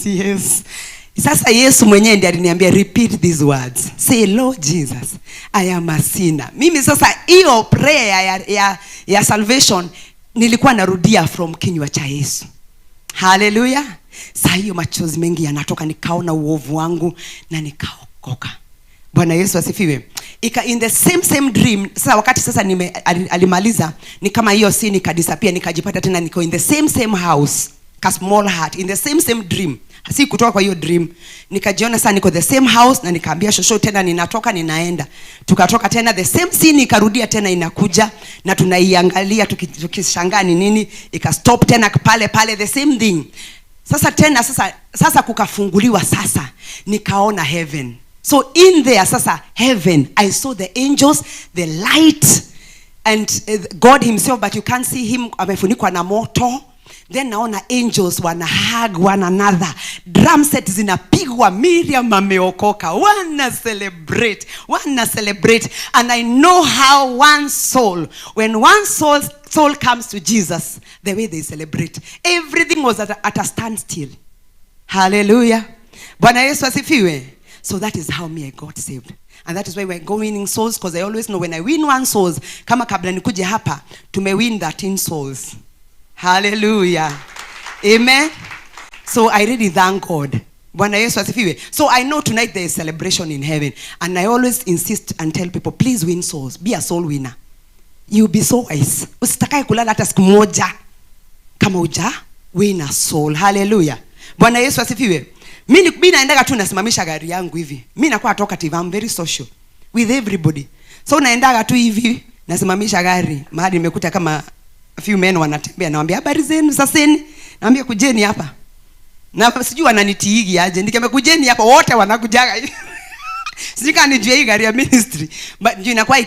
yes. Sasa Yesu mwenyewe ndiye aliniambia repeat these words. Say Lord Jesus, I am a sinner. Mimi sasa hiyo prayer ya salvation nilikuwa narudia from kinywa cha Yesu. Hallelujah. Sasa hiyo machozi mengi yanatoka, nikaona uovu wangu na nikaokoka. Bwana Yesu asifiwe. In the same dream, sasa wakati sasa alimaliza, ni kama hiyo scene ikadisappear, nikajipata tena niko in the same house ka small heart in the same dream. Si kutoka kwa hiyo dream. Nikajiona sasa niko the same house na nikaambia shosho tena ninatoka ninaenda. Tukatoka tena the same scene ikarudia tena inakuja na tunaiangalia tukishangaa ni nini, ikastop tena pale the same thing. Sasa kukafunguliwa sasa. Nikaona heaven. So in there sasa heaven, I saw the angels, the light and God himself, but you can't see him, amefunikwa na moto. Then naona angels wana hug one another. Drum set zinapigwa, Miriam ameokoka. Wana celebrate. And I know how one soul, when one soul comes to Jesus, the way they celebrate. Everything was at a standstill. Hallelujah. Bwana Yesu asifiwe. So that is how I got saved. And that is why we're going in souls, because I always know when I win one souls, kama kabla nikuje hapa, tumewin 13 souls. Hallelujah. Amen. So I really thank God. Bwana Yesu asifiwe. So I know tonight there is celebration in heaven. And I always insist and tell people, please win souls. Be a soul winner. You'll be so wise. Usitakae kulala hata siku moja kama uja win a soul. Hallelujah. Bwana Yesu asifiwe. Mimi naendaga tu nasimamisha gari yangu hivi. Mimi nakuwa talkative, I'm very social with everybody. So naendaga tu hivi nasimamisha gari. Mahali nimekuta kama a few men wanatembea, naambia habari zenu saseni, naambia kujeni hapa. Na sijui wananitiigi aje, nikiambia kujeni hapa wote wanakujaga hivi. Sijui kama nijue hii gari ya ministry, but ndio inakuwa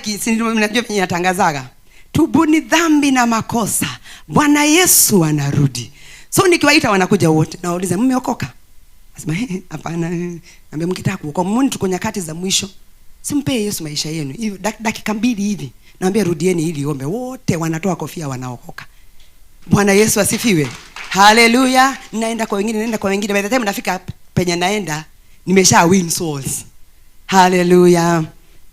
mnajua inatangazaga. Tubuni dhambi na makosa, Bwana Yesu anarudi. So nikiwaita wanakuja wote, nauliza mmeokoka? Nasema hapana. Naambia mkitaka kuokoka, mbona tuko nyakati za mwisho? Simpe Yesu maisha yenu. Hivi dakika 2 hivi. Naambia rudieni ili ombe. Wote wanatoa kofia wanaokoka. Bwana Yesu asifiwe. Hallelujah. Naenda kwa wengine. By the time nafika penye naenda, nimesha win souls. Hallelujah.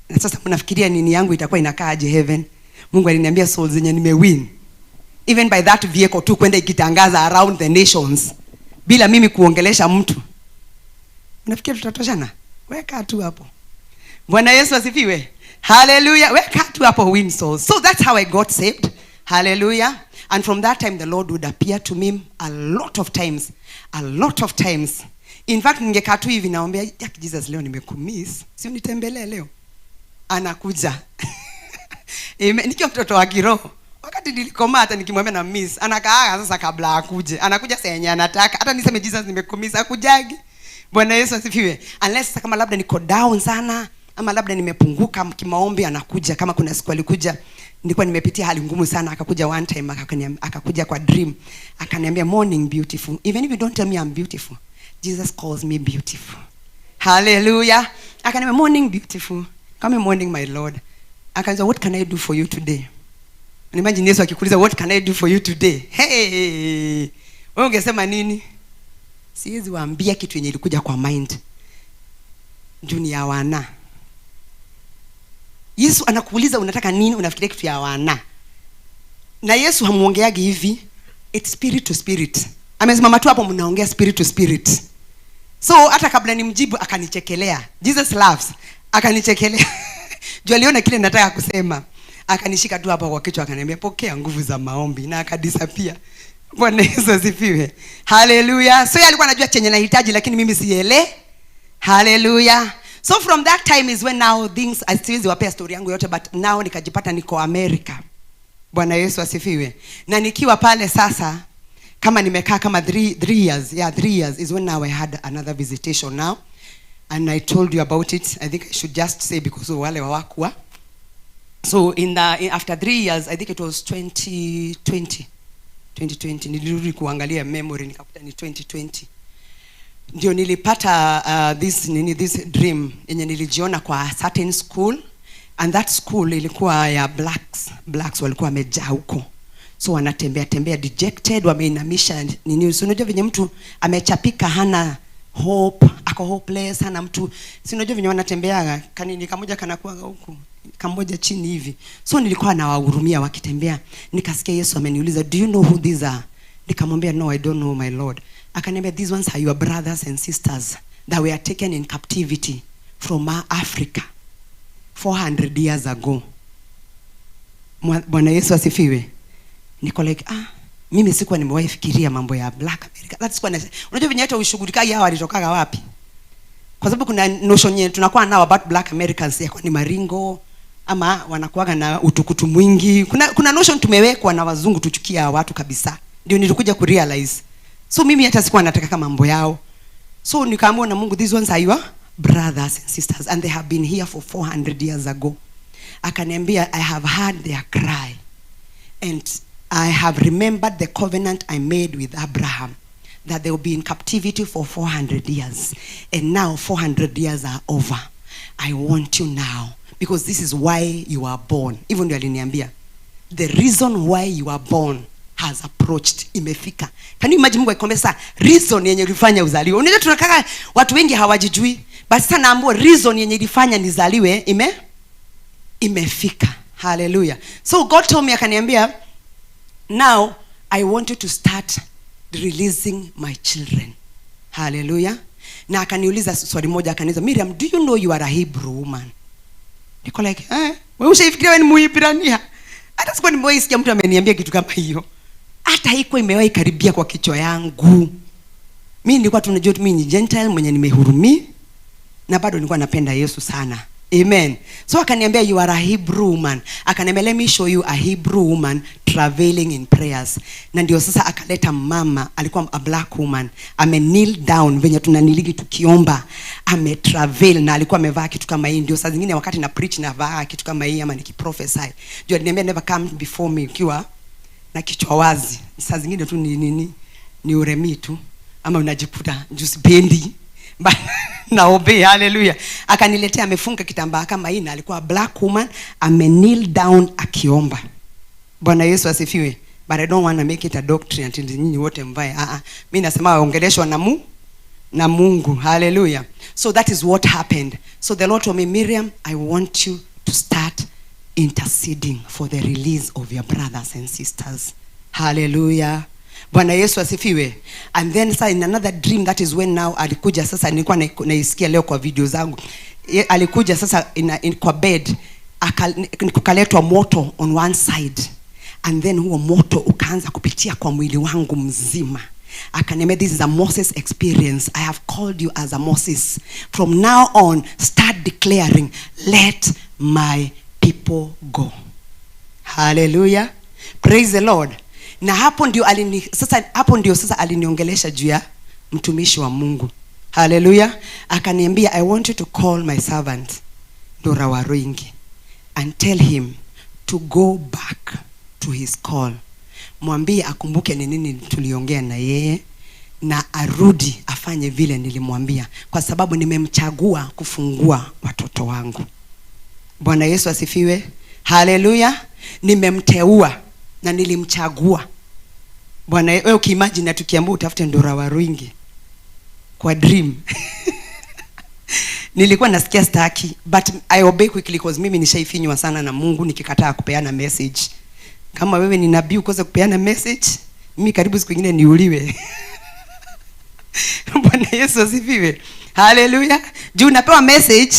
Na sasa mnafikiria nini yangu itakuwa inakaaje heaven? Mungu aliniambia souls zenye nimewin. Even by that vehicle tu kwenda ikitangaza around the nations bila mimi kuongelesha mtu. Unafikiri tutatoshana? Weka tu hapo. Bwana Yesu asifiwe. Hallelujah. Weka tu hapo win souls. So that's how I got saved. Hallelujah. And from that time the Lord would appear to me a lot of times. In fact ningekaa tu hivi naombea, Jesus leo nimekumiss. Si unitembelee leo. Anakuja. Amen. Nikiwa mtoto wa kiroho. Wakati nilikoma hata nikimwambia na miss, anakaa sasa kabla akuje. Anakuja saa yenye anataka. Hata niseme Jesus nimekumiss akujagi. Bwana Yesu asifiwe. Unless kama labda niko down sana ama labda nimepunguka kimaombi, anakuja. Kama kuna siku alikuja nilikuwa nimepitia hali ngumu sana, akakuja one time akakuja kwa dream. Akaniambia morning beautiful. Even if you don't tell me I'm beautiful, Jesus calls me beautiful. Hallelujah. Akaniambia morning beautiful. Come morning my Lord. Akaniambia what can I do for you today? Imagine Yesu akikuuliza what can I do for you today? Hey! Wewe ungesema nini? Siwezi waambia kitu yenye ilikuja kwa mind. Dunia wana. Yesu anakuuliza unataka nini, unafikiria kitu ya wana. Na Yesu hamuongeagi hivi. It's spirit to spirit. Amesimama tu hapo mnaongea spirit to spirit. So hata kabla nimjibu akanichekelea. Jesus laughs. Akanichekelea. Juu aliona kile nataka kusema. Akanishika tu hapa kwa kichwa akaniambia pokea nguvu za maombi, na akadisappear. Bwana Yesu asifiwe. Hallelujah. So yeye alikuwa anajua chenye nahitaji lakini mimi siele. Hallelujah. So from that time is when now things, I still wapea story yangu yote, but now nikajipata niko America. Bwana Yesu asifiwe. Na nikiwa pale sasa kama nimekaa kama 3 years. Yeah, 3 years is when now I had another visitation now. And I told you about it. I think I should just say because of wale wawakwa. So after 3 years, I think it was 2020 nilirudi kuangalia memory nikakuta ni 2020. Ndio nilipata this dream yenye nilijiona kwa certain school, and that school ilikuwa ya blacks walikuwa wamejaa huko. So wanatembea dejected, wameinamisha nini, unajua venye mtu amechapika, hana hope, ako hopeless, hana mtu, si unajua venye wanatembea kanini kamoja kanakuwa huko kamoja chini hivi. So nilikuwa nawahurumia wakitembea. Nikasikia Yesu ameniuliza, do you know who these are? Nikamwambia no, I don't know my Lord. Akaniambia these ones are your brothers and sisters that were taken in captivity from Africa 400 years ago. Bwana Yesu asifiwe. Niko like Mimi sikuwa nimewahi fikiria mambo ya Black America. That's sikuwa unajua venye hata ushughulikaji hao walitokaga wapi? Kwa sababu kuna notion yetu tunakuwa nao about Black Americans ya kwa ni maringo ama wanakuaga na utukutu mwingi. Kuna notion tumewekwa na wazungu tuchukia watu kabisa. Ndio nilikuja ku realize. So mimi hata sikuwa nataka kama mambo yao. So nikaamua na Mungu, these ones are your brothers and sisters and they have been here for 400 years ago. Akaniambia, I have heard their cry and I have remembered the covenant I made with Abraham that they will be in captivity for 400 years. And now 400 years are over. I want you now because this is why you are born. Even ndio aliniambia, the reason why you are born has approached, imefika. Can you imagine Mungu akikwambia sasa reason yenye ulifanya uzaliwe? Unajua tunakaa watu wengi hawajijui. Basi sasa naambiwa reason yenye ilifanya nizaliwe imefika. Hallelujah. So God told me, akaniambia, now I want you to start releasing my children. Hallelujah. Na akaniuliza swali moja, akaniuliza, Miriam, do you know you are a Hebrew woman? Niko like, wewe ushafikiria wewe ni Mwibrania? Hata sikuwa nimewahi sikia mtu ameniambia kitu kama hiyo. Hata haikuwa imewahi karibia kwa kichwa yangu. Mimi nilikuwa tunajua mimi ni Gentile mwenye nimehurumi na bado nilikuwa napenda Yesu sana. Amen. So akaniambia, you are a Hebrew woman. Akaniambia, let me show you a Hebrew woman traveling in prayers. Na ndio sasa akaleta mama, alikuwa a black woman, ame kneel down venye tunaniligi tukiomba, ame travel na alikuwa amevaa kitu kama hii. Ndio saa zingine wakati na preach na vaa kitu kama hii ama nikiprophesy. Ndio aliniambia, never come before me ukiwa na kichwa wazi. Saa zingine tu ni uremi tu ama unajikuta jusipendi. Naombe. Hallelujah. Akaniletea amefunga kitambaa kama hii na alikuwa black woman, ame kneel down akiomba. Bwana Yesu asifiwe. But I don't want to make it a doctrine until nyinyi wote mvae. Mimi nasema waongeleshwa na Mungu. Hallelujah. So that is what happened. So the Lord told me, Miriam, I want you to start interceding for the release of your brothers and sisters. Hallelujah. Bwana Yesu asifiwe. And then sasa in another dream, that is when now alikuja sasa, nilikuwa naisikia leo kwa video zangu. Alikuja sasa kwa bed, kukaletwa moto on one side. And then huo moto ukaanza kupitia kwa mwili wangu mzima. Akaniambia, this is a Moses experience. I have called you as a Moses. From now on, start declaring, let my people go. Hallelujah. Praise the Lord. Na hapo ndio sasa aliniongelesha juu ya mtumishi wa Mungu. Hallelujah. Akaniambia, I want you to call my servant Dora Waruingi and tell him to go back to his call. Mwambie akumbuke ni nini tuliongea na yeye na arudi afanye vile nilimwambia, kwa sababu nimemchagua kufungua watoto wangu. Bwana Yesu asifiwe. Hallelujah. Nimemteua na nilimchagua. Bwana, wewe ukiimagine na tukiambiwa utafute Dora Waruingi kwa dream. Nilikuwa nasikia staki, but I obey quickly because mimi nishaifinywa sana na Mungu nikikataa kupeana message. Kama wewe ni nabii ukosa kupeana message, mimi karibu siku nyingine niuliwe. Bwana Yesu asifiwe. Hallelujah. Juu unapewa message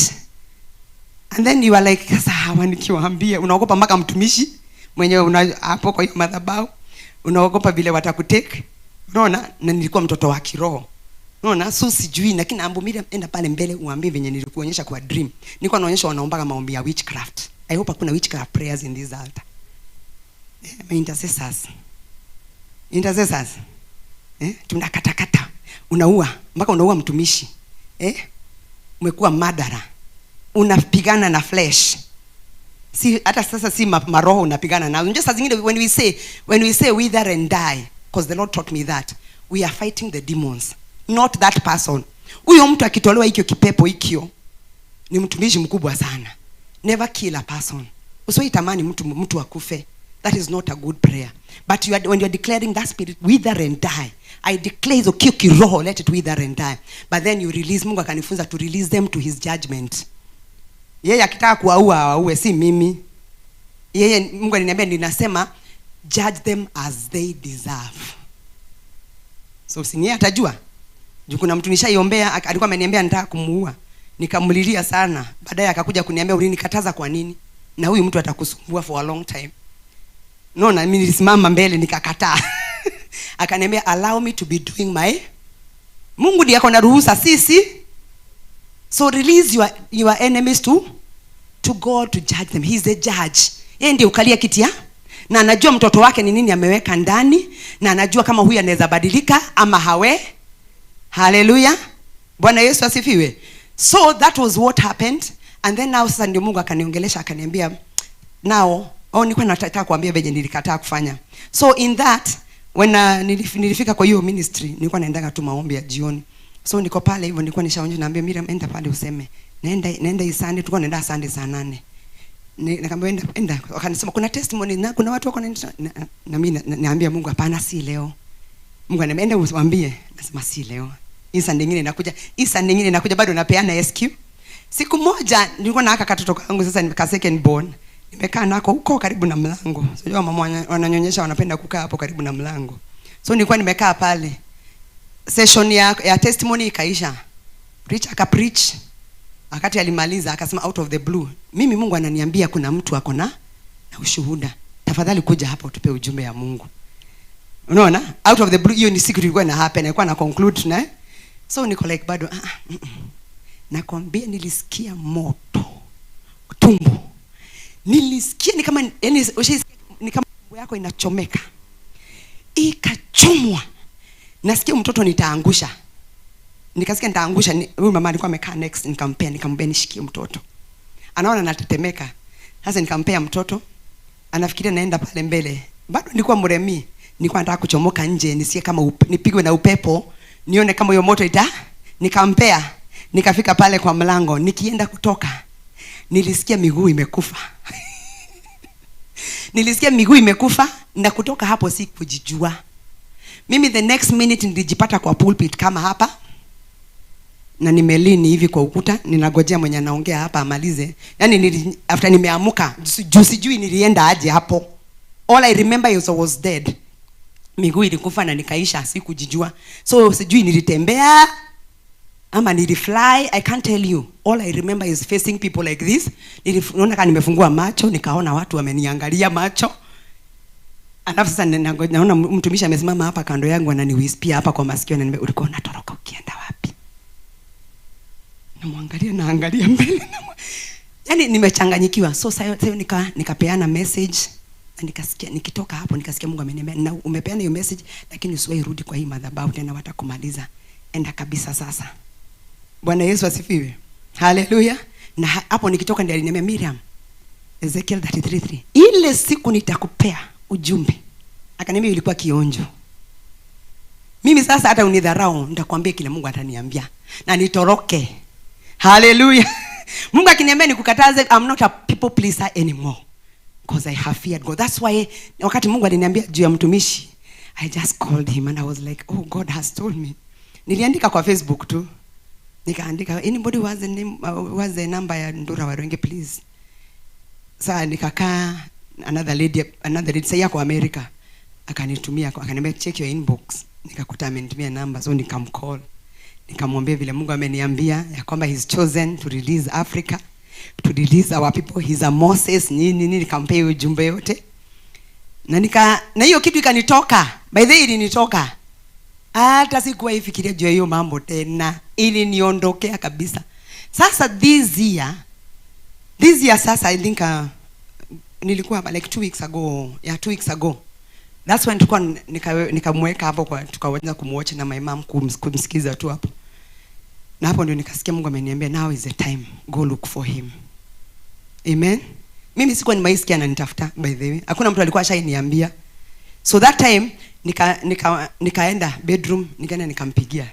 and then you are like, sasa hawa nikiwaambia, unaogopa mpaka mtumishi mwenyewe hapo kwa hiyo madhabahu, unaogopa vile watakutake. Unaona, na nilikuwa mtoto wa kiroho. Unaona, so sijui, lakini naambu Miriam, enda pale mbele uambie venye nilikuonyesha kwa dream. Nilikuwa naonyesha wanaomba maombi ya witchcraft. I hope hakuna witchcraft prayers in this altar. My intercessors. Tunakatakata. Unaua, mpaka unaua mtumishi. Umekuwa madara. Unapigana na flesh. Si hata sasa si maroho unapigana nazo. Just as zingine when we say wither and die, because the Lord taught me that we are fighting the demons, not that person. Huyo mtu akitolewa hikyo kipepo hikyo ni mtumishi mkubwa sana. Never kill a person. Usitamani mtu akufe. That is not a good prayer. But when you are declaring that spirit wither and die, I declare the kiroho, let it wither and die. But then you release, Mungu akanifunza to release them to his judgment. Yeye akitaka kuwaua awaue, si mimi. Yeye Mungu aliniambia ninasema judge them as they deserve. So usinie atajua. Juu kuna mtu nishaiombea alikuwa ameniambia nataka kumuua. Nikamlilia sana. Baadaye akakuja kuniambia ulinikataza kwa nini? Na huyu mtu atakusumbua for a long time. No, na mimi nilisimama mbele nikakataa. akaniambia allow me to be doing my, Mungu ndiye ako na ruhusa sisi. So release your enemies to God to judge them. He is the judge. Yeye ndiye ukalia kiti ya, na anajua mtoto wake ni nini ameweka ndani, na anajua kama huyu anaweza badilika ama hawe. Hallelujah. Bwana Yesu asifiwe. So that was what happened. And then now sasa ndio Mungu akaniongelesha akaniambia now, nilikuwa nataka kuambia venye nilikataa kufanya. So in that when nilifika kwa hiyo ministry, nilikuwa naendaga tu maombi ya jioni. So niko pale hivyo, nilikuwa nishaonja, naambia Miriam enda pale useme naenda Sunday, tulikuwa naenda Sunday saa 8. Nikamwambia enda. Akanisema kuna testimony na kuna watu wako na mimi naambia Mungu hapana, si leo. Mungu ananiambia enda usiwaambie. Nasema si leo. Hii Sunday nyingine inakuja. Hii Sunday nyingine inakuja, bado napeana SQ. Siku moja nilikuwa na katoto kangu, sasa nimeka second born. Nimekaa nako huko karibu na mlango. Unajua mama wananyonyesha wanapenda kukaa hapo karibu na mlango. So nilikuwa nimekaa pale. Session ya testimony ikaisha. Preacher akapreach. Wakati alimaliza akasema out of the blue, mimi Mungu ananiambia kuna mtu ako na ushuhuda. Tafadhali kuja hapa utupe ujumbe ya Mungu. Unaona? Out of the blue, hiyo ni siku ilikuwa ina happen, ilikuwa na conclude na. So niko like bado nakwambia nilisikia moto tumbo. Nilisikia ni kama yani ni kama tumbo yako inachomeka. Ikachomwa. Nasikia mtoto nitaangusha. Nikasikia nitaangusha. Huyu mama alikuwa amekaa next, nikamwambia nishikie mtoto. Anaona natetemeka. Sasa nikampea mtoto. Anafikiria naenda pale mbele. Bado nilikuwa mremi. Nilikuwa nataka kuchomoka nje, nisikie kama nipigwe na upepo, nione kama hiyo moto nikampea. Nikafika pale kwa mlango, nikienda kutoka nilisikia miguu imekufa. Nilisikia miguu imekufa, na kutoka hapo sikujijua. Mimi the next minute nilijipata kwa pulpit kama hapa, na nimelini hivi kwa ukuta, ninagojea mwenye anaongea hapa amalize. Yani after nimeamuka, sijui nilienda aje hapo. All I remember is I was dead. Miguu ilikufa na nikaisha, sikujijua. So sijui nilitembea ama nilifly, I can't tell you. All I remember is facing people like this. Niliona kama nimefungua macho, nikaona watu wameniangalia macho. Alafu sasa naona mtumishi amesimama hapa kando yangu ananiwhispia hapa kwa masikio, na ulikuwa unatoroka ukienda wapi? Namwangalia naangalia mbele. Yani nimechanganyikiwa. So sasa nikapeana message. Na nikasikia nikitoka hapo nikasikia Mungu ameniambia na umepeana hiyo message, lakini usiwahi rudi kwa hii madhabahu tena, watakumaliza. Enda kabisa sasa. Bwana Yesu asifiwe. Hallelujah. Na hapo nikitoka ndiye aliniambia Miriam, Ezekiel 33:3, ile siku nitakupea ujumbe. Akaniambia ilikuwa kionjo. Mimi sasa hata unidharau nitakwambia kile Mungu ataniambia na nitoroke. Hallelujah. Mungu akiniambia nikukataze, I'm not a people pleaser anymore. Because I have feared God. That's why wakati Mungu aliniambia juu ya mtumishi, I just called him and I was like, oh, God has told me. Niliandika kwa Facebook tu. Nikaandika, anybody who has the name, was the number ya Ndura Waronge, please. Sasa nikakaa, another lady sasa yako America akanitumia, akaniambia check your inbox. Nikakuta amenitumia number, so nikamcall. Nikamwambia vile Mungu ameniambia ya kwamba he's chosen to release Africa, to release our people, he's a Moses, nini nikampea ujumbe yote. Na hiyo kitu ikanitoka. By the way ilinitoka. Hata sikuwa ifikiria juu hiyo mambo tena. Ili niondokea kabisa. Sasa this year sasa I think nilikuwa like 2 weeks ago. Yeah, 2 weeks ago. That's when tulikuwa nikamweka hapo kwa tukaweza kumwatch na my mom kumsikiza tu hapo. Na hapo ndio nikasikia Mungu ameniambia now is the time, go look for him. Amen. Mimi sikuwa nimeisikia ananitafuta by the way. Hakuna mtu alikuwa ashaniambia. So that time nikaenda bedroom, nikaenda nikampigia.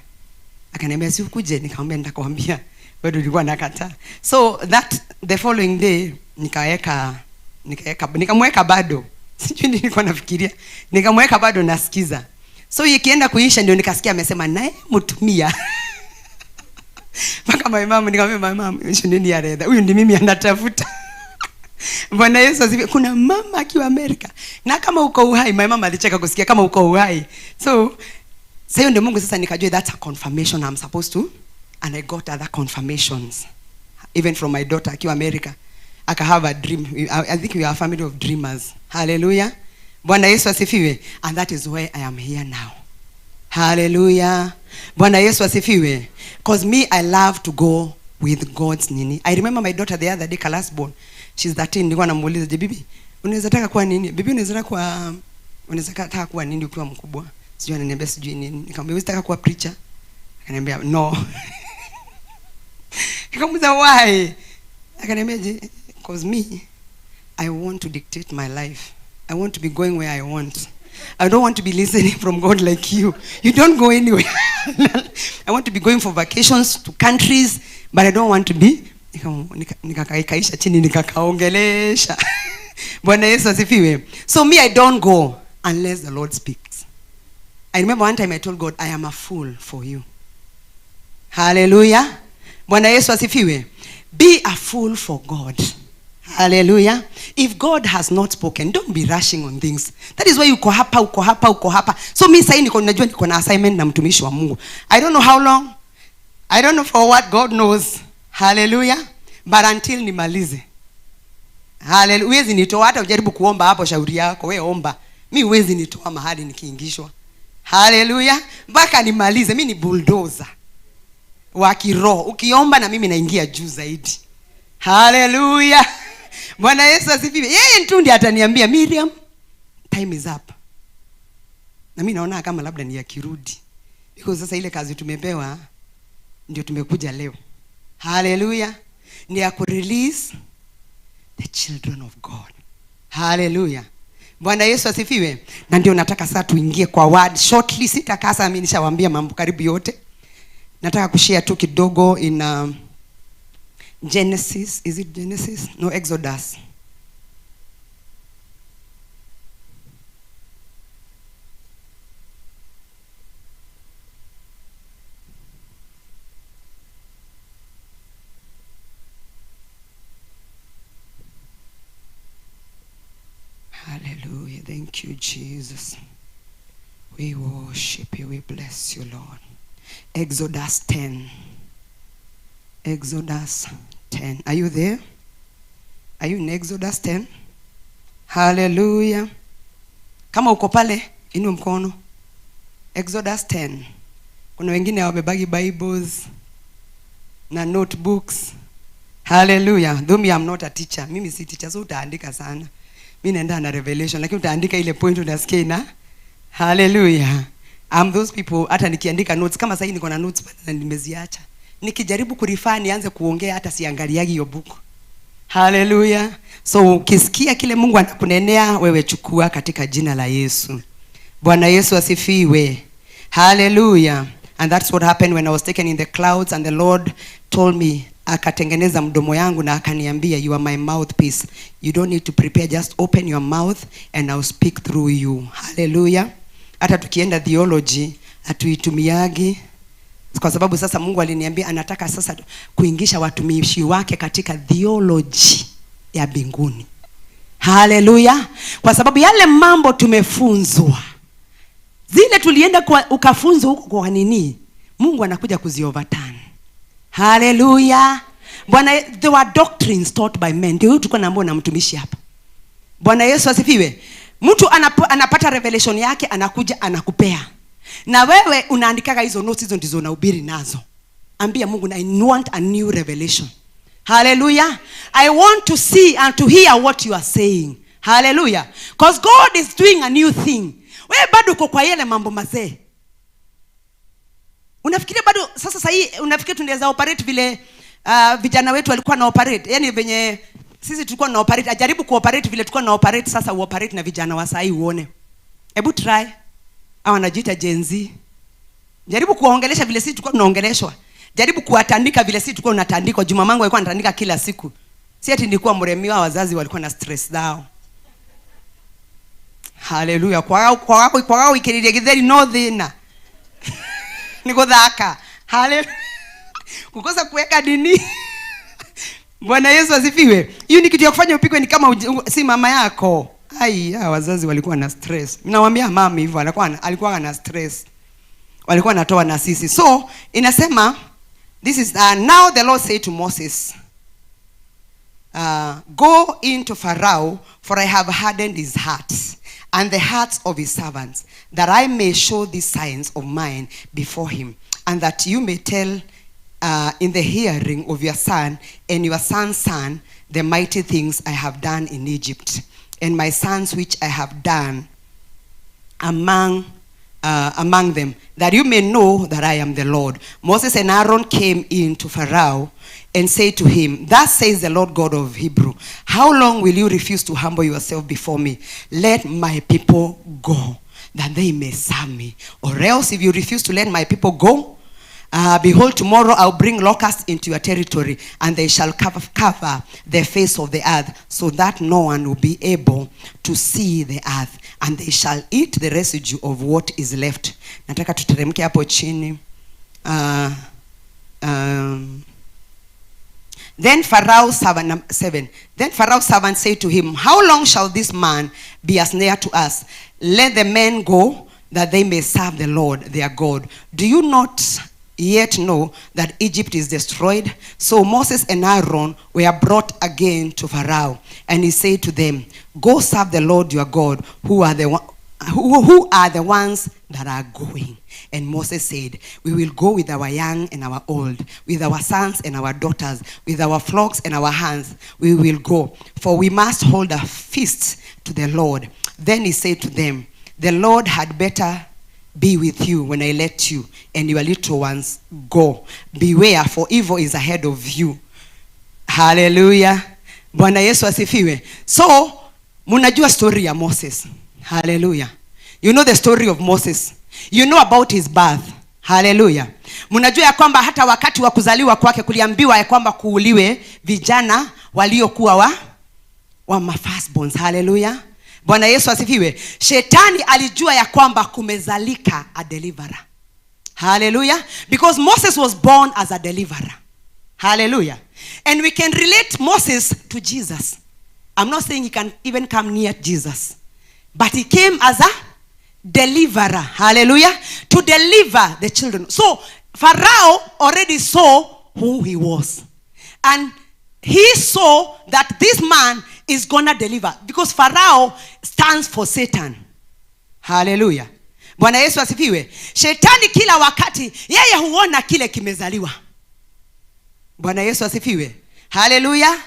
Akaniambia si ukuje, nikamwambia nitakwambia. Bado nilikuwa nakataa. So that the following day nikamweka bado. Sijui nilikuwa nafikiria. Nikamweka bado nasikiza. So ikienda kuisha ndio nikasikia amesema naye mtumia. Mpaka my mom nikamwambia my mom, nini ya redha? Huyu ndi mimi anatafuta. Bwana Yesu asifiwe. Kuna mama akiwa Amerika. Na kama uko uhai, my mama alicheka kusikia kama uko uhai. So sasa ndio Mungu sasa nikajua that's a confirmation I'm supposed to, and I got other confirmations even from my daughter akiwa America. I have a dream. I think we are a family of dreamers. Hallelujah. Bwana Yesu asifiwe. And that is why I am here now. Hallelujah. Bwana Yesu asifiwe. Because me, I love to go with God's nini. I remember my daughter the other day, last born. She's 13. Nilikuwa namuuliza, "Je, bibi, unaweza taka kuwa nini? Bibi, unaweza taka kuwa nini ukiwa mkubwa?" Sijui ananiambia sijui nini. Nikamwambia, "Unaweza taka kuwa preacher?" Akaniambia, "No." Nikamuuliza, "Why?" Akaniambia, "Because me, I want to dictate my life. I want to be going where I want. I don't want to be listening from God like you. You don't go anywhere." I want to be going for vacations to countries, but I don't want to be. Nikakaisha chini nikakaongelesha. Bwana Yesu asifiwe. So me, I don't go unless the Lord speaks. I remember one time I told God, "I am a fool for you." Hallelujah. Bwana Yesu asifiwe. Be a fool for God. Hallelujah. If God has not spoken, don't be rushing on things. That is why uko hapa. So me saying najua niko na assignment na mtumishi wa Mungu. I don't know how long. I don't know for what, God knows. Hallelujah. But until nimalize. Hallelujah. Uwezi nitoa hata ujaribu kuomba hapo, shauri yako, wewe omba. Mimi uwezi nitoa mahali nikiingishwa. Hallelujah. Mpaka nimalize. Mimi ni bulldozer wa kiroho. Ukiomba na mimi naingia juu zaidi. Hallelujah. Bwana Yesu asifiwe. Yeye tu ndiye ataniambia, "Miriam, time is up." Na mimi naona kama labda ni yakirudi. Because sasa ile kazi tumepewa ndio tumekuja leo. Hallelujah. Ni ya ku release the children of God. Hallelujah. Bwana Yesu asifiwe. Na ndio nataka sasa tuingie kwa word shortly. Sitakasa mimi nishawaambia mambo karibu yote. Nataka kushare tu kidogo in Genesis. Is it Genesis? No, Exodus. Hallelujah. Thank you, Jesus. We worship you. We bless you, Lord. Exodus 10. Exodus 10. Are you there? Are you in Exodus 10? Hallelujah. Kama uko pale, inua mkono. Exodus 10. Kuna wengine wamebagi Bibles na notebooks. Hallelujah. Though me, I'm not a teacher. Mimi si teacher, so utaandika sana. Mimi naenda na revelation, lakini utaandika ile point unasikia na. Hallelujah. I'm those people, hata nikiandika notes kama sasa niko na notes na nimeziacha. Nikijaribu kurifaa nianze kuongea hata siangaliagi hiyo book. Hallelujah. So ukisikia kile Mungu anakunenea, wewe chukua katika jina la Yesu. Bwana Yesu asifiwe. Hallelujah. And that's what happened when I was taken in the clouds and the Lord told me, akatengeneza mdomo yangu na akaniambia, "You are my mouthpiece. You don't need to prepare, just open your mouth and I'll speak through you." Hallelujah. Hata tukienda theology atuitumiagi kwa sababu sasa Mungu aliniambia anataka sasa kuingisha watumishi wake katika theology ya mbinguni. Hallelujah. Kwa sababu yale mambo tumefunzwa, zile tulienda kwa ukafunzwa huko kwa nini, Mungu anakuja kuzioverturn. Hallelujah. Bwana, there were doctrines taught by men. Ndio tuko naambiwa na mtumishi hapa. Bwana Yesu asifiwe. Mtu anapata revelation yake, anakuja anakupea. Na wewe unaandikaga hizo notes, hizo ndizo unahubiri nazo. Ambia Mungu, I want a new revelation. Hallelujah. I want to see and to hear what you are saying. Hallelujah. Because God is doing a new thing. Wewe bado uko kwa yale mambo mazee. Unafikiria bado sasa hii unafikiria tunaweza operate vile vijana wetu walikuwa na operate? Yaani venye sisi tulikuwa na operate, ajaribu kuoperate vile tulikuwa na operate, sasa uoperate na vijana wa sasa uone. Hebu try. Au anajiita Gen Z. Jaribu kuongelesha vile sisi tulikuwa tunaongeleshwa. Jaribu kuwatandika vile sisi tulikuwa tunatandikwa. Juma mangu alikuwa anatandika kila siku. Si ati nilikuwa mremiwa, wazazi walikuwa na stress zao. Hallelujah. Kwa wao ikiriria githeri no thina. Niko dhaka. Hallelujah. Kukosa kuweka dini. Bwana Yesu asifiwe. Hiyo ni kitu ya kufanya upikwe ni kama si mama yako. Ai, wazazi walikuwa na stress. Mimi nawaambia mama hivyo alikuwa na stress. Walikuwa wanatoa na sisi. So, inasema this is now the Lord said to Moses, "Go into Pharaoh, for I have hardened his heart. and the hearts of his servants, that I may show these signs of mine before him, and that you may tell in the hearing of your son and your son's son the mighty things I have done in Egypt, and my sons which I have done among them, that you may know that I am the Lord. Moses and Aaron came in to Pharaoh and said to him, thus says the Lord God of Hebrew, how long will you refuse to humble yourself before me? Let my people go, that they may serve me. Or else, if you refuse to let my people go, behold, tomorrow I'll bring locusts into your territory, and they shall cover the face of the earth, so that no one will be able to see the earth, and they shall eat the residue of what is left. Nataka tuteremke hapo chini. Then Pharaoh's servant, 7. Then Pharaoh's servant said to him, how long shall this man be a snare to us? Let the men go, that they may serve the Lord their God. Do you not yet know that Egypt is destroyed? So Moses and Aaron were brought again to Pharaoh, and he said to them, go serve the Lord your God, who are the ones that are going. And Moses said, we will go with our young and our old, with our sons and our daughters, with our flocks and our hands. We will go, for we must hold a feast to the Lord. Then he said to them, the Lord had better be with you when I let you and your little ones go. Beware, for evil is ahead of you. Hallelujah. Bwana Yesu asifiwe. So, munajua story ya Moses. Hallelujah. You know the story of Moses. You know about his birth. Hallelujah. Munajua ya kwamba hata wakati wa kuzaliwa kwake kuliambiwa ya kwamba kuuliwe vijana waliokuwa wa firstborns. Hallelujah. Bwana Yesu asifiwe. Shetani alijua ya kwamba kumezalika a deliverer. Hallelujah. Because Moses was born as a deliverer. Hallelujah. And we can relate Moses to Jesus. I'm not saying he can even come near Jesus, but he came as a deliverer. Hallelujah. To deliver the children. So Pharaoh already saw who he was, and he saw that this man is gonna deliver, because Pharaoh stands for Satan. Hallelujah. Bwana Yesu asifiwe. Shetani kila wakati yeye huona kile kimezaliwa. Bwana Yesu asifiwe. Hallelujah.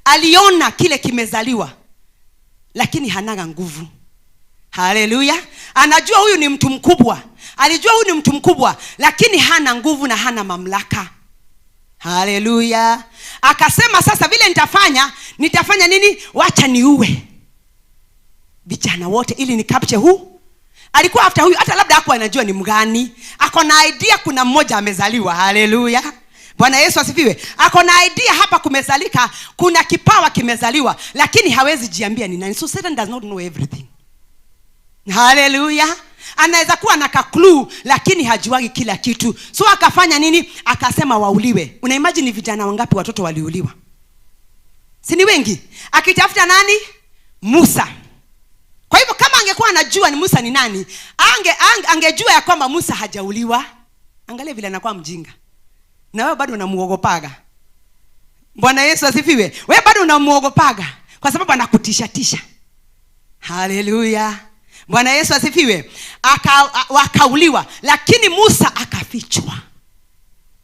Aliona kile kimezaliwa, lakini hana nguvu. Hallelujah. Anajua huyu ni mtu mkubwa. Alijua huyu ni mtu mkubwa, lakini hana nguvu na hana mamlaka. Hallelujah. Akasema sasa vile nitafanya nini? Wacha niue vijana wote ili ni capture huu. Alikuwa after huyu, hata labda hakuwa anajua ni mgani. Ako na idea kuna mmoja amezaliwa. Hallelujah. Bwana Yesu asifiwe. Ako na idea hapa kumezalika, kuna kipawa kimezaliwa, lakini hawezi jiambia ni nani. So Satan does not know everything. Hallelujah. Anaweza kuwa na clue, lakini hajuagi kila kitu. So akafanya nini? Akasema wauliwe. Una imagine vijana wangapi watoto waliuliwa? Si ni wengi? Akitafuta nani? Musa. Kwa hivyo kama angekuwa anajua ni Musa ni nani, angejua ya kwamba Musa hajauliwa. Angalia vile anakuwa mjinga. Na wewe bado unamuogopaga. Bwana Yesu asifiwe. Wewe bado unamuogopaga kwa sababu anakutisha. Hallelujah. Bwana Yesu asifiwe. Wakauliwa, lakini Musa akafichwa.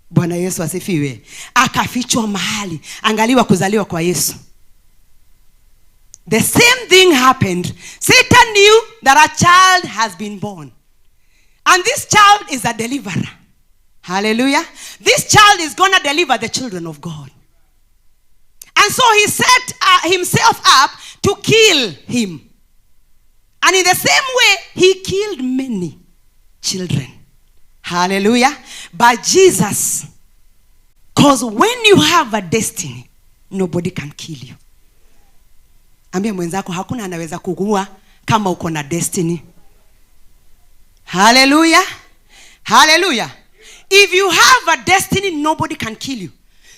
Bwana Yesu asifiwe. Akafichwa mahali. Angaliwa kuzaliwa kwa Yesu. The same thing happened. Satan knew that a child has been born, and this child is a deliverer. Hallelujah. This child is going to deliver the children of God. And so he set himself up to kill him. And in the same way, he killed many children. Hallelujah. But Jesus, because when you have a destiny, nobody can kill you. Ambia mwenzako hakuna anaweza kukuua kama uko na destiny. Hallelujah. Hallelujah. If you have a destiny, nobody can kill you.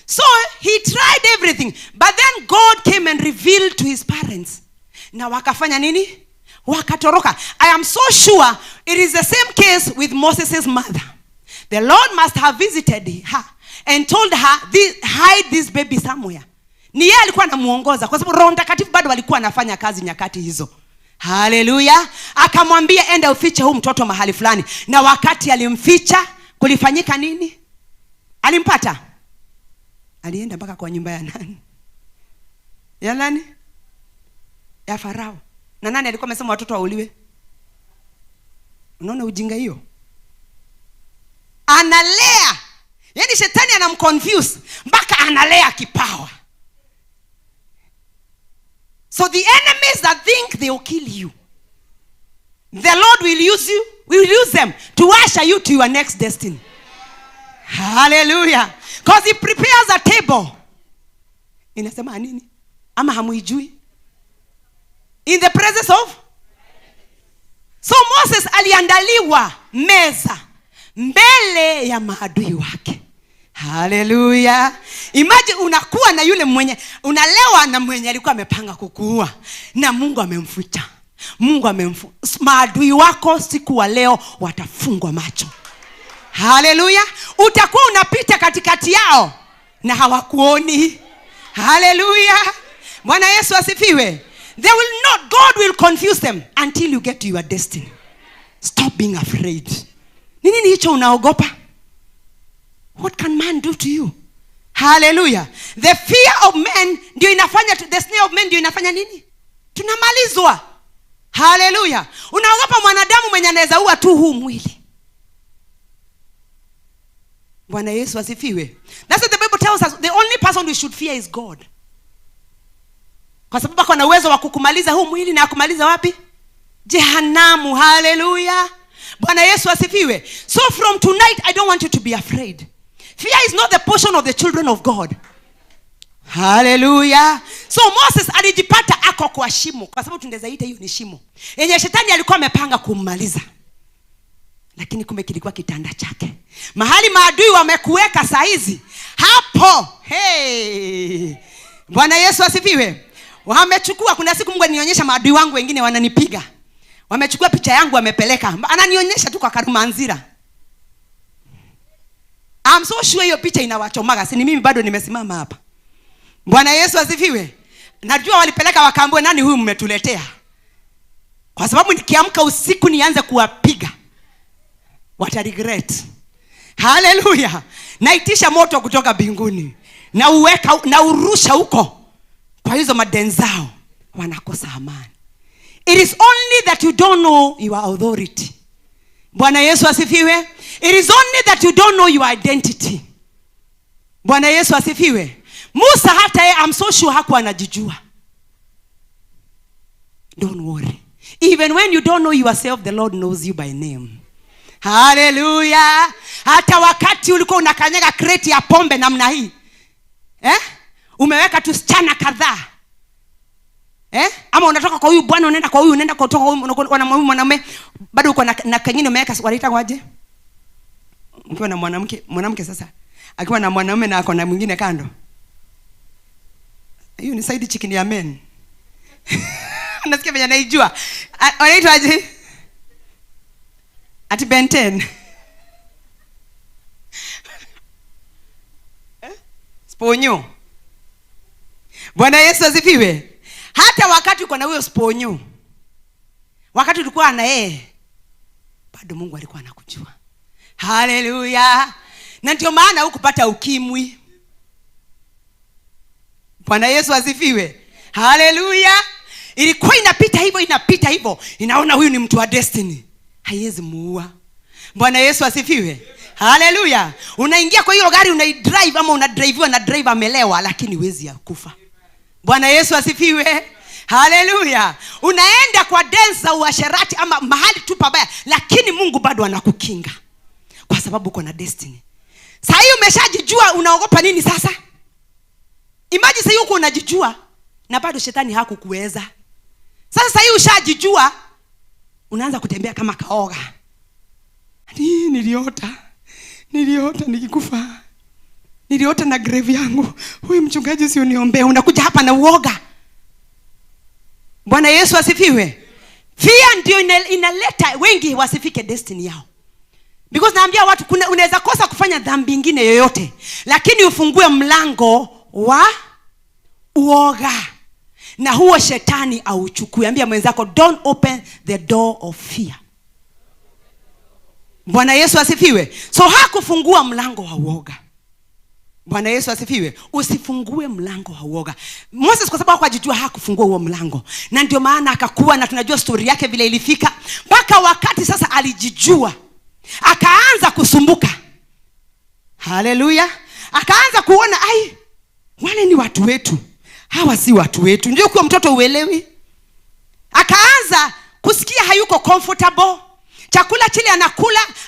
So he tried everything, but then God came and revealed to his parents. Na wakafanya nini? Wakatoroka. I am so sure it is the same case with Moses' mother. The Lord must have visited her and told her, hide this baby somewhere. Ni yeye alikuwa anamuongoza kwa sababu Roho Mtakatifu bado alikuwa anafanya kazi nyakati hizo. Haleluya. Akamwambia enda ufiche huu mtoto mahali fulani. Na wakati alimficha kulifanyika nini? Alimpata. Alienda mpaka kwa nyumba ya nani? Ya nani? Ya Farao. Na nani alikuwa amesema watoto wauliwe? Unaona ujinga hiyo? Analea. Yaani shetani anamconfuse mpaka analea kipawa. So the enemies that think they will kill you, the Lord will use you, will use them to usher you to your next destiny. Hallelujah. Because he prepares a table. Inasema nini? Ama hamuijui? In the presence of. So Moses aliandaliwa meza mbele ya maadui wake. Hallelujah. Imagine unakuwa na yule mwenye, unalewa na mwenye alikuwa amepanga kukuua, na Mungu amemfuta. Mungu amemfuta. Maadui wako siku wa leo watafungwa macho. Hallelujah. Utakuwa unapita katikati yao na hawakuoni. Hallelujah. Bwana Yesu asifiwe. They will not, God will confuse them until you get to your destiny. Stop being afraid. Nini hicho unaogopa? What can man do to you? Hallelujah. The fear of men ndio inafanya, the snare of men ndio inafanya nini? Tunamalizwa. Hallelujah. Unaogopa mwanadamu mwenye anaweza ua tu huu mwili. Bwana Yesu asifiwe. That's what the Bible tells us. The only person we should fear is God. Kwa sababu ako na uwezo wa kukumaliza huu mwili na kumaliza wapi? Jehanamu. Hallelujah. Bwana Yesu asifiwe. So from tonight I don't want you to be afraid. Fear is not the portion of the children of God. Hallelujah. So Moses alijipata ako kwa shimo, kwa sababu tungeweza ita hiyo ni shimo yenye shetani alikuwa amepanga kummaliza. Lakini kumbe kilikuwa kitanda chake. Mahali maadui wamekuweka saa hizi hapo. Hey. Bwana Yesu asifiwe. Wamechukua, kuna siku Mungu anionyesha maadui wangu wengine wananipiga. Wamechukua picha yangu wamepeleka. Ananionyesha tu kwa Karumanzira. I'm so sure hiyo picha inawachomaga. Si ni mimi bado nimesimama hapa. Bwana Yesu asifiwe. Najua walipeleka wakaambia nani huyu mmetuletea. Kwa sababu nikiamka usiku nianze kuwapiga, wata regret. Hallelujah. Naitisha moto kutoka mbinguni na uweka na urusha huko. Kwa hizo madenzao wanakosa amani. It is only that you don't know your authority. Bwana Yesu asifiwe. It is only that you don't know your identity. Bwana Yesu asifiwe. Musa hata yeye, I'm so sure hakuwa anajijua. Don't worry. Even when you don't know yourself, the Lord knows you by name. Hallelujah. Hata wakati ulikuwa unakanyaga kreti ya pombe namna hii, umeweka tusichana kadhaa, ama unatoka kwa huyu bwana unaenda kwa huyu, unaenda kutoka huyu mwanamume, bado uko na kengine umeweka, wanaita kwaje? Ukiwa na mwanamke sasa akiwa na mwanamume na ako na mwingine kando, hiyo ni side chicken ya men. Nasikia vile naijua. Wanaitwa aje? Ati Benten. Sponyo. Bwana Yesu asifiwe. Hata wakati uko na huyo sponyo, wakati ulikuwa na yeye, bado Mungu alikuwa anakujua. Hallelujah. Na ndio maana hukupata ukimwi. Bwana Yesu asifiwe. Hallelujah. Ilikuwa inapita hivyo. Inaona huyu ni mtu wa destiny. Haiwezi muua. Bwana Yesu asifiwe. Hallelujah. Unaingia kwa hiyo gari unaidrive, ama unadriviwa na driver amelewa, lakini huwezi kufa. Bwana Yesu asifiwe. Hallelujah. Unaenda kwa dance au asherati ama mahali tu pabaya, lakini Mungu bado anakukinga kwa sababu uko na destiny. Sasa hiyo umeshajijua, unaogopa nini sasa? Imagine sasa uko unajijua na bado shetani hakukuweza. Sasa hiyo ushajijua, unaanza kutembea kama kaoga. Niliota nikikufa. Niliota na grave yangu. Huyu mchungaji si uniombee. Unakuja hapa na uoga. Bwana Yesu asifiwe. Fear ndio inaleta wengi wasifike destiny yao. Because naambia watu unaweza kosa kufanya dhambi nyingine yoyote, lakini ufungue mlango wa uoga. na huo shetani auchukue. Ambia mwenzako, don't open the door of fear. Bwana Yesu asifiwe. So hakufungua mlango wa uoga. Bwana Yesu asifiwe. Usifungue mlango wa uoga. Moses kwa sababu hakujua hakufungua huo mlango, na ndio maana akakuwa, na tunajua story yake vile ilifika mpaka wakati sasa alijijua, akaanza kusumbuka. Haleluya. Akaanza kuona, ai, wale ni watu wetu, hawa si watu wetu. Ndio kwa mtoto uelewi. Akaanza kusikia hayuko comfortable. Chakula chile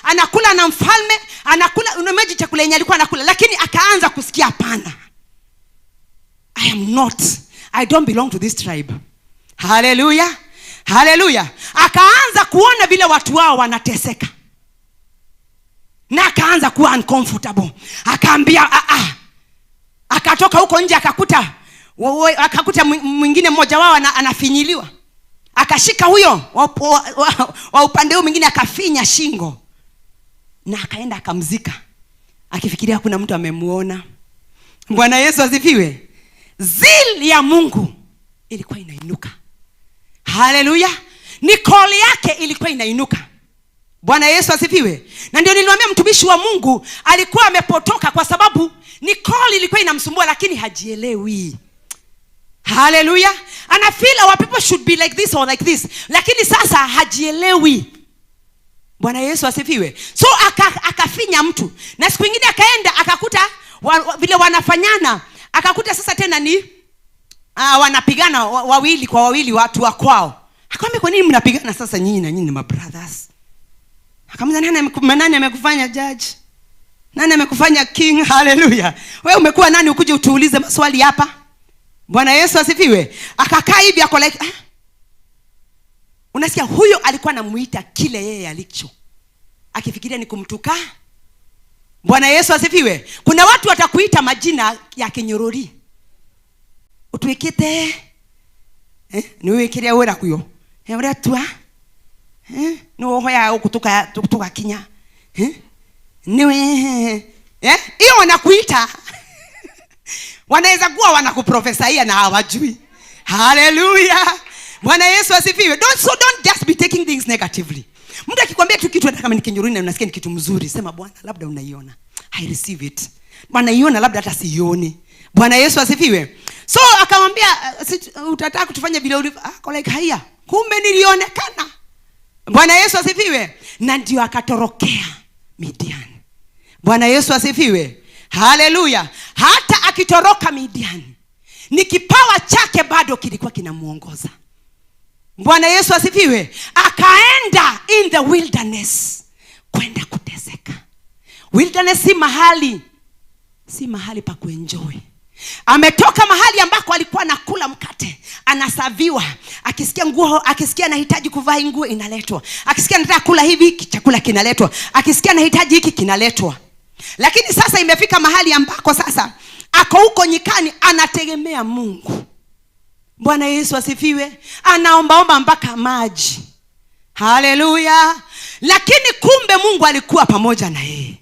anakula na mfalme, anakula unameji chakula yenye alikuwa anakula, lakini akaanza kusikia hapana, I don't belong to this tribe. Hallelujah. Hallelujah. Akaanza kuona vile watu wao wanateseka, na akaanza kuwa uncomfortable. Akaambia akatoka huko nje, akakuta mwingine mmoja wao anafinyiliwa. Akashika huyo wa upande huo mwingine, akafinya shingo, na akaenda akamzika, akifikiria kuna mtu amemuona. Bwana Yesu asifiwe. Zili ya Mungu ilikuwa inainuka. Haleluya. Nikoli yake ilikuwa inainuka. Bwana Yesu asifiwe. Na ndio niliwaambia mtumishi wa Mungu alikuwa amepotoka kwa sababu Nikoli ilikuwa inamsumbua, lakini hajielewi. Hallelujah. And I feel our people should be like this or like this, lakini sasa hajielewi. Bwana Yesu asifiwe. So akafinya mtu, na siku nyingine akaenda akakuta vile wanafanyana, akakuta sasa tena ni wanapigana wawili kwa wawili, watu wa kwao. Akamwambia, kwa nini mnapigana sasa nyinyi na nyinyi, my brothers? Akamwambia, nani amekufanya judge? Nani amekufanya king? Hallelujah. Wewe umekuwa nani ukuje utuulize maswali hapa? Bwana Yesu asifiwe. Akakaa hivi ako like unasikia huyo alikuwa anamuita kile yeye alicho, akifikiria ni kumtuka. Bwana Yesu asifiwe. Kuna watu watakuita majina ya kinyorori. Utuwekete ni wewe kiria wera kuyo. Ora tua. No hoya kutoka Kenya. Niwe hiyo wanakuita. Wanaweza kuwa wanakuprofesaia na hawajui. Hallelujah. Bwana Yesu asifiwe. Don't just be taking things negatively. Mtu akikwambia tu kitu hata kama ni kinyoroni na unasikia ni kitu mzuri, sema, Bwana, labda unaiona, I receive it. Bwana iona, labda hata sioni. Bwana Yesu asifiwe. So akamwambia, utataka kutufanya vile ulivyo. Ako like, haya, kumbe nilionekana. Bwana Yesu asifiwe. Na ndio akatorokea Midian. Bwana Yesu asifiwe. Hallelujah. Hata akitoroka Midian, ni kipawa chake bado kilikuwa kinamuongoza. Bwana Yesu asifiwe. Akaenda in the wilderness kwenda kuteseka. Wilderness si mahali pa kuenjoy. Ametoka mahali ambako alikuwa anakula mkate, anasaviwa, akisikia anahitaji kuvaa nguo inaletwa, akisikia anataka kula hivi chakula kinaletwa, akisikia anahitaji hiki kinaletwa. Lakini sasa imefika mahali ambako sasa ako huko nyikani, anategemea Mungu. Bwana Yesu asifiwe. Anaombaomba mpaka maji. Haleluya. Lakini kumbe Mungu alikuwa pamoja na yeye.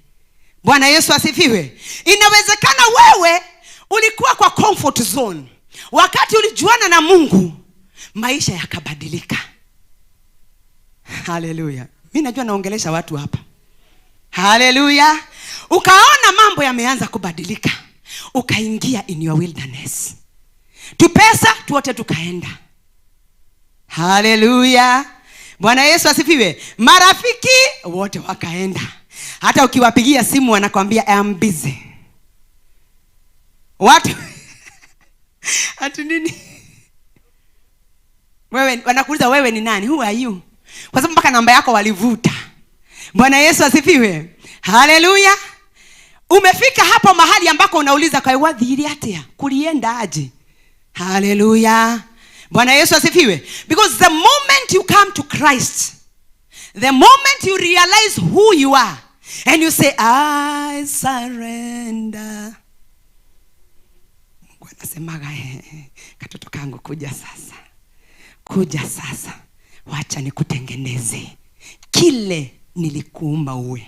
Bwana Yesu asifiwe. Inawezekana wewe ulikuwa kwa comfort zone, wakati ulijuana na Mungu maisha yakabadilika. Haleluya. Mimi najua naongelesha watu hapa. Haleluya. Ukaona mambo yameanza kubadilika, ukaingia in your wilderness. Tupesa tuote tukaenda. Haleluya. Bwana Yesu asifiwe. Marafiki wote wakaenda. Hata ukiwapigia simu wanakuambia I am busy. Watu atu nini? Wewe wanakuuliza wewe ni nani? Who are you? Kwa sababu mpaka namba yako walivuta. Bwana Yesu asifiwe. Haleluya. Umefika hapo mahali ambako unauliza kwa wadhiri atia kulienda aje? Haleluya. Bwana Yesu asifiwe. Because the moment you come to Christ, the moment you realize who you are and you say I surrender, Anasemaga katoto kangu kuja sasa, wacha nikutengeneze kile nilikuumba uwe.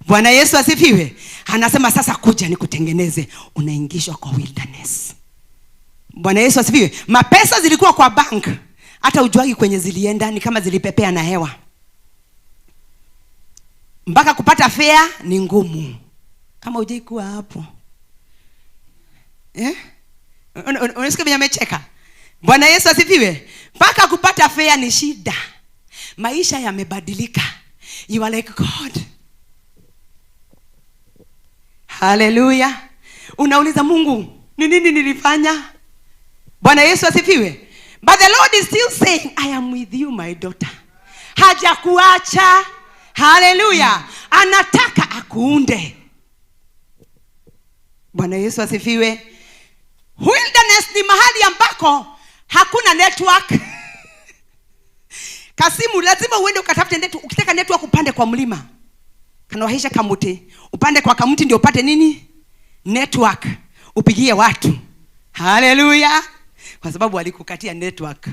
Bwana Yesu asifiwe. Anasema sasa kuja nikutengeneze. Unaingishwa kwa wilderness. Bwana Yesu asifiwe. Mapesa zilikuwa kwa bank, hata ujuagi kwenye zilienda, ni kama zilipepea na hewa. Mpaka kupata fare ni ngumu. Kama hujai kuwa hapo. Unasikia vile amecheka? Bwana Yesu asifiwe. Mpaka kupata fare ni shida. Maisha yamebadilika. You are like God. Hallelujah. Unauliza Mungu, ni nini nilifanya? Bwana Yesu asifiwe. But the Lord is still saying, I am with you my daughter. Hajakuacha. Hallelujah. Anataka akuunde. Bwana Yesu asifiwe. Wilderness ni mahali ambako hakuna network. Kasimu lazima uende ukatafute network. Ukitaka network upande kwa mlima. Kanawahisha kamuti. Upande kwa kamuti ndio upate nini? Network. Upigie watu. Hallelujah. Kwa sababu alikukatia network.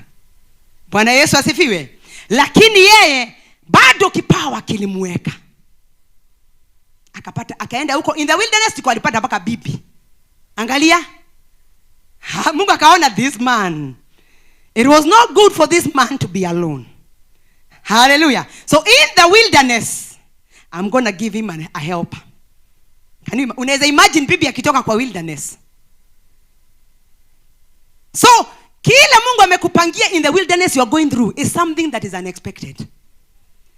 Bwana Yesu asifiwe. Lakini yeye bado kipawa kilimweka. Akaenda huko in the wilderness kwa alipata mpaka bibi. Angalia. Mungu akaona this man. It was not good for this man to be alone. Hallelujah. So in the wilderness, I'm going to give him a helper. Unaweza imagine bibi akitoka kwa wilderness. So kile Mungu amekupangia in the wilderness you are going through is something that is unexpected.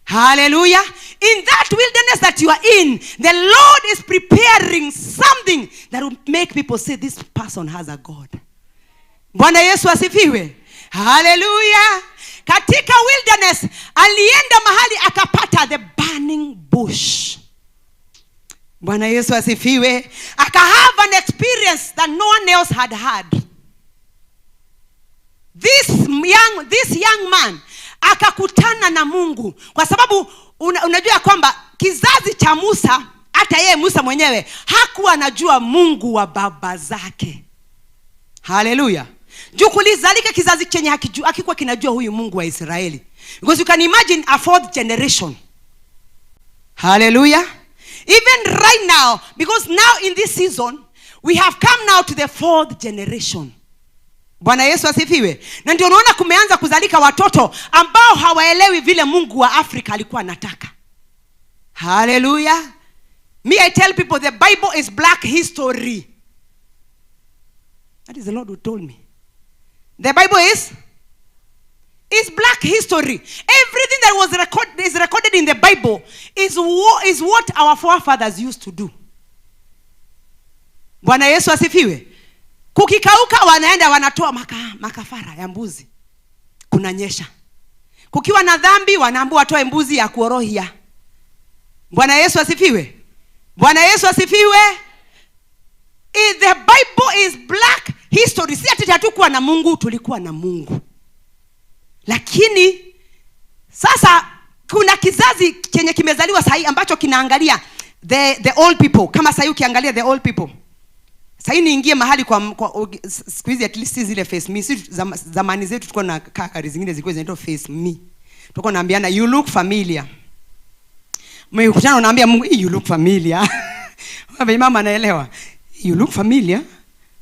Hallelujah. In that wilderness that you are in, the Lord is preparing something that will make people say this person has a God. Bwana Yesu asifiwe. Hallelujah. Katika wilderness alienda mahali akapata the burning bush. Bwana Yesu asifiwe. Aka have an experience that no one else had had. This young man akakutana na Mungu kwa sababu unajua kwamba kizazi cha Musa, hata yeye Musa mwenyewe hakuwa anajua Mungu wa baba zake. Hallelujah. Juu kulizalika kizazi chenye hakikuwa kinajua huyu Mungu wa Israeli. Because you can imagine a fourth generation. Hallelujah. Even right now, because now in this season we have come now to the fourth generation. Bwana Yesu asifiwe. Na ndio unaona kumeanza kuzalika watoto ambao hawaelewi vile Mungu wa Afrika alikuwa anataka. Hallelujah. Me, I tell people the Bible is black history. That is the Lord who told me. The Bible is black history. Everything that was recorded in the Bible is what our forefathers used to do. Bwana Yesu asifiwe. Kukikauka wanaenda wanatoa makafara ya mbuzi. Kunanyesha. Kukiwa na dhambi wanaambiwa watoe mbuzi ya kuorohia. Bwana Yesu asifiwe. Bwana Yesu asifiwe. The Bible is black history. Si ati hatukuwa na Mungu, tulikuwa na Mungu. Lakini sasa kuna kizazi chenye kimezaliwa sahi ambacho kinaangalia the old people. Kama sahi ukiangalia the old people. Sahi niingie mahali kwa siku hizi at least zile face me. Zamani zetu tulikuwa na kakari zingine zilikuwa zinaitwa face me. Tulikuwa naambiana you look familiar. Mkutano unaambia Mungu you look familiar. Mama anaelewa. You look familiar.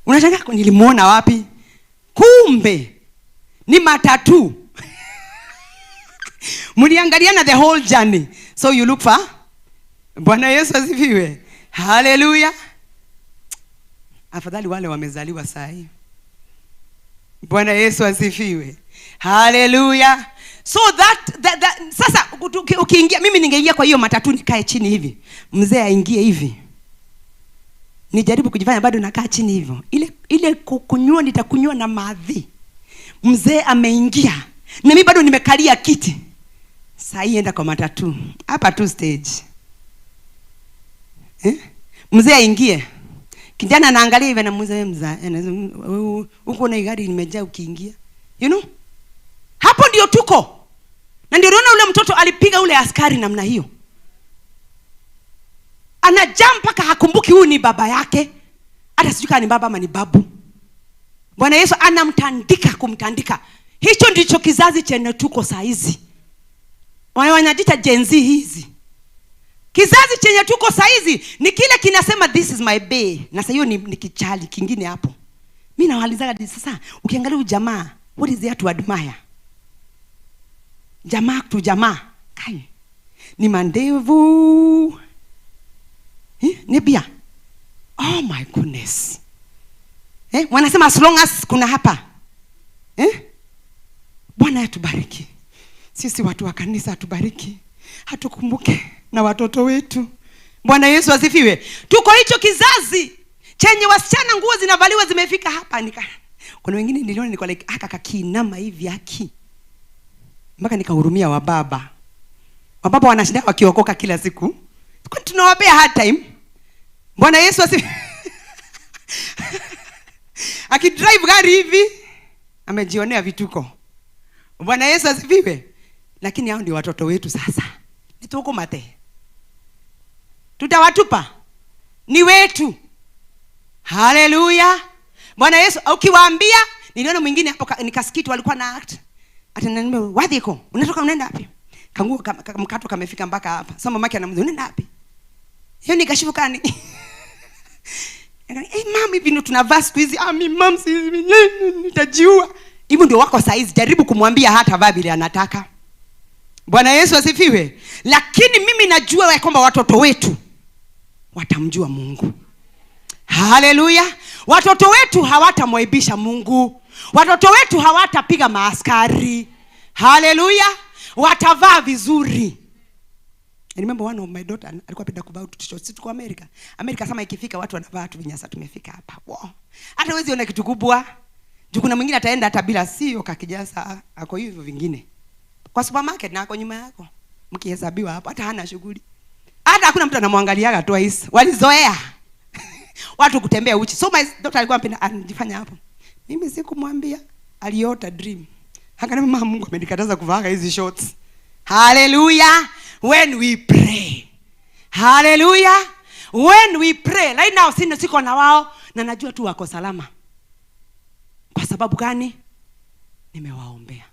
Unashangaa nilimuona wapi? Kumbe ni matatu. Mliangaliana the whole journey. So you look for. Bwana Yesu asifiwe. Hallelujah. Afadhali wale wamezaliwa saa hii. Bwana Yesu asifiwe. Hallelujah. So sasa ukiingia, mimi ningeingia kwa hiyo matatu nikae chini hivi. Mzee aingie hivi. Nijaribu kujifanya bado nakaa chini hivyo. Ile kunywa nitakunywa na maadhi. Mzee ameingia. Na mimi bado nimekalia kiti. Sasa enda kwa matatu. Hapa tu stage. Mzee aingie. Kijana anaangalia hivi na mzee huko na gari imejaa ukiingia. You know? Hapo ndio tuko. Na ndio unaona ule mtoto alipiga ule askari namna hiyo. Anajam mpaka hakumbuki huyu ni baba yake. Hata sijui kama ni baba ama ni babu. Bwana Yesu kumtandika. Hicho ndicho kizazi chenye tuko saa hizi. Wanajiita Gen Z hizi. Kizazi chenye tuko saa hizi ni kile kinasema this is my bae. Na sasa hiyo ni kichali kingine hapo. Mimi nawalizaga sasa, ukiangalia ujamaa, what is there to admire? Jamaa tu jamaa. Kai. Ni mandevu. Nebia. Oh my goodness. Wanasema as long as kuna hapa. Bwana atubariki. Sisi watu wa kanisa atubariki. Hatukumbuke na watoto wetu. Bwana Yesu asifiwe. Tuko hicho kizazi chenye wasichana nguo zinavaliwa zimefika hapa kuna wengine niliona niko like aka kakinama hivi haki. Mpaka nikahurumia wababa. Wababa wanashinda wakiokoka kila siku. Kwa tunawapea hard time. Bwana Yesu asifiwe. Akidrive gari hivi amejionea vituko. Bwana Yesu asifiwe. Lakini hao ndio watoto wetu sasa. Nitoko mate. Tutawatupa. Ni wetu. Haleluya. Bwana Yesu ukiwaambia, niliona mwingine hapo nikasikitu walikuwa na act. Atananiambia, "Wadhiko, unatoka unaenda wapi?" Kanguo mkato kamefika mpaka hapa. Sasa mamake anamuuliza, "Unaenda wapi?" Hiyo nikashifukani. Mama hivi ndo tunavaa siku hizi. Mimi mama hivi nitajiua. Hivyo ndio wako saizi, jaribu kumwambia hata vaa vile anataka. Bwana Yesu asifiwe. Lakini mimi najua ya kwamba watoto wetu watamjua Mungu. Haleluya. Watoto wetu hawatamwaibisha Mungu. Watoto wetu hawatapiga maaskari. Haleluya. Watavaa vizuri. I remember one of my daughter alikuwa penda kuvaa t-shirt kwa America. America sama ikifika watu wanavaa tu vinyasa tumefika hapa. Wow. Hata wewe unaona kitu kubwa. Juu kuna mwingine ataenda hata bila sio kakijasa ako hivyo vingine. Kwa supermarket na ako nyuma yako. Mkihesabiwa hapo hata hana shughuli. Hata hakuna mtu anamwangaliaga twice. Walizoea. Watu kutembea uchi. So my daughter alikuwa anapenda anajifanya hapo. Mimi sikumwambia, aliota dream. Akaniambia mama, Mungu amenikataza kuvaa hizi shorts. Hallelujah. When we pray. Hallelujah. When we pray. Right now siko na wao na najua tu wako salama. Kwa sababu gani? Nimewaombea.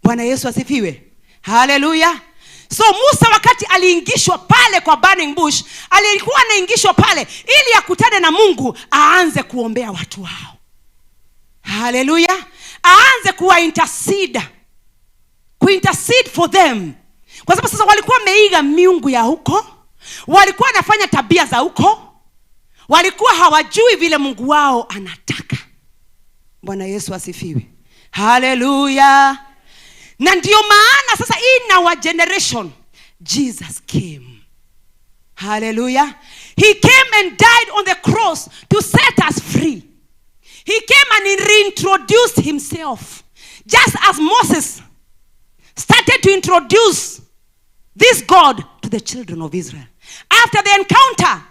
Bwana Yesu asifiwe. Hallelujah. So Musa wakati aliingishwa pale kwa burning bush, alikuwa anaingishwa pale ili akutane na Mungu, aanze kuombea watu wao. Hallelujah. Aanze kuwa intercede for them. Kwa sababu sasa walikuwa wameiga miungu ya huko, walikuwa wanafanya tabia za huko, walikuwa hawajui vile Mungu wao anataka. Bwana Yesu asifiwe. Hallelujah. Na ndio maana sasa in our generation Jesus came. Hallelujah. He came and died on the cross to set us free. He came and he reintroduced himself. Just as Moses started to introduce this God to the children of Israel. After the encounter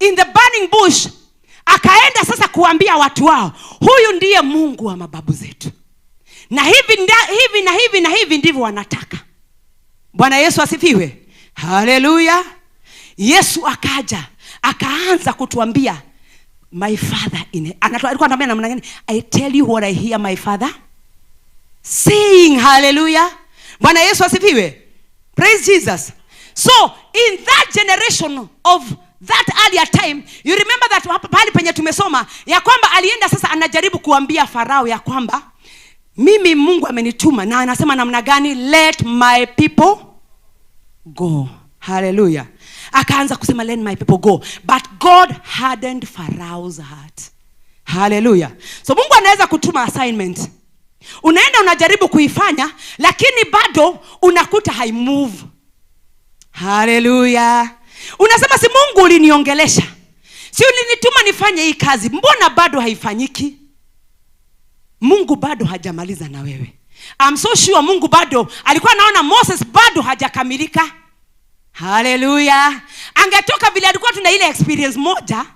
in the burning bush, akaenda sasa kuambia watu wao, huyu ndiye Mungu wa mababu zetu. Na hivi ndivyo wanataka. Bwana Yesu asifiwe. Hallelujah. Yesu akaja, akaanza kutuambia my father alikuwa anatuambia namna gani? I tell you what I hear my father saying. Hallelujah. Bwana Yesu asifiwe. Praise Jesus. So in that generation of that earlier time, you remember that pale penye tumesoma ya kwamba alienda sasa anajaribu kuambia Farao ya kwamba mimi Mungu amenituma, na anasema namna gani? Let my people go. Hallelujah. Akaanza kusema let my people go, but God hardened Pharaoh's heart. Hallelujah. So Mungu anaweza kutuma assignment, unaenda unajaribu kuifanya, lakini bado unakuta haimove. Hallelujah. Unasema si Mungu uliniongelesha, si ulinituma nifanye hii kazi, mbona bado haifanyiki? Mungu bado hajamaliza na wewe. I'm so sure Mungu bado alikuwa anaona Moses bado hajakamilika. Hallelujah. Angetoka vile alikuwa tuna ile experience moja,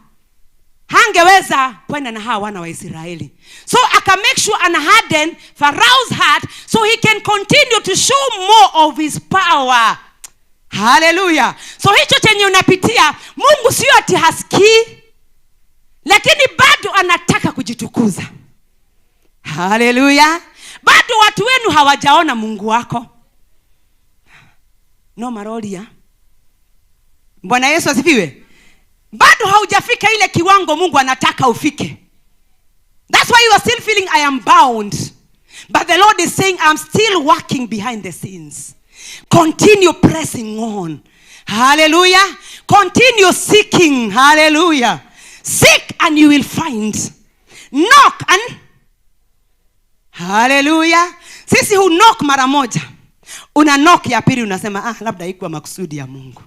hangeweza kwenda na hawa wana wa Israeli. So aka make sure and harden Pharaoh's heart so he can continue to show more of his power. Hallelujah. So hicho chenye unapitia, Mungu sio ati hasikii, lakini bado anataka kujitukuza. Hallelujah. Bado watu wenu hawajaona Mungu wako. No marolia. Bwana Yesu asifiwe. Bado haujafika ile kiwango Mungu anataka ufike. That's why you are still feeling I am bound. But the Lord is saying, I'm still working behind the scenes. Continue pressing on. Hallelujah. Continue seeking. Hallelujah. Seek and you will find. Knock and hallelujah. Sisi hu knock mara moja. Una knock ya pili unasema labda ikuwa makusudi ya Mungu.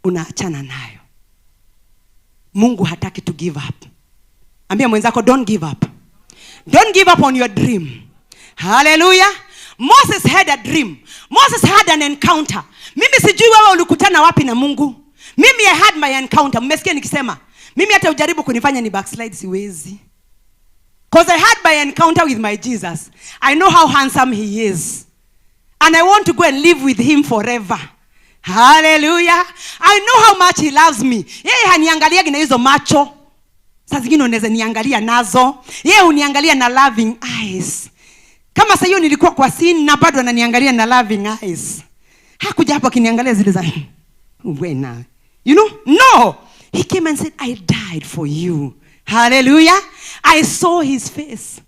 Unaachana nayo. Mungu hataki to give up. Ambia mwenzako, don't give up. Don't give up on your dream. Hallelujah. Moses had a dream. Moses had an encounter. Mimi sijui wewe ulikutana wapi na Mungu. Mimi I had my encounter. Mmesikia nikisema mimi hata ujaribu kunifanya ni backslide siwezi. Because I had my encounter with my Jesus. I know how handsome he is. And I want to go and live with him forever. Hallelujah. I know how much he loves me. Yeye haniangalia na hizo macho. Saa zingine unaweza niangalia nazo. Yeye uniangalia na loving eyes. Kama sasa hiyo nilikuwa kwa sin na bado ananiangalia na loving eyes. Hakuja hapo kiniangalia zile za wena. You know? No. He came and said, I died for you. Hallelujah. I saw his face.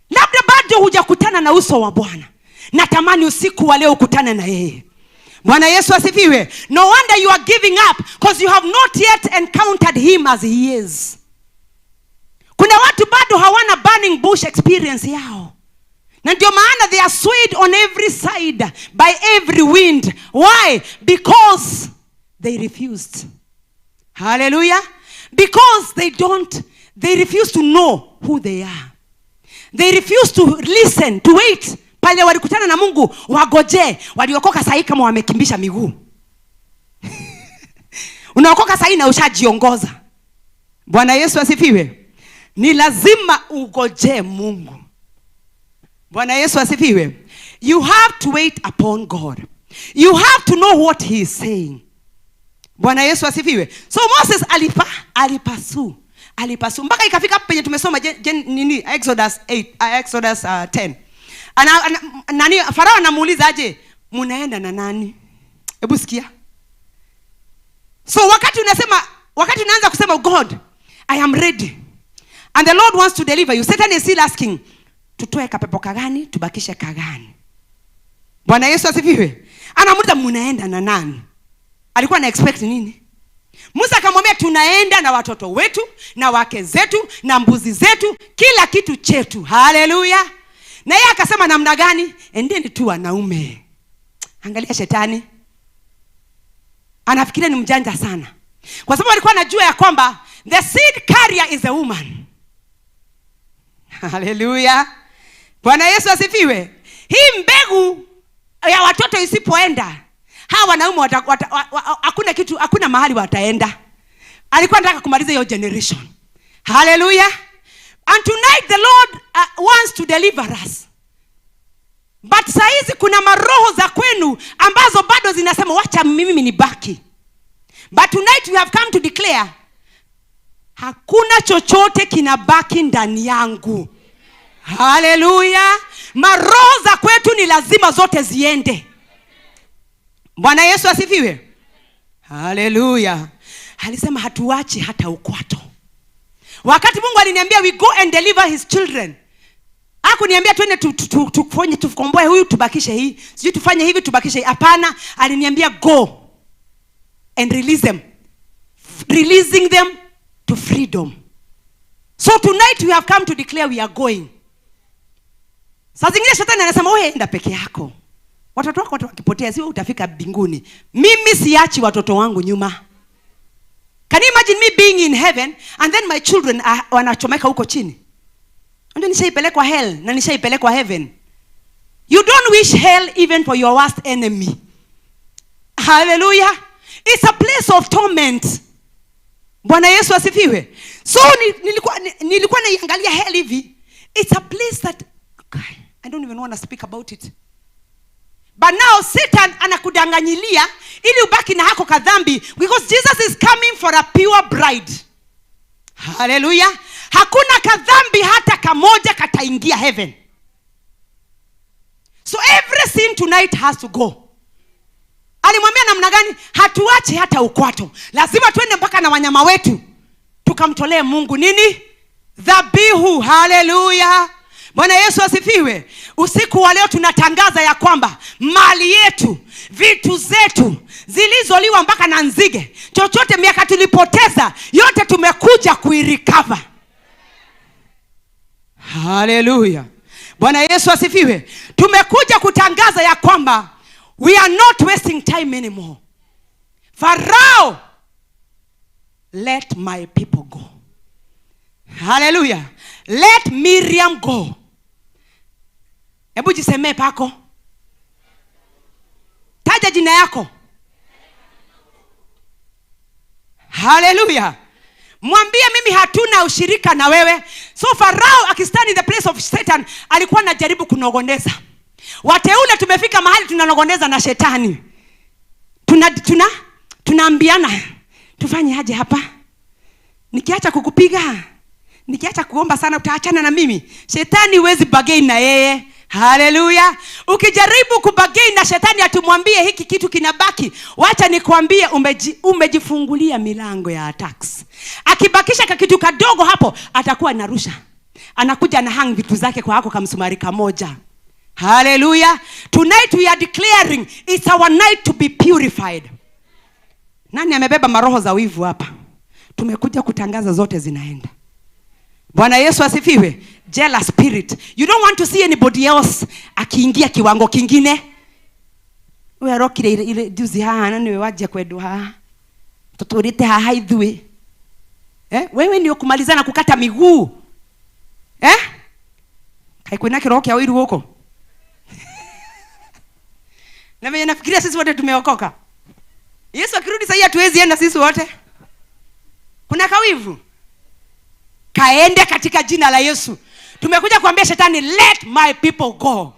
Labda bado hujakutana na uso wa Bwana. Natamani usiku wa leo ukutane na yeye. Bwana Yesu asifiwe. No wonder you are giving up because you have not yet encountered him as he is. Kuna watu bado hawana burning bush experience yao. Na ndio maana they are swayed on every side by every wind. Why? Because they refused. Hallelujah. Because they refuse to know who they are. They refuse to listen, to wait. Pale walikutana na Mungu, wagoje, waliokoka sahi kama wamekimbisha miguu. Unaokoka sahi na ushajiongoza. Bwana Yesu asifiwe. Ni lazima ugoje Mungu. Bwana Yesu asifiwe. You have to wait upon God. You have to know what he is saying. Bwana Yesu asifiwe. So Moses alipasu. Mpaka ikafika penye tumesoma Exodus 10. Nani Farao anamuuliza aje, munaenda na nani? Hebu sikia. So wakati unaanza kusema God, I am ready. And the Lord wants to deliver you. Satan is still asking, tutoe kapepo kagani, tubakishe kagani? Bwana Yesu asifiwe. Anamuuliza munaenda na nani? Alikuwa na expect nini? Musa akamwambia tunaenda na watoto wetu, na wake zetu, na mbuzi zetu, kila kitu chetu. Hallelujah. Na yeye akasema namna gani? Endeni tu wanaume. Angalia shetani. Anafikiria ni mjanja sana. Kwa sababu alikuwa anajua ya kwamba the seed carrier is a woman. Hallelujah. Bwana Yesu asifiwe. Hii mbegu ya watoto isipoenda, hawa wanaume hakuna mahali wataenda. Alikuwa anataka kumaliza hiyo generation. Hallelujah. And tonight the Lord wants to deliver us. But saizi kuna maroho za kwenu ambazo bado zinasema wacha mimi nibaki. But tonight we have come to declare, hakuna chochote kinabaki ndani yangu. Hallelujah. Maroho za kwetu ni lazima zote ziende. Bwana Yesu asifiwe. Hallelujah. Alisema hatuachi hata ukwato. Wakati Mungu aliniambia we go and deliver his children, hakuniambia twende tufanye tukomboe huyu tubakishe hii, sijui tufanye hivi tubakishe hii. Hapana, aliniambia go and release them. Releasing them to freedom. So tonight we have come to declare we are going. Saa zingine shetani anasema wewe enda peke yako. Watoto wako wakipotea sio utafika mbinguni. Mimi siachi watoto wangu nyuma. Can you imagine me being in heaven and then my children wanachomeka huko chini? Ndio nishaipelekwa hell na nishaipelekwa heaven. You don't wish hell even for your worst enemy. Hallelujah. It's a place of torment. Bwana Yesu asifiwe. So nilikuwa naiangalia hell hivi. It's a place that I don't even want to speak about it. But now Satan anakudanganyilia ili ubaki na hako kadhambi, because Jesus is coming for a pure bride. Hallelujah. Hakuna kadhambi hata kamoja kataingia heaven. So every sin tonight has to go. Alimwambia namna gani? Hatuache hata ukwato. Lazima tuende mpaka na wanyama wetu tukamtolee Mungu nini? dhabihu. Haleluya. Bwana Yesu asifiwe. Usiku wa leo tunatangaza ya kwamba mali yetu, vitu zetu zilizoliwa mpaka na nzige, chochote miaka tulipoteza, yote tumekuja kuirecover. Haleluya. Bwana Yesu asifiwe. Tumekuja kutangaza ya kwamba we are not wasting time anymore. Farao, let my people go. Hallelujah. Let Miriam go. Hebu jisemee pako. Taja jina yako. Hallelujah. Mwambie mimi hatuna ushirika na wewe. So Farao akistand in the place of Satan alikuwa anajaribu kunogoneza. Wateule tumefika mahali tunanogoneza na shetani. Tunaambiana tufanye aje hapa? Nikiacha kukupiga, nikiacha kuomba sana utaachana na mimi. Shetani huwezi bargain na yeye. Haleluya. Ukijaribu kubagain na shetani atumwambie hiki kitu kinabaki, wacha nikwambie umejifungulia milango ya attacks. Akibakisha kitu kadogo hapo atakuwa anarusha. Anakuja na hang vitu zake kwa hako kamsumari kamoja. Hallelujah. Tonight we are declaring it's our night to be purified. Nani amebeba maroho za wivu hapa? Tumekuja kutangaza zote zinaenda. Bwana Yesu asifiwe. Jealous spirit. You don't want to see anybody else akiingia kiwango kingine. Wewe rokire ile juzi hana niwe waje kwedu ha. Tuturite ha haidhui. Wewe ndio kumalizana kukata miguu. Kaikwena kiroki ya wiru huko. Na mimi nafikiria sisi wote tumeokoka. Yesu akirudi sasa hatuwezi enda sisi wote. Kuna kawivu. Kaende katika jina la Yesu. Tumekuja kuambia shetani, let my people go.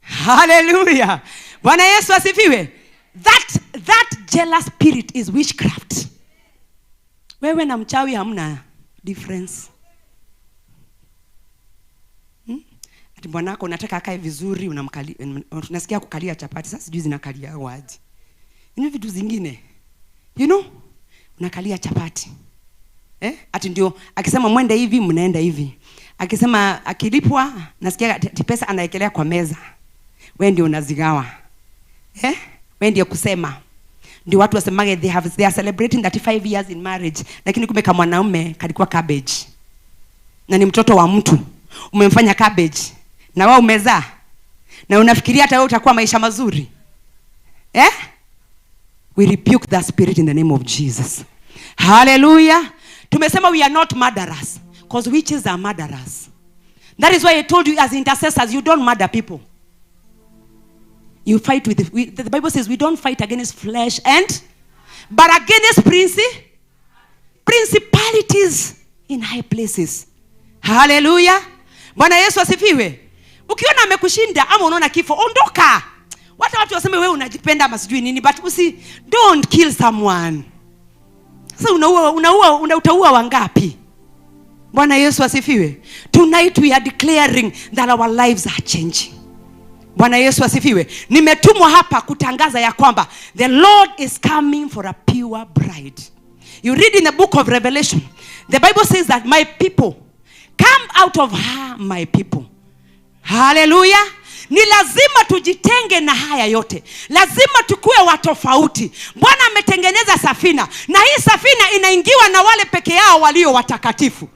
Hallelujah. Bwana Yesu asifiwe. That jealous spirit is witchcraft. Wewe na mchawi hamna difference. Ati bwanako unataka akae vizuri, unasikia kukalia chapati, sasa sijui zinakalia waje. Ni vitu zingine. Unakalia chapati. Ati ndio akisema mwende hivi mnaenda hivi. Akisema akilipwa nasikia pesa anaekelea kwa meza. Wewe ndio unazigawa. Wewe ndio kusema. Ndio watu wasemage they are celebrating 35 years in marriage, lakini kumbe kama mwanaume kalikuwa cabbage. Na ni mtoto wa mtu. Umemfanya cabbage. Na wewe umezaa. Na unafikiria hata wewe utakuwa maisha mazuri. We rebuke that spirit in the name of Jesus. Hallelujah. Tumesema we are not murderers, because witches are murderers. That is why I told you as intercessors, you don't murder people. You fight with the Bible says we don't fight against flesh but against principalities in high places. Hallelujah. Bwana Yesu asifiwe. Ukiona amekushinda ama unaona kifo, ondoka. Watu waseme wewe unajipenda ama sijui nini, but don't kill someone. Sasa utaua wangapi? Bwana Yesu asifiwe. Tonight we are declaring that our lives are changing. Bwana Yesu asifiwe. Nimetumwa hapa kutangaza ya kwamba the Lord is coming for a pure bride. You read in the book of Revelation, the Bible says that my people come out of her, my people. Hallelujah. Ni lazima tujitenge na haya yote. Lazima tukue watofauti. Bwana ametengeneza safina, na hii safina inaingiwa na wale peke yao walio watakatifu.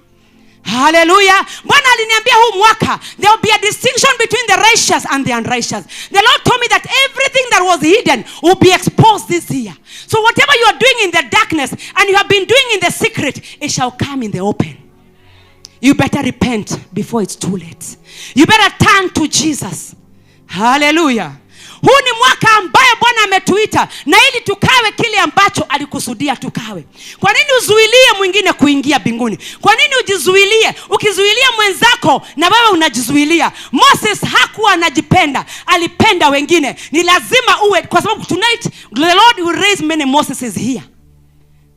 Hallelujah. Bwana aliniambia huu mwaka there will be a distinction between the righteous and the unrighteous. The Lord told me that everything that was hidden will be exposed this year. So whatever you are doing in the darkness and you have been doing in the secret, it shall come in the open. You better repent before it's too late. You better turn to Jesus. Hallelujah. Huu ni mwaka ambaye Bwana ametuita na ili tukawe kile ambacho alikusudia tukawe. Kwa nini uzuilie mwingine kuingia mbinguni? Kwa nini ujizuilie? Ukizuilia mwenzako na wewe unajizuilia. Moses hakuwa anajipenda, alipenda wengine. Ni lazima uwe, kwa sababu tonight the Lord will raise many Moseses here.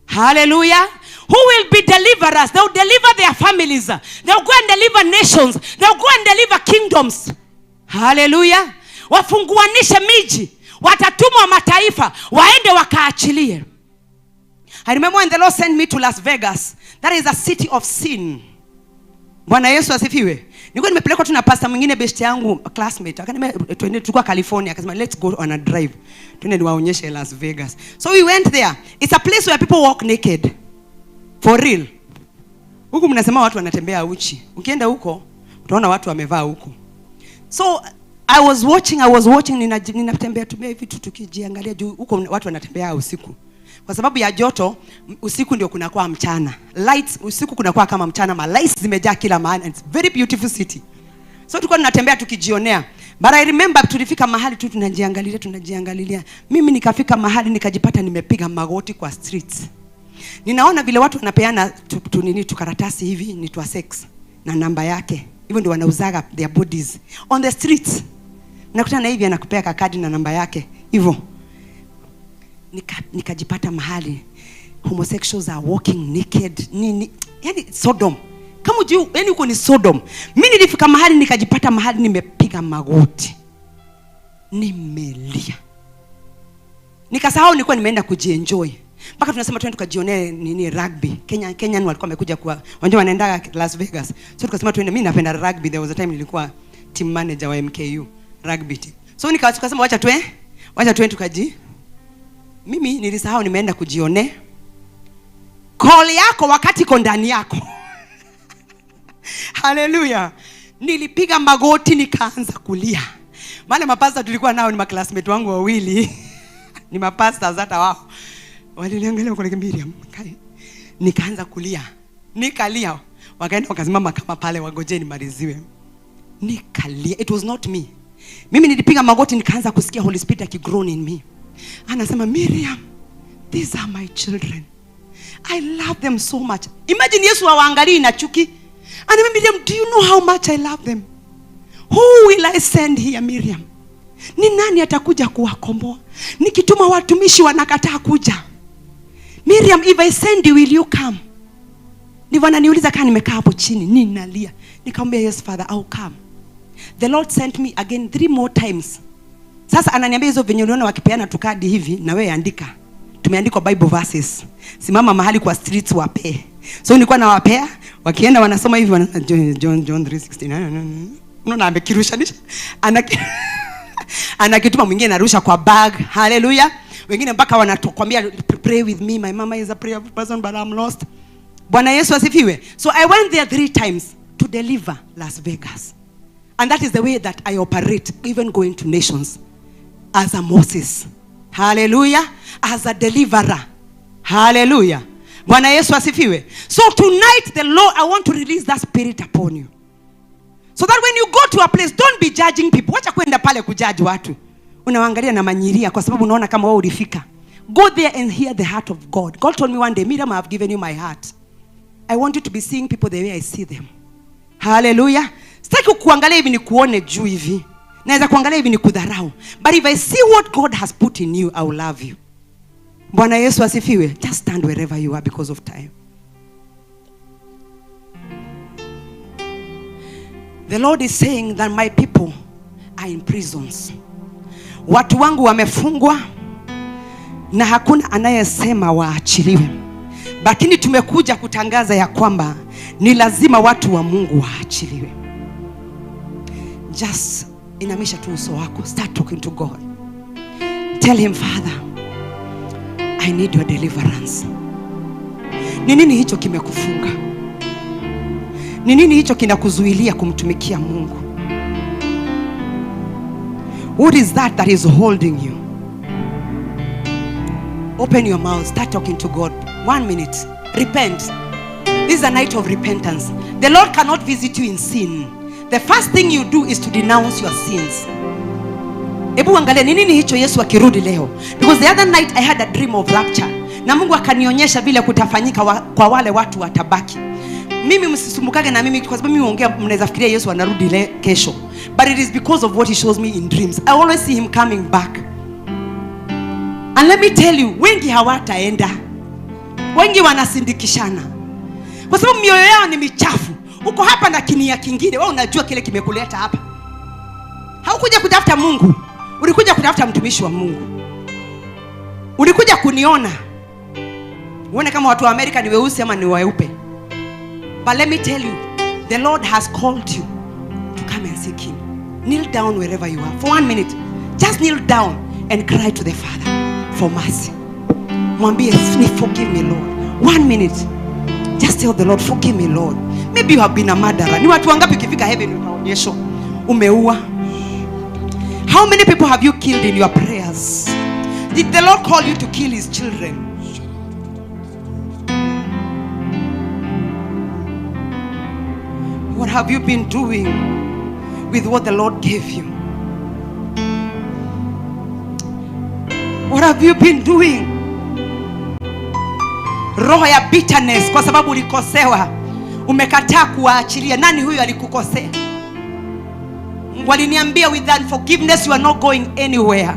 Hallelujah. Who will be deliverers? They will deliver their families. They will go and deliver nations. They will go and deliver kingdoms. Hallelujah. Wafunguanishe miji, watatumwa mataifa waende wakaachilie. I remember when the Lord sent me to Las Vegas. That is a city of sin. Bwana Yesu asifiwe. Nilikuwa nimepelekwa tu na pastor mwingine best yangu classmate. Akaniambia twende, tulikuwa California, akasema let's go on a drive. Twende niwaonyeshe Las Vegas. So we went there. It's a place where people walk naked. For real. Huku mnasema watu wanatembea uchi. Ukienda huko utaona watu wamevaa huko. So I was watching, ninatembea hivi tukijiangalia juu huko watu wanatembea usiku. Kwa sababu ya joto, usiku ndio kunakuwa mchana. Lights usiku kunakuwa kama mchana, ma lights zimejaa kila mahali. It's very beautiful city. So tulikuwa tunatembea tukijionea. But I remember tulifika mahali tu tunajiangalilia. Mimi nikafika mahali nikajipata nimepiga magoti kwa streets. Ninaona vile watu wanapeana tukaratasi hivi ni twa sex na namba yake. Hivyo ndio wanauzaga their bodies on the streets. Nakutana hivi anakupea kadi na namba yake. Hivyo nikajipata mahali homosexuals are walking naked. Yani Sodom. Kama unajua yani huko ni Sodom. Mimi nilifika mahali nikajipata mahali nimepiga magoti. Nimelia. Nikasahau nilikuwa nimeenda kujienjoy. Mpaka tunasema twende tukajionee rugby. Kenyan walikuwa wamekuja kwa wanje wanaenda Las Vegas. So tukasema twende, mimi napenda rugby. There was a time nilikuwa team manager wa MKU rugby team. So nikasema wacha twende mimi nilisahau nimeenda kujione. Call yako wakati iko ndani yako. Hallelujah. Nilipiga magoti nikaanza kulia. Wale mapasta tulikuwa nao ni maclassmate wangu wawili. Ni mapasta hata wao. Waliniangalia kwa Miriam. Nikaanza kulia. Nikalia. Wakaenda wakasimama kama pale wagojeni maliziwe. Nikalia. It was not me. Mimi nilipiga magoti nikaanza kusikia Holy Spirit akigroan in me. Anasema, Miriam, these are my children. I love them so much. Imagine Yesu awaangalie na chuki. Anasema, Miriam, do you know how much I love them? Who will I send here, Miriam? Ni nani atakuja kuwakomboa? Nikituma watumishi wanakataa kuja. Miriam, if I send you, will you come? Ndivyo ananiuliza kama nimekaa hapo chini, ninalia. Nikamwambia, yes Father, I'll come. The Lord sent me again 3 more times. Sasa ananiambia hizo venye unaona wakipeana tukadi hivi na wewe andika. Tumeandikwa Bible verses. Simama mahali kwa streets wape. So nilikuwa nawapea, wakienda wanasoma hivi John 3:16. Unaona amekirushanisha. Anakituma mwingine anarusha kwa bag. Hallelujah. Wengine mpaka wanatukwambia pray with me, my mama is a prayer person but I'm lost. Bwana Yesu asifiwe. So I went there 3 times to deliver Las Vegas. And that is the way that I operate, even going to nations. As a Moses. Hallelujah. As a deliverer. Hallelujah. Bwana Yesu asifiwe. So tonight the Lord, I want to release that spirit upon you. So that when you go to a place, don't be judging people. Wacha kwenda pale kujudge watu. Unawaangalia na manyiria kwa sababu unaona kama wao ulifika. Go there and hear the heart of God. God told me one day, Miriam, I have given you my heart. I want you to be seeing people the way I see them. Hallelujah. Sitaki kuangalia hivi ni kuone juu hivi. Naweza kuangalia hivi ni kudharau. But if I see what God has put in you, I will love you. Bwana Yesu asifiwe. Just stand wherever you are because of time. The Lord is saying that my people are in prisons. Watu wangu wamefungwa na hakuna anayesema waachiliwe. Lakini tumekuja kutangaza ya kwamba ni lazima watu wa Mungu waachiliwe. Just inamisha tu uso wako. Start talking to God. Tell him, Father, I need your deliverance. Ni nini hicho kimekufunga? Ni nini hicho kinakuzuilia kumtumikia Mungu? What is that is holding you? Open your mouth. Start talking to God. 1 minute. Repent. This is a night of repentance. The Lord cannot visit you in sin. The first thing you do is to denounce your sins. Ebu angalia ni nini hicho Yesu akirudi leo. Because the other night I had a dream of rapture. Na Mungu akanionyesha vile kutafanyika kwa wale watu watabaki. Mimi msisumbukage na mimi kwa sababu mimi ongea mnaweza fikiria Yesu anarudi kesho. But it is because of what he shows me in dreams. I always see him coming back. And let me tell you, wengi hawataenda. Wengi wanasindikishana. Kwa sababu mioyo yao ni michafu. Uko hapa na kinia kingine, wewe unajua kile kimekuleta hapa. Haukuja kutafuta Mungu. Ulikuja kutafuta mtumishi wa Mungu. Ulikuja kuniona. Uone kama watu wa Amerika ni weusi ama ni weupe. But let me tell you, The Lord has called you to come and seek him. Kneel down wherever you are for 1 minute. Just kneel down and cry to the Father for mercy. Mwambie, forgive me Lord. 1 minute. Just tell the Lord, forgive me Lord. Maybe you have been a murderer. Ni watu wangapi ukifika heaven utaonyeshwa umeua? How many people have you killed in your prayers? Did the Lord call you to kill his children? What have you been doing with what the Lord gave you? What have you been doing? Roho ya bitterness kwa sababu ulikosewa, umekataa kuwaachilia. Nani huyo alikukosea? Waliniambia with that forgiveness you are not going anywhere.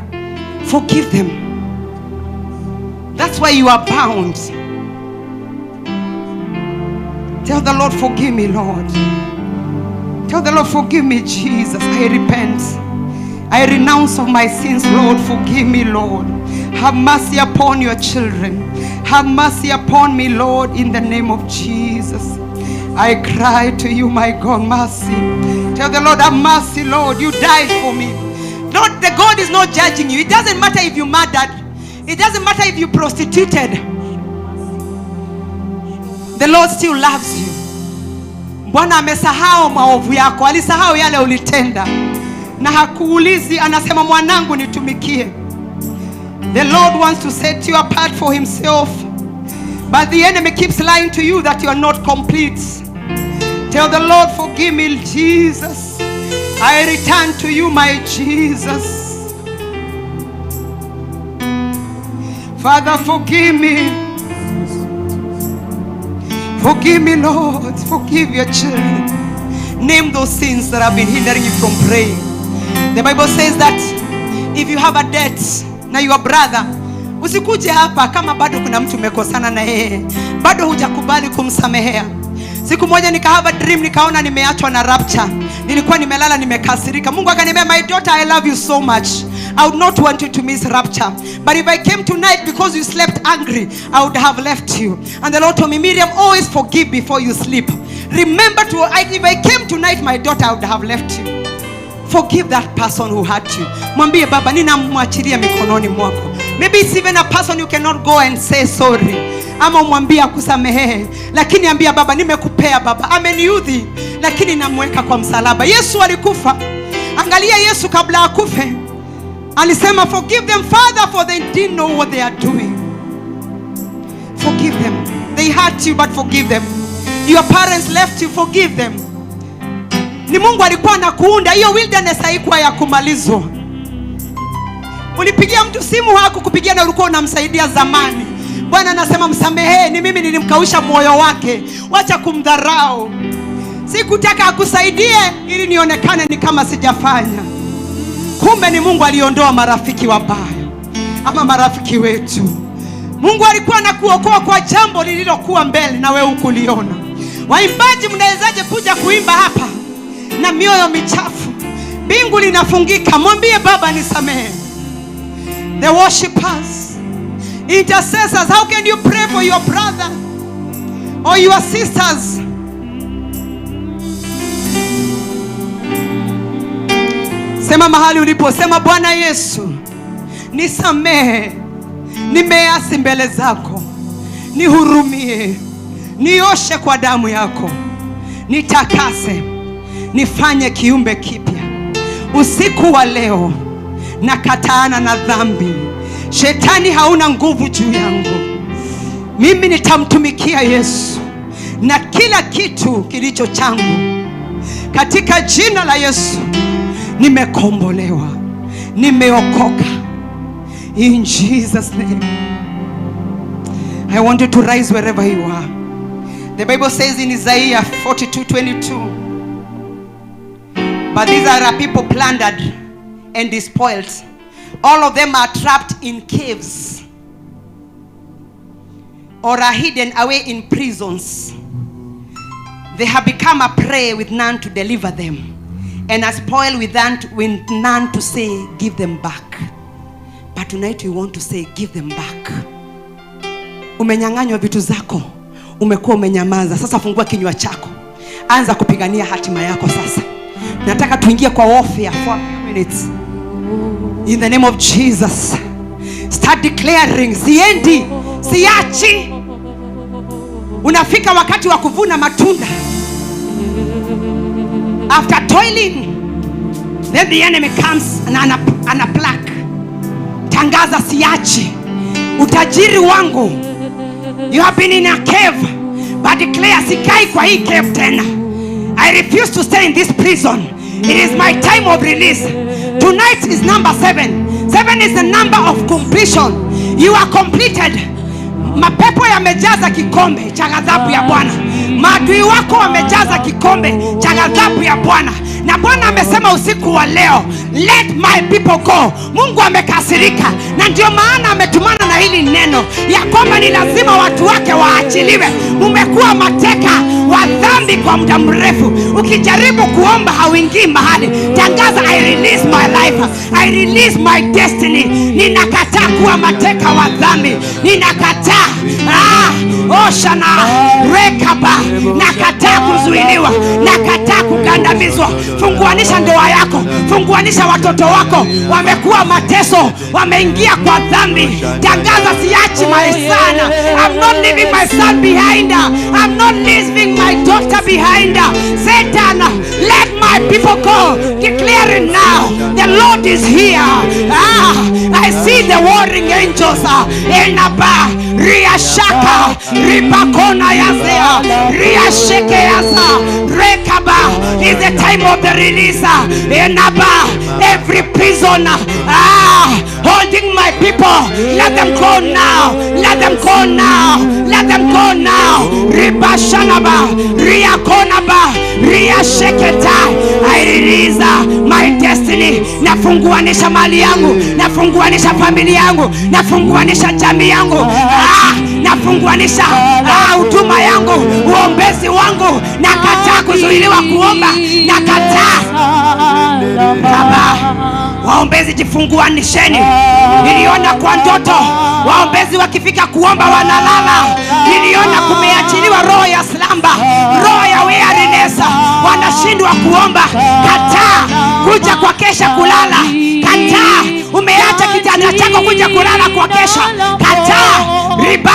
Forgive them. That's why you are bound. Tell the Lord, forgive me Lord. Tell the Lord, forgive me Jesus. I repent. I renounce of my sins, Lord. Forgive me, Lord. Have mercy upon your children. Have mercy upon me, Lord, in the name of Jesus. I cry to you, my God, mercy. Tell the Lord, have mercy, Lord. You died for me. Lord, the God is not judging you. It doesn't matter if you murdered. It doesn't matter if you prostituted. The Lord still loves you. Bwana amesahau maovu yako. Alisahau yale ulitenda. Na hakuulizi, anasema mwanangu nitumikie. The Lord wants to set you apart for himself. But the enemy keeps lying to you that you are not complete. Tell the Lord, forgive me, Jesus. I return to you, my Jesus. Father, forgive me. Forgive me, Lord. Forgive your children. Name those sins that have been hindering you from praying. The Bible says that if you have a debt na your brother, usikuje hapa kama bado kuna mtu umekosana na yeye, bado hujakubali kumsamehea. Siku moja nikahava dream, nikaona nimeachwa na rapture. Nilikuwa nimelala nimekasirika. Mungu akaniambia, my daughter, I love you so much. I would not want you to miss rapture. But if I came tonight because you slept angry, I would have left you. And the Lord told me, Miriam, always forgive before you sleep. Remember if I came tonight, my daughter, I would have left you. Forgive that person who hurt you. Mwambie baba, ninamwachilia mikononi mwako. Maybe it's even a person you cannot go and say sorry. Ama mwambie akusamehe. Lakini ambia baba, nimekupea baba. Ameniudhi. Lakini namweka kwa msalaba. Yesu alikufa. Angalia Yesu kabla akufe. Alisema, forgive them, Father, for they didn't know what they are doing. Forgive them. They hurt you, but forgive them. Your parents left you, forgive them. Ni Mungu alikuwa anakuunda. Hiyo wilderness haikuwa ya kumalizwa. Ulipigia mtu simu hakukupigia na ulikuwa unamsaidia zamani. Bwana anasema msamehe, ni mimi nilimkausha moyo wake. Wacha kumdharau. Sikutaka akusaidie ili nionekane ni kama sijafanya. Kumbe ni Mungu aliondoa marafiki wabaya ama marafiki wetu. Mungu alikuwa anakuokoa kwa jambo lililokuwa mbele na wewe ukuliona. Waimbaji, mnawezaje kuja kuimba hapa na mioyo michafu? Bingu linafungika. Mwambie baba nisamehe. The worshipers, intercessors, how can you pray for your brother or your sisters? Sema mahali ulipo, sema Bwana Yesu, nisamehe, nimeasi mbele zako, nihurumie, nioshe kwa damu yako, nitakase, nifanye kiumbe kipya. Usiku wa leo nakataana na dhambi. Shetani hauna nguvu juu yangu. Mimi nitamtumikia Yesu na kila kitu kilicho changu. Katika jina la Yesu nimekombolewa, nimeokoka. In Jesus' name. I want you to rise wherever you are. The Bible says in Isaiah 42:22, but these are a people plundered and despoiled. All of them are trapped in caves or are hidden away in prisons. They have become a prey with none to deliver them, and a spoil with none to say, give them back. But tonight we want to say, give them back. Umenyang'anywa vitu zako, umekuwa umenyamaza. Sasa fungua kinywa chako. anza kupigania hatima yako sasa. Nataka tuingie kwa warfare for a few minutes. In the name of Jesus. Start declaring, siendi, siachi. Unafika wakati wa kuvuna matunda. After toiling, then the enemy comes and a plaque. Tangaza, siachi. Utajiri wangu. You have been in a cave, but declare, sikai kwa hii cave tena. I refuse to stay in this prison. It is my time of release. Tonight is number 7. 7 is the number of completion. You are completed. Mapepo yamejaza kikombe cha ghadhabu ya Bwana. Maadui wako wamejaza kikombe cha ghadhabu ya Bwana. Na Bwana amesema usiku wa leo, let my people go. Mungu amekasirika, na ndio maana ametumana na hili neno ya kwamba ni lazima watu wake waachiliwe. Umekuwa mateka wa dhambi kwa muda mrefu. Ukijaribu kuomba hauingii mahali. Tangaza, I release my life. I release my destiny. Ninakataa kuwa mateka wa dhambi. Ninakataa oshana rekaba. Nakataa kuzuiliwa. Nakataa kugandamizwa. Funguanisha ndoa yako. Funguanisha watoto wako. Wamekuwa mateso. Wameingia kwa dhambi. Tangaza, siachi my son. I'm not leaving my son behind. I'm not leaving my daughter behind. Satan, let my people go. Declare it now. The Lord is here. I see the warring angels. Enaba, Riashaka, Ribakona Yazea, Riasheke Yaza, Rekaba. Is the time of the release. Enaba, every prisoner holding my people, let them go now. Let them go now. Let them go now. Ribashanaba, Riakonaba, Riasheketa. I release my destiny. Nafunguanisha mali yangu, nafunguanisha familia yangu, nafunguanisha jamii yangu, nafunguanisha huduma yangu, uombezi wangu. Nakataa kuzuiliwa kuomba. Nakataa. Baba, waombezi jifunguanisheni. Niliona kwa ndoto waombezi wakifika kuomba wanalala. Niliona kumeachiliwa roho ya slamba, roho ya weariness. Wanashindwa kuomba. Kataa kuja kwa kesha kulala. Kataa umeacha kitanda chako kuja kulala kwa kesha. Kataa riba.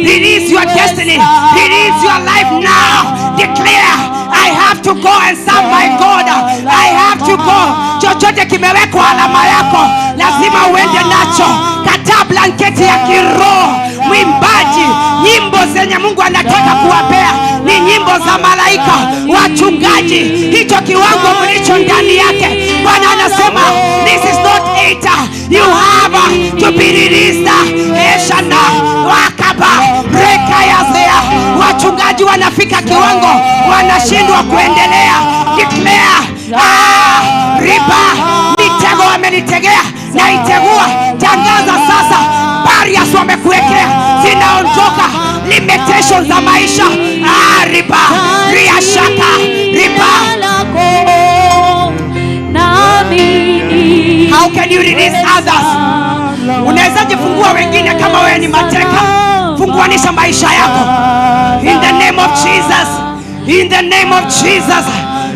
Release your destiny. Release your life now. Declare, I have to go and serve my God. I have to go. Chochote kimewekwa alama yako, lazima uende nacho. Kataa blanketi ya kiroho. Mwimbaji, nyimbo zenye Mungu anataka kuwapea ni nyimbo za malaika. Wachungaji, hicho kiwango mlicho ndani yake, Bwana anasema this is not it. You have to be released. Eshana wakaba rekayazea. Wachungaji wanafika kiwango wanashindwa kuendelea. Declare, riba, mitego wamenitegea na itegua. Tangaza sasa, barriers wamekuwekea zinaondoka. Limitations za maisha. Riba, riashaka, riba. How can you release others? Unawezaje fungua wengine kama wewe ni mateka? Funguanisha maisha yako. In the name of Jesus. In the name of Jesus.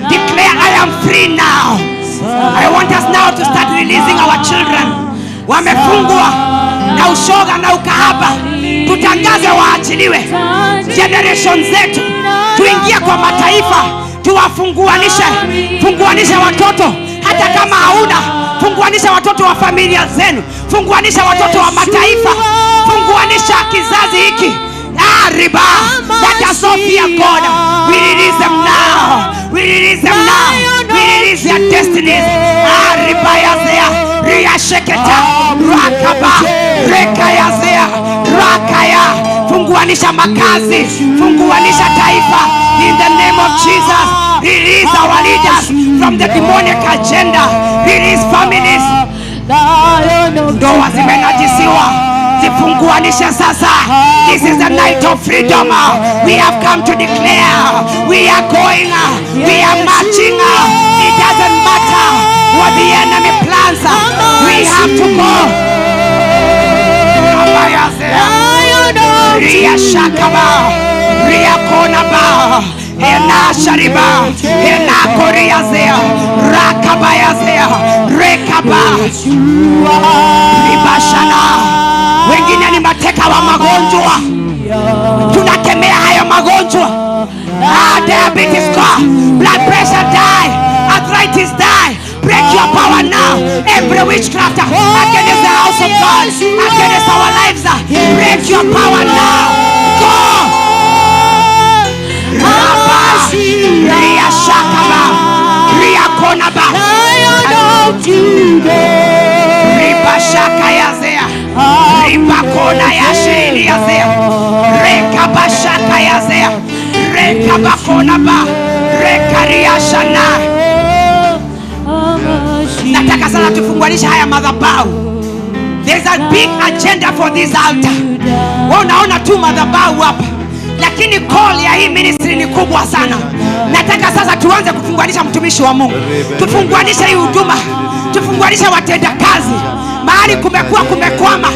Declare, I am free now. I want us now to start releasing our children. Wamefungwa na ushoga na ukahaba. Tutangaze waachiliwe. Generation zetu tuingie kwa mataifa, tuwafunguanishe. Funguanisha watoto hata kama hauna. Funguanisha watoto wa familia zenu. Funguanisha watoto wa mataifa. Funguanisha kizazi hiki. Riba, that is not fear God. We release them now. We release them now. We release their destinies. Riba yazea, riasheketa, rakaba, rekayazea, rakaya. Funguanisha makazi. Funguanisha taifa. In the name of Jesus. Release our leaders from the demonic agenda. Release families. Ndoa zimenajisiwa, zifunguanishe sasa. This is the night of freedom. We have come to declare. We are going. We are marching. It doesn't matter what the enemy plans. We have to go. Ria Shakaba. riakonaba ena shariba ena koriazea rakabayazea rekaba ribashana. Wengine ni mateka wa magonjwa, tunakemea hayo magonjwa. Diabetes go, blood pressure die, arthritis die. Break your power now. Every witchcraft against the house of God, against our lives, break your power now. Go. Rabba, Ria Shakaba, Ria Konaba, Riba Shaka Yazea, Riba Kona Yashiri Yazea, Rekaba Shaka Yazea, Rekaba Konaba, Rekaria Shana. Nataka sana tufunganisha haya madhabahu. There's a big agenda for this altar. Unaona tu madhabahu hapa, lakini call ya hii ministry ni kubwa sana. Nataka sasa tuanze kufunganisha mtumishi wa Mungu, tufunganishe hii huduma, tufunganishe watenda kazi. Mahali kumekuwa kumekwama,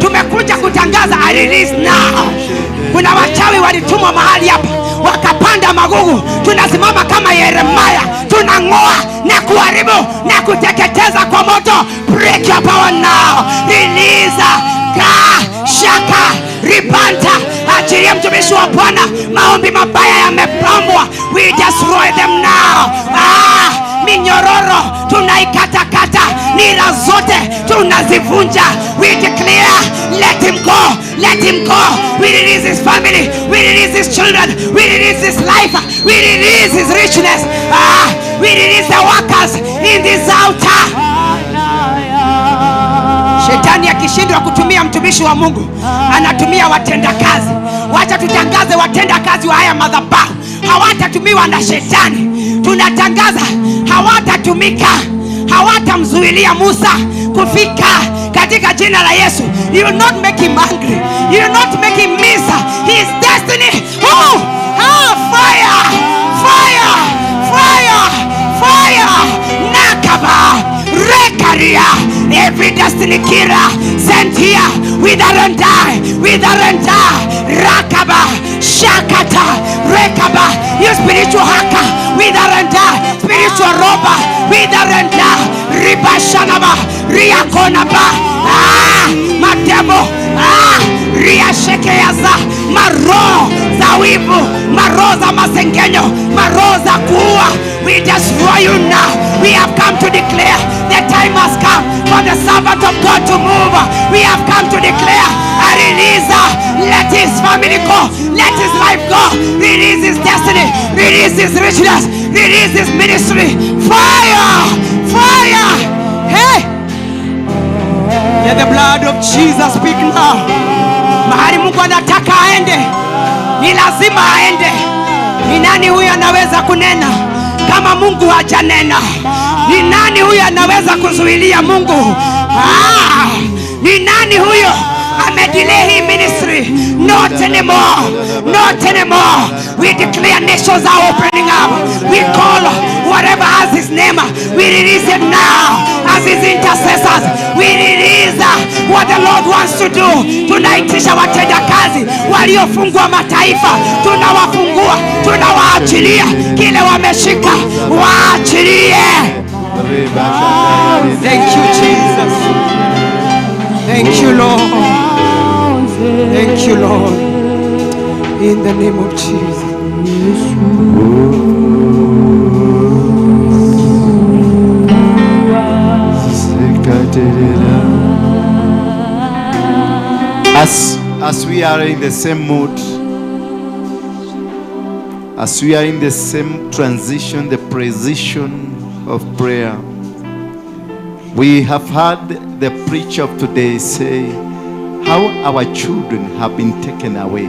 tumekuja kutangaza a release now. Kuna wachawi walitumwa mahali hapa wakapanda magugu. Tunasimama kama Yeremia, tunang'oa na kuharibu na kuteketeza kwa moto. Break your power now. Release shaka ribanta. Achilia mtumishi wa Bwana. Maombi mabaya yamepambwa, we destroy them now. Minyororo tunaikatakata, nira zote tunazivunja. We declare, let him go, let him go. We release his family, we release his children, we release his life, we release his richness. We release the workers in this altar. Shetani akishindwa kutumia mtumishi wa Mungu, anatumia watenda kazi. Wacha tutangaze watenda kazi wa haya madhabahu hawatatumiwa na shetani. Tunatangaza hawatatumika, hawatamzuilia Musa kufika katika jina la Yesu. You will not make him angry, you will not make him miss his destiny. Fire, fire, fire, fire. Nakaba rekaria. Every destiny killer sent here, wither and die, wither and die. Rakaba shakata rekaba. You spiritual hacker, wither and die. Spiritual robber, wither and die. Ribashanaba riakonaba. Mademo ria shekeaza. Maro za wivu, maro za masengenyo, maro za kuua. We destroy you now. We have come to declare the time has come for the servant of God to move. We have come to declare a release. Let his family go, let his life go. Release his destiny, release his richness, release his ministry. Fire, fire. Hey, let the blood of Jesus speak now. Mahali Mungu anataka aende, ni lazima aende. Ni nani huyu anaweza kunena kama Mungu hajanena? Ni nani huyu anaweza kuzuilia Mungu? Ni nani huyo amedelay hii ministry? Not anymore, not anymore. We declare nations are opening up. We call whatever has his name, we release it now as his intercessors. We release what the Lord wants to do. Tunaitisha watenda kazi waliofungwa mataifa, tunawafungua, tunawaachilia kile wameshika, waachilie. Thank you Jesus. Thank you Lord. Thank you Lord. In the name of Jesus. As we are in the same mood, as we are in the same transition, the precision of prayer, we have heard the preacher of today say how our children have been taken away,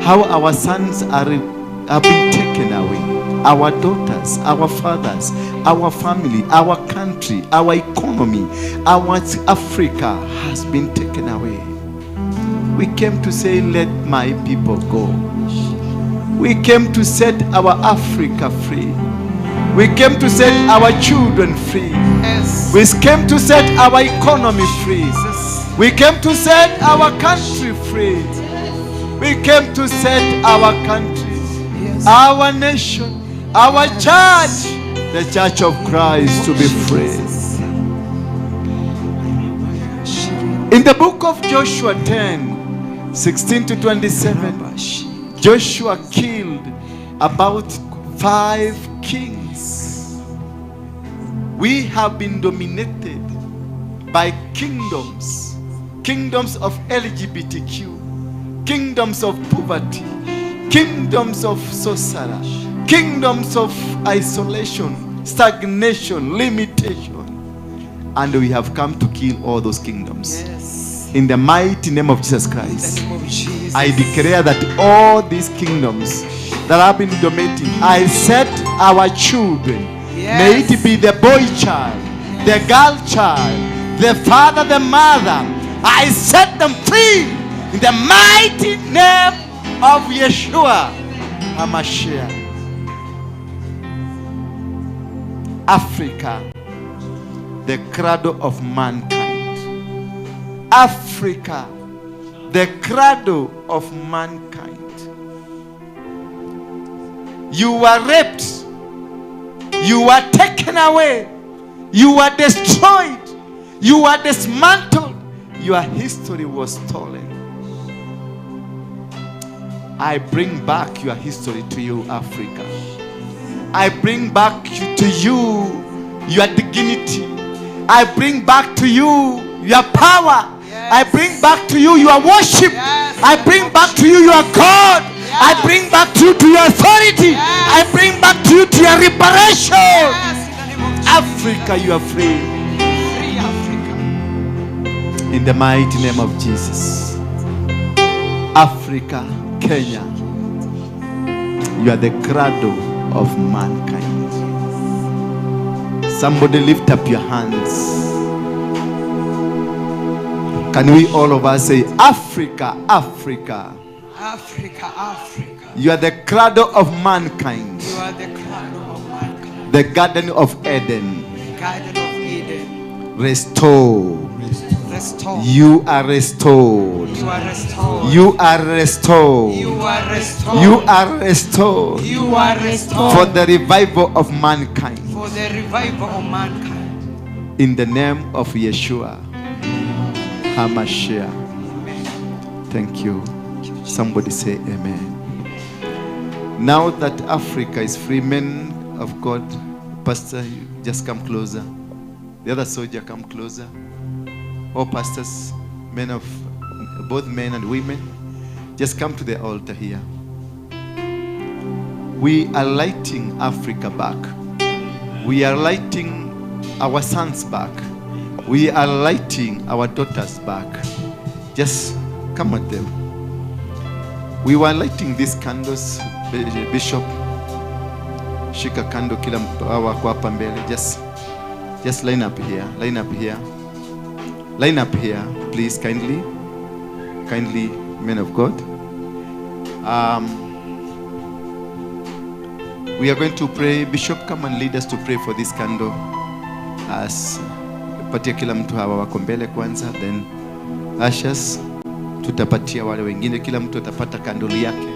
how our sons have been taken away, our daughters, our fathers, our family, our country, our economy, our Africa has been taken away. We came to say, let my people go. We came to set our Africa free. We came to set our children free. Yes. We came to set our economy free. Yes. We came to set our country free. We came to set our country, our nation, our church, the church of Christ, to be free. In the book of Joshua 10:16 to 27, Joshua killed about 5 kings. We have been dominated by kingdoms of LGBTQ, kingdoms of poverty, kingdoms of sorcery, kingdoms of isolation, stagnation, limitation. And we have come to kill all those kingdoms. In the mighty name of Jesus Christ, I declare that all these kingdoms that have been dominating, I set our children, may it be the boy child, the girl child, the father, the mother, I set them free in the mighty name of Yeshua HaMashiach. Africa, the cradle of mankind. Africa, the cradle of mankind. You were raped, you were taken away, you were destroyed, you were dismantled, your history was stolen. I bring back your history to you, Africa. I bring back to you your dignity. I bring back to you your power. I bring back to you your worship. I bring back to you your God. I bring back to you to your authority. I bring back to you to your reparation. Africa, you are free. In the mighty name of Jesus. Africa, Kenya, you are the cradle of mankind. Somebody lift up your hands. Can we all of us say, Africa, Africa? Africa, Africa. You are the cradle of mankind. You are the cradle of mankind. The Garden of Eden. Garden of Eden. Restore. Restore. You are restored. You are restored. You are restored. You are restored. You are restored. You are restored. For the revival of mankind. For the revival of mankind. In the name of Yeshua HaMashiach. Thank you. Somebody say amen. Now that Africa is free, men of God, Pastor, you just come closer. The other soldier, come closer. All pastors, men of both men and women, just come to the altar here. We are lighting Africa back. We are lighting our sons back. We are lighting our daughters back. Just come at them. We were lighting these candles, Bishop. Shika candle kila wako hapa mbele. Just line up here. Line up here. Line up here, please, kindly. Kindly, men of God. We are going to pray. Bishop, come and lead us to pray for this candle. As patia kila mtu hawa wako mbele kwanza, then ushers tutapatia wale wengine, kila mtu atapata candle yake.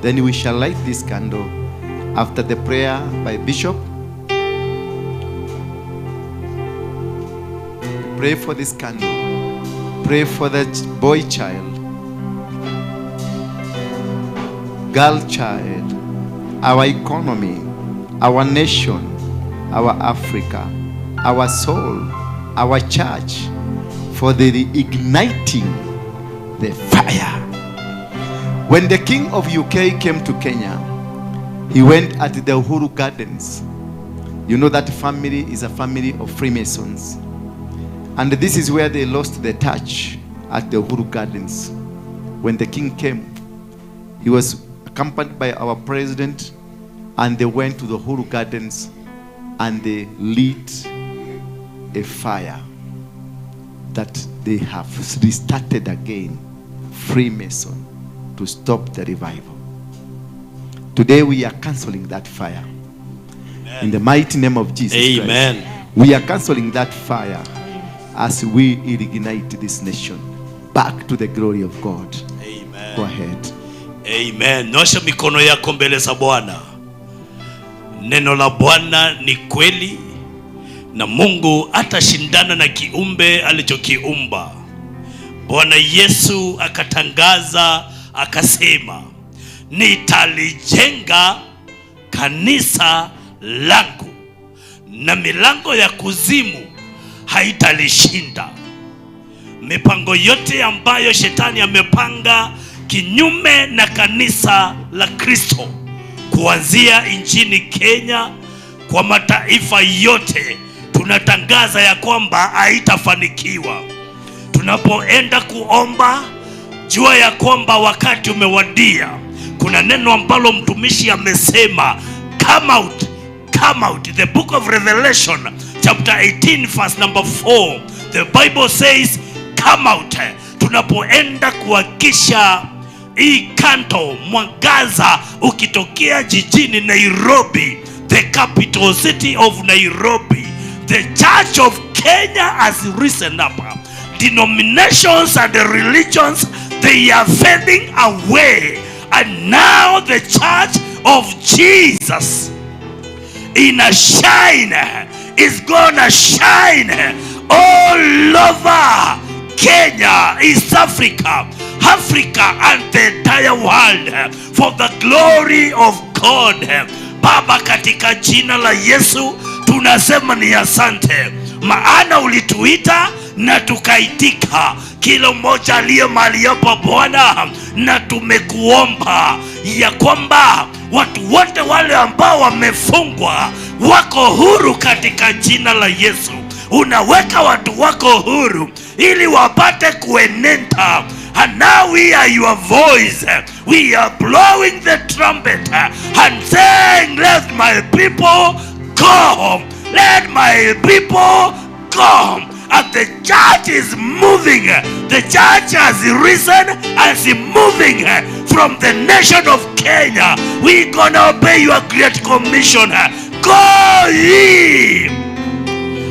Then we shall light this candle after the prayer by Bishop. Pray for this candle. Pray for the boy child, girl child, our economy, our nation, our Africa, our soul, our church, for the igniting the fire. When the king of UK came to Kenya, he went at the Uhuru Gardens. You know that family is a family of Freemasons. And this is where they lost the touch, at the Uhuru Gardens. When the king came, he was accompanied by our president, and they went to the Uhuru Gardens and they lit a fire that they have restarted again, Freemason, to stop the revival. Today we are canceling that fire. In the mighty name of Jesus Amen. Christ. We are canceling that fire as we reignite this nation back to the glory of God. Amen. Go ahead. Amen. Nyosha mikono yako mbele za Bwana. Neno la Bwana ni kweli, na Mungu atashindana na kiumbe alichokiumba. Bwana Yesu akatangaza akasema, nitalijenga kanisa langu na milango ya kuzimu haitalishinda. Mipango yote ambayo shetani amepanga kinyume na kanisa la Kristo, kuanzia nchini Kenya kwa mataifa yote, tunatangaza ya kwamba haitafanikiwa. Tunapoenda kuomba, jua ya kwamba wakati umewadia. Kuna neno ambalo mtumishi amesema, come out, come out. The book of Revelation chapter 18 verse number 4, the Bible says come out. Tunapoenda kuhakisha hii kanto mwangaza ukitokea jijini Nairobi, the capital city of Nairobi, the Church of Kenya has risen up. Denominations and the religions, they are fading away, and now the Church of Jesus in a shine is gonna shine all over Kenya, East Africa, Africa, and the entire world for the glory of God. Baba, katika jina la Yesu tunasema ni asante, maana ulituita na tukaitika, kila mmoja aliye mahali hapa Bwana, na tumekuomba ya kwamba watu wote wale ambao wamefungwa wako huru katika jina la Yesu. Unaweka watu wako huru ili wapate kuenenda. And now we are your voice. We are blowing the trumpet and saying, let my people go. Let my people go. And the church is moving. The church has risen and is moving from the nation of Kenya. We're gonna obey your great commission. Go ye.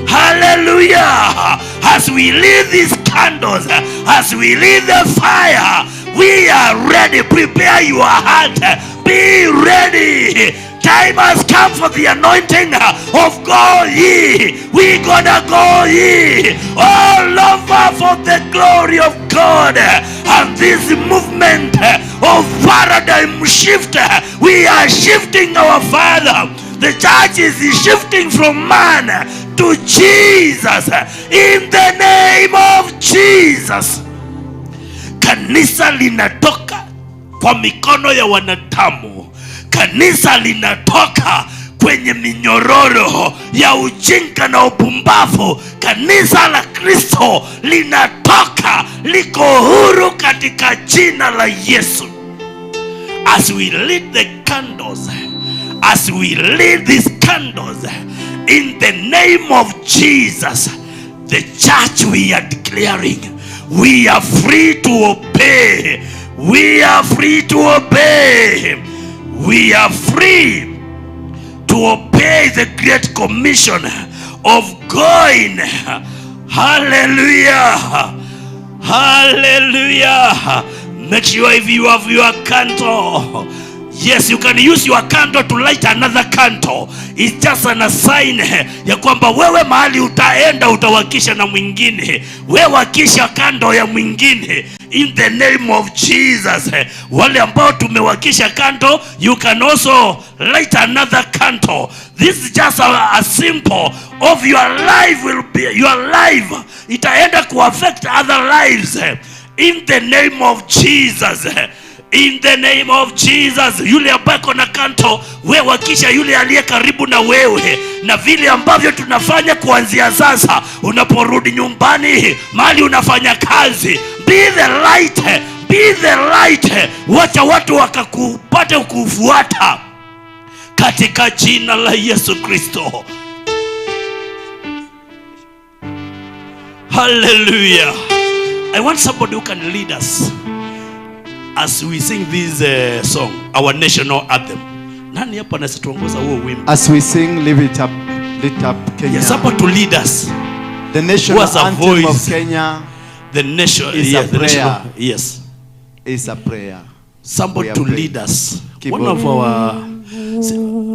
Hallelujah. As we lead these candles, as we lead the fire, we are ready. Prepare your heart. Be ready. Time has come for the anointing of go ye. We gonna go ye all over for the glory of God. And this movement of paradigm shift, we are shifting our Father. The church is shifting from man to Jesus. In the name of Jesus. Kanisa linatoka kwa mikono ya wanadamu. Kanisa linatoka kwenye minyororo ya ujinga na upumbavu. Kanisa la Kristo linatoka, liko huru katika jina la Yesu. As we lit the candles, as we lit these candles, in the name of Jesus, the church, we are declaring, we are free to obey. We are free to obey. We are free to obey the great commission of going. Hallelujah. Hallelujah. Make sure if you have your candle, yes, you can use your candle to light another candle. It's just a sign ya kwamba wewe mahali utaenda utawakisha na mwingine. Wewe wakisha kando ya mwingine in the name of Jesus. Wale ambao tumewakisha kando, you can also light another candle. This is just a symbol of your life will be your life. Itaenda ku affect other lives in the name of Jesus. In the name of Jesus. Yule ambaye kona kanto, wewe wakisha yule aliye karibu na wewe. Na vile ambavyo tunafanya kuanzia sasa, unaporudi nyumbani, mahali unafanya kazi, be the light, be the light. Wacha watu wakakupate kufuata katika jina la Yesu Kristo. Hallelujah. I want somebody who can lead us as we sing this song, our national anthem. Nani hapa anatuongoza huo wimbo? As we sing, lift it up Kenya. Yes, somebody to lead us. The national anthem of Kenya. The nation is yes, a prayer. Yes. is a prayer. Somebody We are to praying. lead us. Keep One on. of our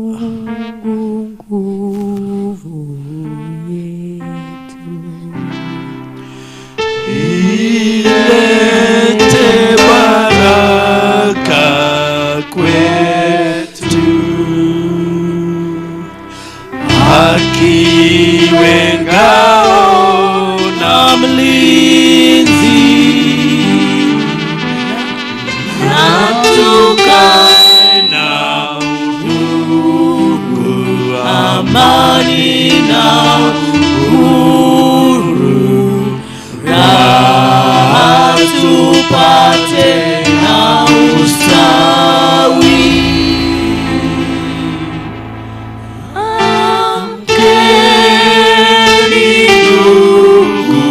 Ilete baraka kwetu, akiwe ngao na mlinzi, na tukae na uhuru, amani na uhuru, raha tupate na ustawi. Amkeni ndugu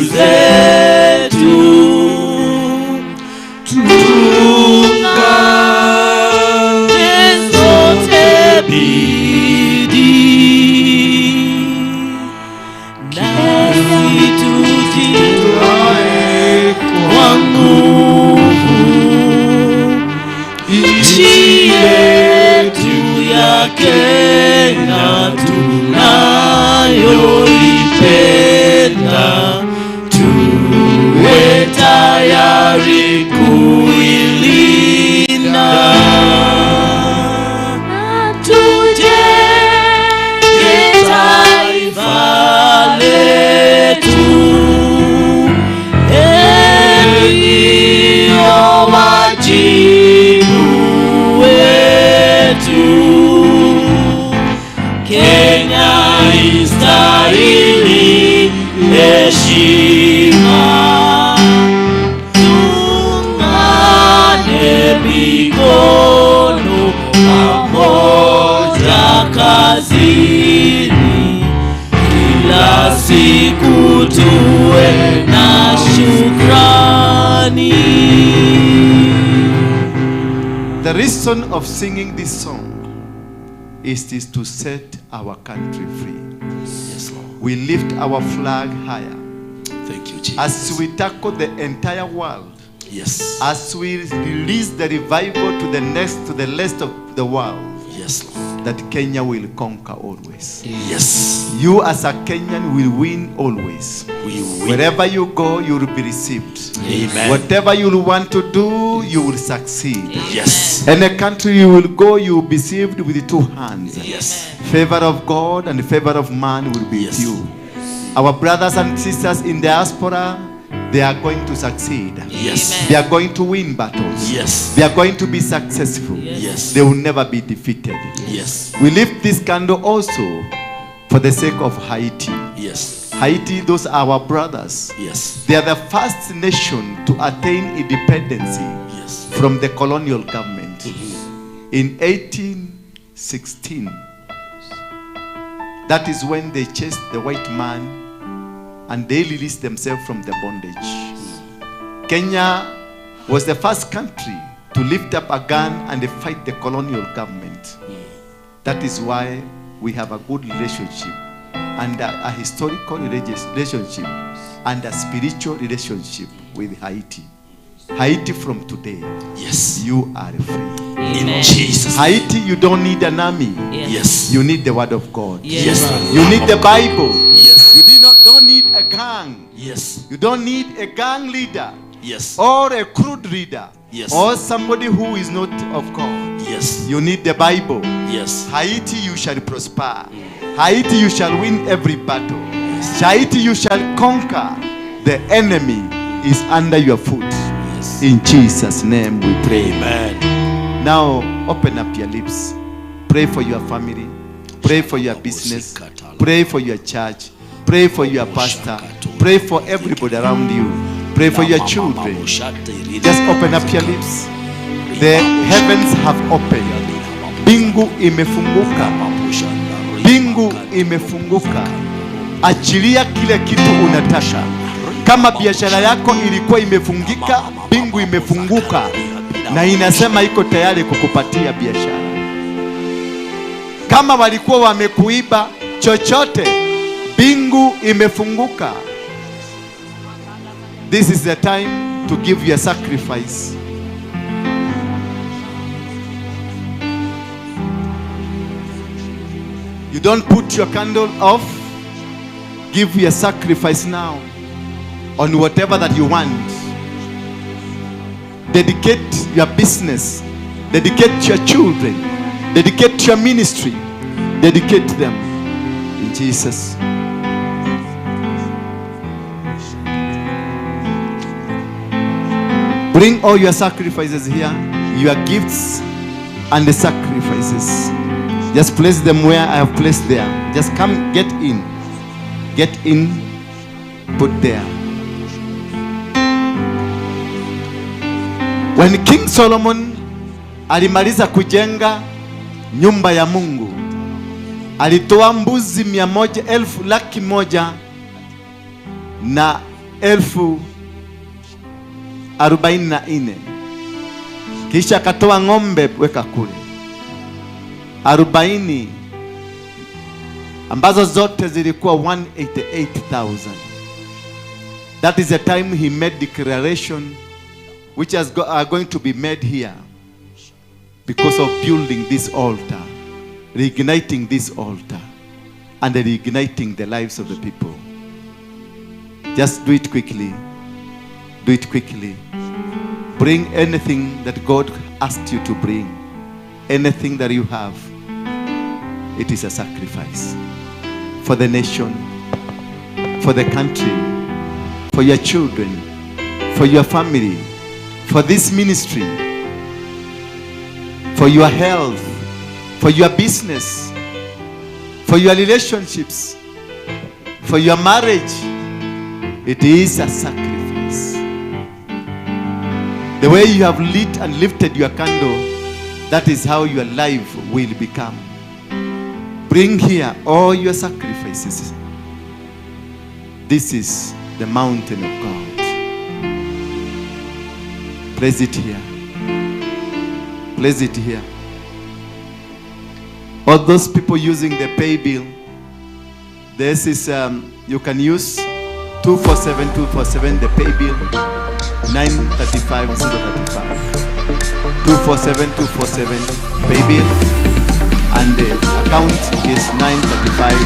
zetu, tungane sote bidii, nasi tujitoe kwa nguvu, nchi yetu ya Kenya tunayoipenda, tuwe tayari kuilinda, na tujenge taifa letu, ndiyo wajibu wetu. Kenya istahili heshima, tungane mikono pamoja kazini, kila siku tuwe na shukrani. The reason of singing this song is to set our country free. Yes, Lord. We lift our flag higher. Thank you, Jesus. As we tackle the entire world, Yes. as we release the revival to the rest of the world, Yes, Lord. that Kenya will conquer always. Yes. You as a Kenyan will win always. We win. Wherever you go, you will be received. Amen. Whatever you will want to do, you will succeed. Yes. Any country you will go, you will be received with 2 hands. Yes. Favor of God and favor of man will be with you. Our brothers and sisters in diaspora, they are going to succeed. Yes. They are going to win battles. Yes. They are going to be successful. Yes. They will never be defeated. Yes. We lift this candle also for the sake of Haiti. Yes. Haiti, those are our brothers. Yes. They are the first nation to attain independence from the colonial government. In 1816, that is when they chased the white man and they released themselves from the bondage. Kenya was the first country to lift up a gun and fight the colonial government. That is why we have a good relationship and a historical relationship and a spiritual relationship with Haiti. Haiti, from today, yes, you are free. In Jesus' Haiti, you don't need an army. Yes. You need the word of God. Yes. You need the Bible. Yes. You don't need a gang. Yes. You don't need a gang leader. Yes. Or a crude leader. Yes. Or somebody who is not of God. Yes. You need the Bible. Yes. Haiti, you shall prosper. Haiti, you shall win every battle. Haiti, you shall conquer. The enemy is under your foot. In Jesus' name we pray. Amen. Now open up your lips. Pray for your family. Pray for your business. Pray for your church. Pray for your pastor. Pray for everybody around you. Pray for your children. Just open up your lips. The heavens have opened. Bingu imefunguka. Bingu imefunguka. Achilia kile kitu unataka. Kama biashara yako ilikuwa imefungika, bingu imefunguka na inasema iko tayari kukupatia biashara. Kama walikuwa wamekuiba chochote, bingu imefunguka. This is the time to give you a sacrifice. You don't put your candle off. Give your sacrifice now on whatever that you want. Dedicate your business. Dedicate your children. Dedicate your ministry. Dedicate them in Jesus. Bring all your sacrifices here, your gifts and the sacrifices. Just place them where I have placed there. Just come, get in. Get in, put there. When King Solomon alimaliza kujenga nyumba ya Mungu, alitoa mbuzi 1,44,000 kisha akatoa ng'ombe weka kule 40 ambazo zote zilikuwa 188,000. That is the time he made declaration which are going to be made here because of building this altar, reigniting this altar, and reigniting the lives of the people. Just do it quickly. Do it quickly. Bring anything that God asked you to bring. Anything that you have. It is a sacrifice for the nation, for the country, for your children, for your family, for this ministry, for your health, for your business, for your relationships, for your marriage. It is a sacrifice. The way you have lit and lifted your candle, that is how your life will become. Bring here all your sacrifices. This is the mountain of God. Place it here. Place it here. All those people using the pay bill, this is, you can use 247 the pay bill, 935 035. 247 pay bill, and the account is 935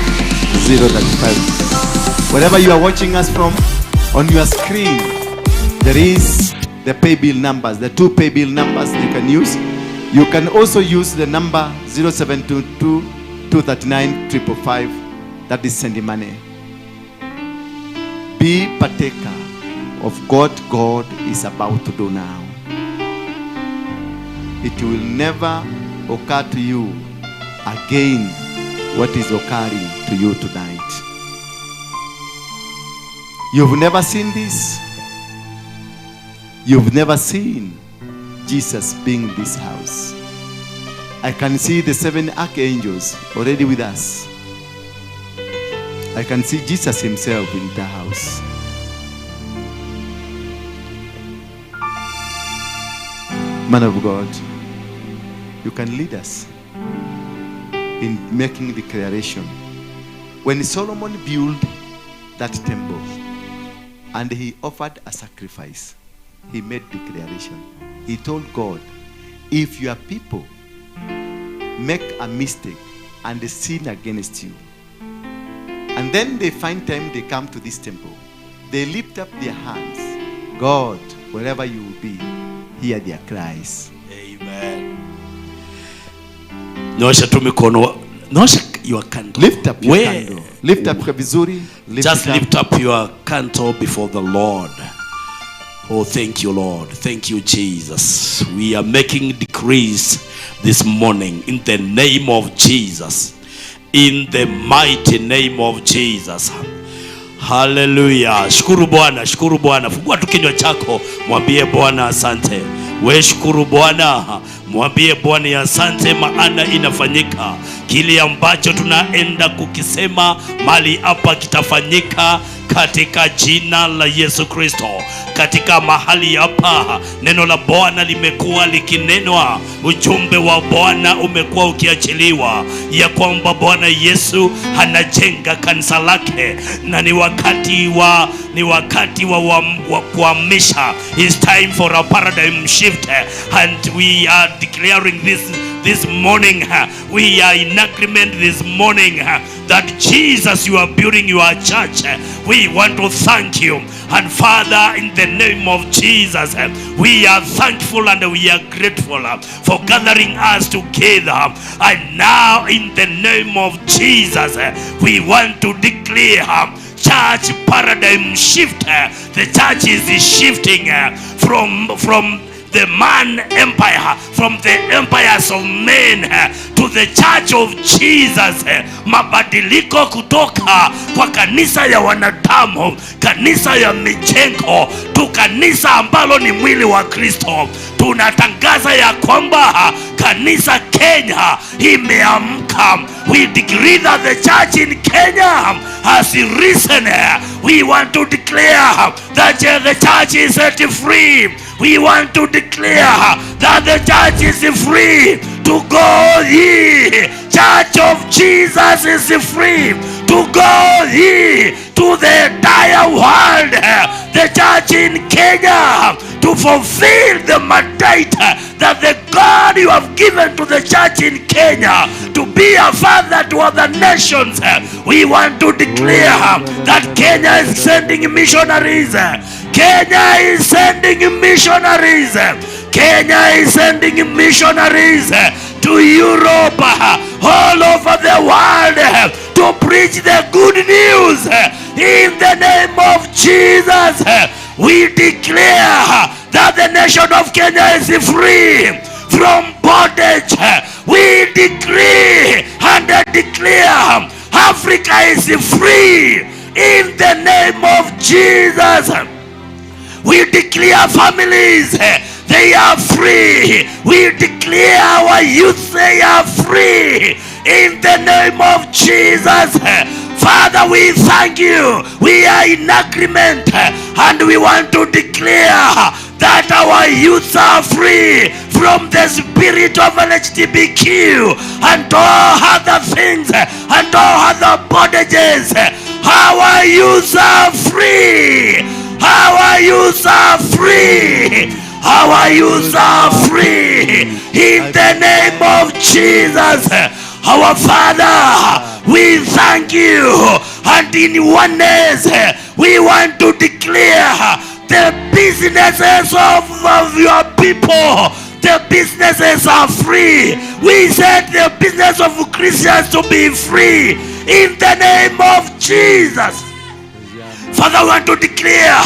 035. Wherever you are watching us from, on your screen there is the pay bill numbers, the 2 pay bill numbers you can use. You can also use the number 0722 239 555. That is sending money. Be partaker of what God is about to do now. It will never occur to you again what is occurring to you tonight. You've never seen this. You've never seen Jesus being in this house. I can see the 7 archangels already with us. I can see Jesus himself in the house. Man of God, you can lead us in making declaration. When Solomon built that temple and he offered a sacrifice, he made declaration. He told God, if your people make a mistake and they sin against you, and then they find time they come to this temple, they lift up their hands, God, wherever you will be, hear their cries. Amen. Nyosha tu mikono. Nyosha your candle. Lift up your candle. Lift up vizuri. Just lift up your candle before the Lord. Oh, thank you, Lord. Thank you, Jesus. We are making decrees this morning in the name of Jesus. In the mighty name of Jesus. Hallelujah. Shukuru Bwana, shukuru Bwana. Fungua tu kinywa chako, mwambie Bwana asante. We shukuru Bwana, mwambie Bwana asante, maana inafanyika. Kile ambacho tunaenda kukisema mali hapa kitafanyika katika jina la Yesu Kristo. katika mahali hapa neno la Bwana limekuwa likinenwa, ujumbe wa Bwana umekuwa ukiachiliwa ya kwamba Bwana Yesu anajenga kanisa lake na ni wakati wa kuhamisha. It's time for a paradigm shift, and we are declaring this morning, we are in agreement this morning that Jesus, you are building your church. We want to thank you, and Father, in the name of Jesus, we are thankful and we are grateful for gathering us together. And now in the name of Jesus, we want to declare church paradigm shift. The church is shifting from the man empire, from the empires of men to the church of Jesus. Mabadiliko kutoka kwa kanisa ya wanadamu, kanisa ya mijengo, tu kanisa ambalo ni mwili wa Kristo. Tunatangaza ya kwamba kanisa Kenya imeamka. We decree that the church in Kenya has risen. We want to declare that the church is set free. We want to declare that the church is free to go ye. Church of Jesus is free to go ye to the entire world. The church in Kenya to fulfill the mandate that the God you have given to the church in Kenya to be a father to other nations. We want to declare that Kenya is sending missionaries. Kenya is sending missionaries. Kenya is sending missionaries to Europe, all over the world, to preach the good news. In the name of Jesus, we declare that the nation of Kenya is free from bondage. We decree and declare Africa is free in the name of Jesus. We declare families, they are free. We declare our youth, they are free in the name of Jesus. Father, we thank you. We are in agreement and we want to declare that our youth are free from the spirit of LGBTQ and all other things and all other bondages. Our youth are free. Our youth are free. Our youth are free in the name of Jesus. Our Father, we thank you, and in oneness we want to declare the businesses of your people. The businesses are free. We said the business of Christians to be free in the name of Jesus. Father, we want to declare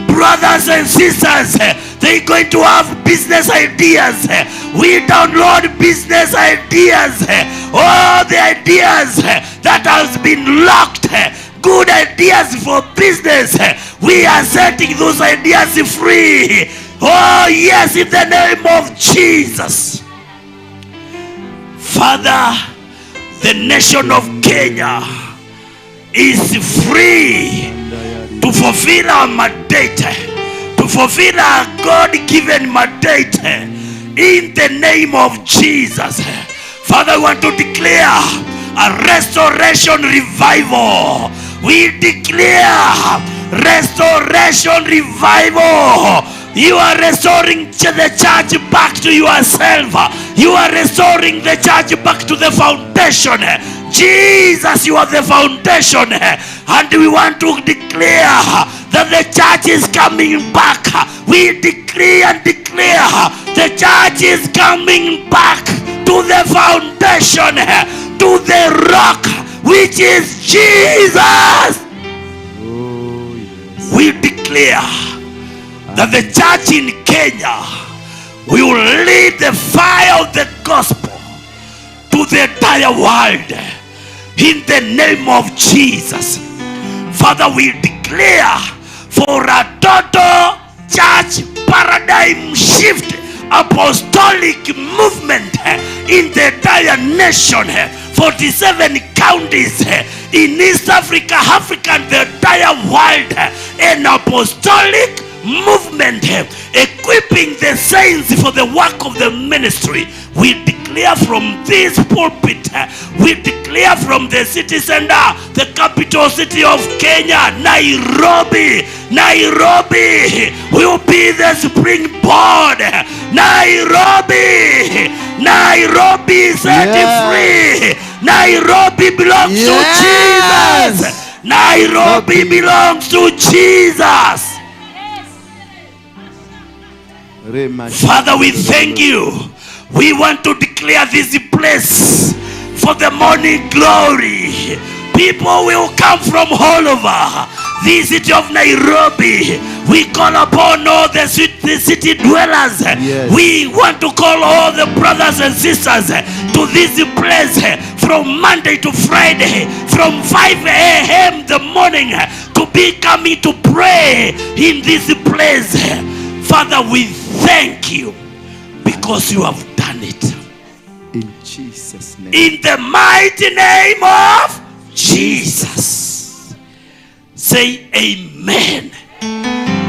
brothers and sisters, they're going to have business ideas. We download business ideas. All the ideas that has been locked, good ideas for business, we are setting those ideas free. Oh yes, in the name of Jesus. Father, the nation of Kenya is free to fulfill our mandate, to fulfill our God-given mandate in the name of Jesus. Father, I want to declare a restoration revival. We declare restoration revival. You are restoring the church back to yourself. You are restoring the church back to the foundation. Jesus, you are the foundation. And we want to declare that the church is coming back. We decree and declare the church is coming back to the foundation, to the rock, which is Jesus. We declare that the church in Kenya will lead the fire of the gospel to the entire world in the name of Jesus. Father, we declare for a total church paradigm shift, apostolic movement in the entire nation, 47 counties in East Africa, Africa, and the entire world, an apostolic movement, equipping the saints for the work of the ministry. We declare from this pulpit, we declare from the city center, the capital city of Kenya, Nairobi. Nairobi will be the springboard. Nairobi set free. Nairobi belongs to Jesus. Nairobi belongs to Jesus. Father, we thank you. We want to declare this place for the morning glory. People will come from all over the city of Nairobi. We call upon all the city dwellers. Yes. We want to call all the brothers and sisters to this place from Monday to Friday, from 5 a.m. the morning, to be coming to pray in this place. Father, we thank you because you have done it. In Jesus' name. In the mighty name of Jesus. Say amen.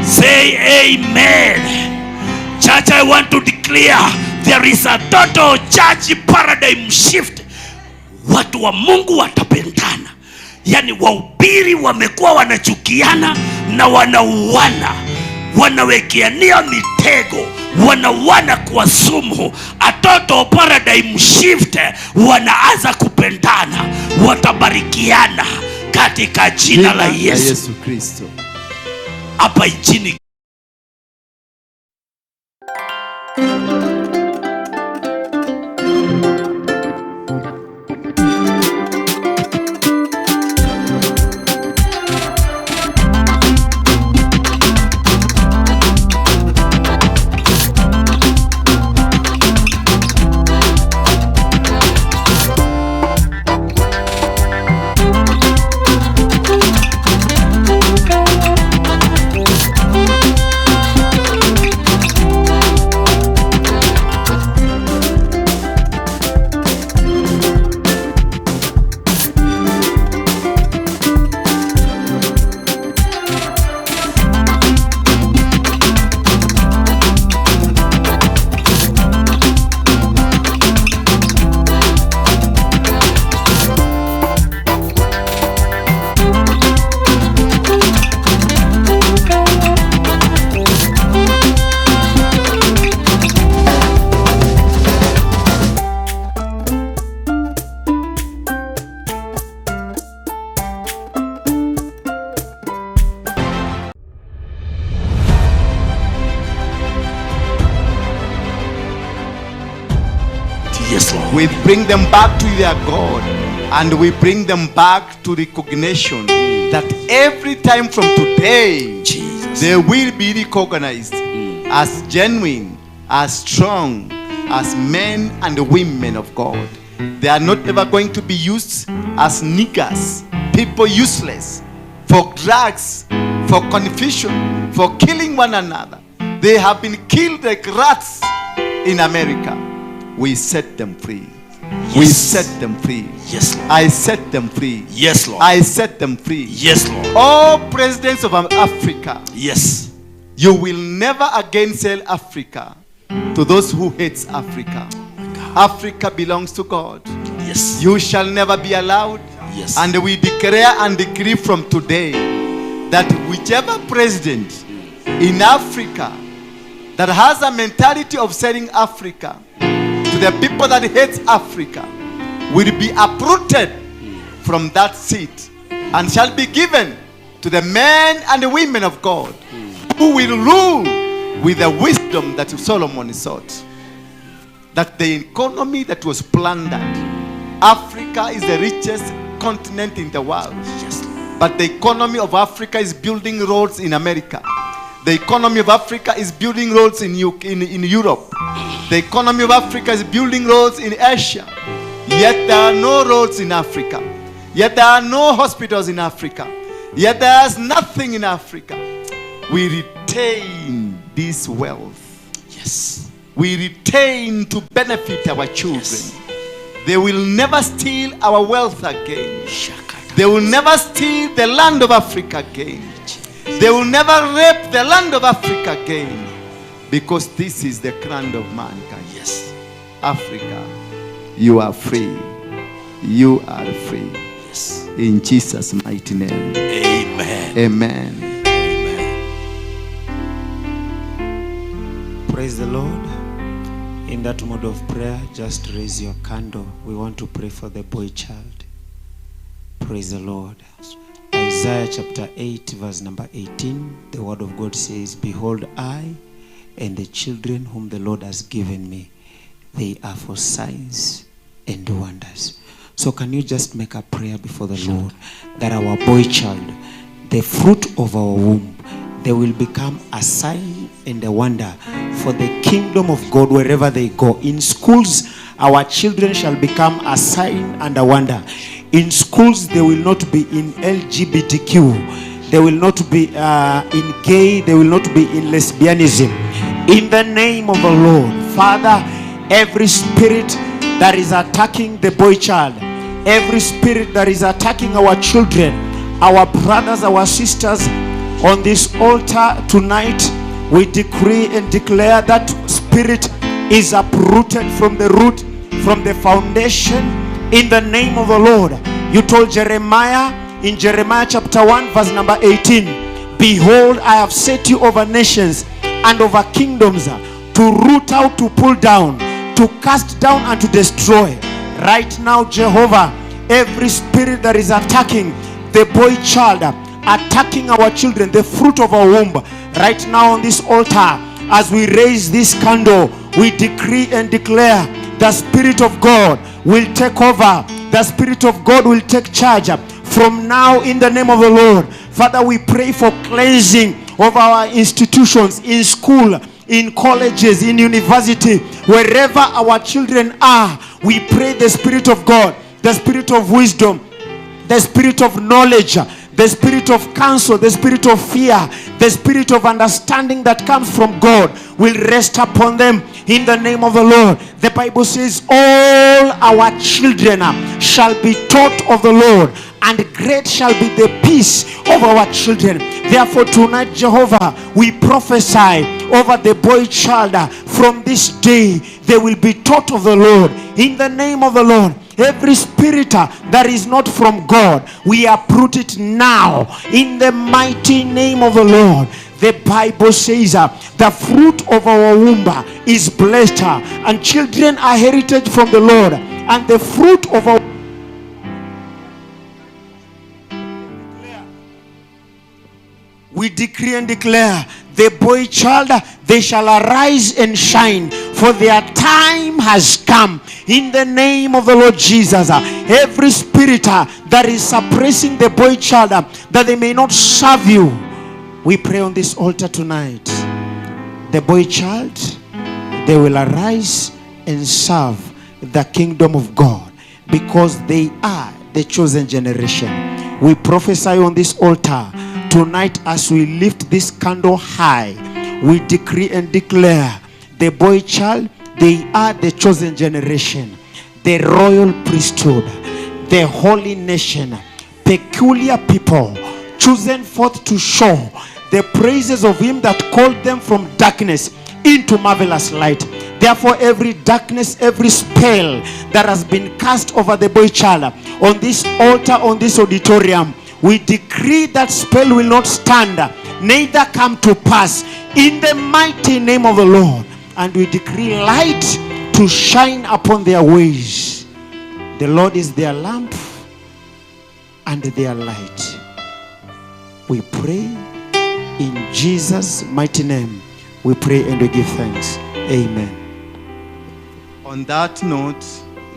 Say amen. Church, I want to declare there is a total church paradigm shift. Watu wa Mungu watapendana. Yani wahubiri wamekuwa wanachukiana na wanauana, wanawekeania mitego, wanawana kwa sumu. A total paradigm shift. Wanaanza kupendana, watabarikiana katika jina la Yesu Kristo. Hapa nchini we bring them back to their God, and we bring them back to recognition that every time from today, they will be recognized as genuine, as strong, as men and women of God. They are not ever going to be used as niggers, people useless, for drugs, for confusion, for killing one another. They have been killed like rats in America. We set them free. Yes. We set them free. Yes, Lord. I set them free. Yes, Lord. I set them free. Yes, Lord. All presidents of Africa. Yes. You will never again sell Africa to those who hate Africa. Africa belongs to God. Yes. You shall never be allowed. Yes. And we declare and decree from today that whichever president in Africa that has a mentality of selling Africa to the people that hate Africa will be uprooted from that seat and shall be given to the men and the women of God who will rule with the wisdom that Solomon sought. That the economy that was plundered, Africa is the richest continent in the world. Yes. But the economy of Africa is building roads in America. The economy of Africa is building roads in Europe. The economy of Africa is building roads in Asia. Yet there are no roads in Africa. Yet there are no hospitals in Africa. Yet there is nothing in Africa. We retain this wealth. Yes. We retain to benefit our children. Yes. They will never steal our wealth again. They will never steal the land of Africa again. They will never rape the land of Africa again, because this is the land of mankind. Yes. Africa, you are free. You are free. Yes. In Jesus' mighty name. Amen. Amen. Praise the Lord. In that mode of prayer, just raise your candle. We want to pray for the boy child. Praise the Lord. Isaiah chapter 8 verse number 18. The word of God says, behold, I and the children whom the Lord has given me, they are for signs and wonders. So can you just make a prayer before the Lord that our boy child, the fruit of our womb, they will become a sign and a wonder for the kingdom of God wherever they go. In schools, our children shall become a sign and a wonder. In schools, they will not be in LGBTQ. They will not be in gay. They will not be in lesbianism. In the name of the Lord, Father, every spirit that is attacking the boy child, every spirit that is attacking our children, our brothers, our sisters, on this altar tonight, we decree and declare that spirit is uprooted from the root, from the foundation, in the name of the Lord. You told Jeremiah in Jeremiah chapter 1 verse number 18, behold, I have set you over nations and over kingdoms, to root out, to pull down, to cast down and to destroy. Right now, Jehovah, every spirit that is attacking the boy child, attacking our children, the fruit of our womb, right now on this altar, as we raise this candle, we decree and declare the Spirit of God will take over. The Spirit of God will take charge from now in the name of the Lord. Father, we pray for cleansing of our institutions, in school, in colleges, in university, wherever our children are. We pray the Spirit of God, the Spirit of wisdom, the Spirit of knowledge, the Spirit of counsel, the Spirit of fear, the Spirit of understanding that comes from God will rest upon them in the name of the Lord. The Bible says all our children shall be taught of the Lord, and great shall be the peace of our children. Therefore tonight, Jehovah, we prophesy over the boy child. From this day they will be taught of the Lord in the name of the Lord. Every spirit that is not from God, we uproot it now in the mighty name of the Lord. The Bible says the fruit of our womb is blessed, and children are heritage from the Lord, and the fruit of our we decree and declare the boy child, they shall arise and shine, for their time has come in the name of the Lord Jesus. Every spirit that is suppressing the boy child, that they may not serve you, we pray on this altar tonight. The boy child, they will arise and serve the kingdom of God, because they are the chosen generation. We prophesy on this altar tonight, as we lift this candle high, we decree and declare the boy child, they are the chosen generation, the royal priesthood, the holy nation, peculiar people, chosen forth to show the praises of him that called them from darkness into marvelous light. Therefore, every darkness, every spell that has been cast over the boy child on this altar, on this auditorium, we decree that spell will not stand, neither come to pass, in the mighty name of the Lord. And we decree light to shine upon their ways. The Lord is their lamp and their light. We pray in Jesus' mighty name. We pray and we give thanks. Amen. On that note,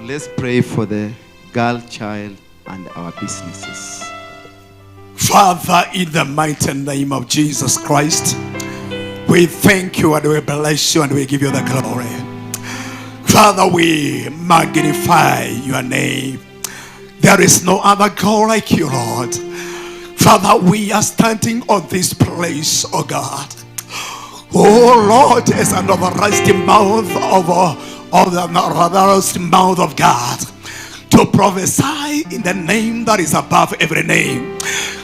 let's pray for the girl child and our businesses. Father, in the mighty name of Jesus Christ, we thank you and we bless you and we give you the glory. Father, we magnify your name. There is no other God like you, Lord. Father, we are standing on this place, oh God. Oh Lord, as another rusty mouth of the mouth of God, to to prophesy in the name that is above every name.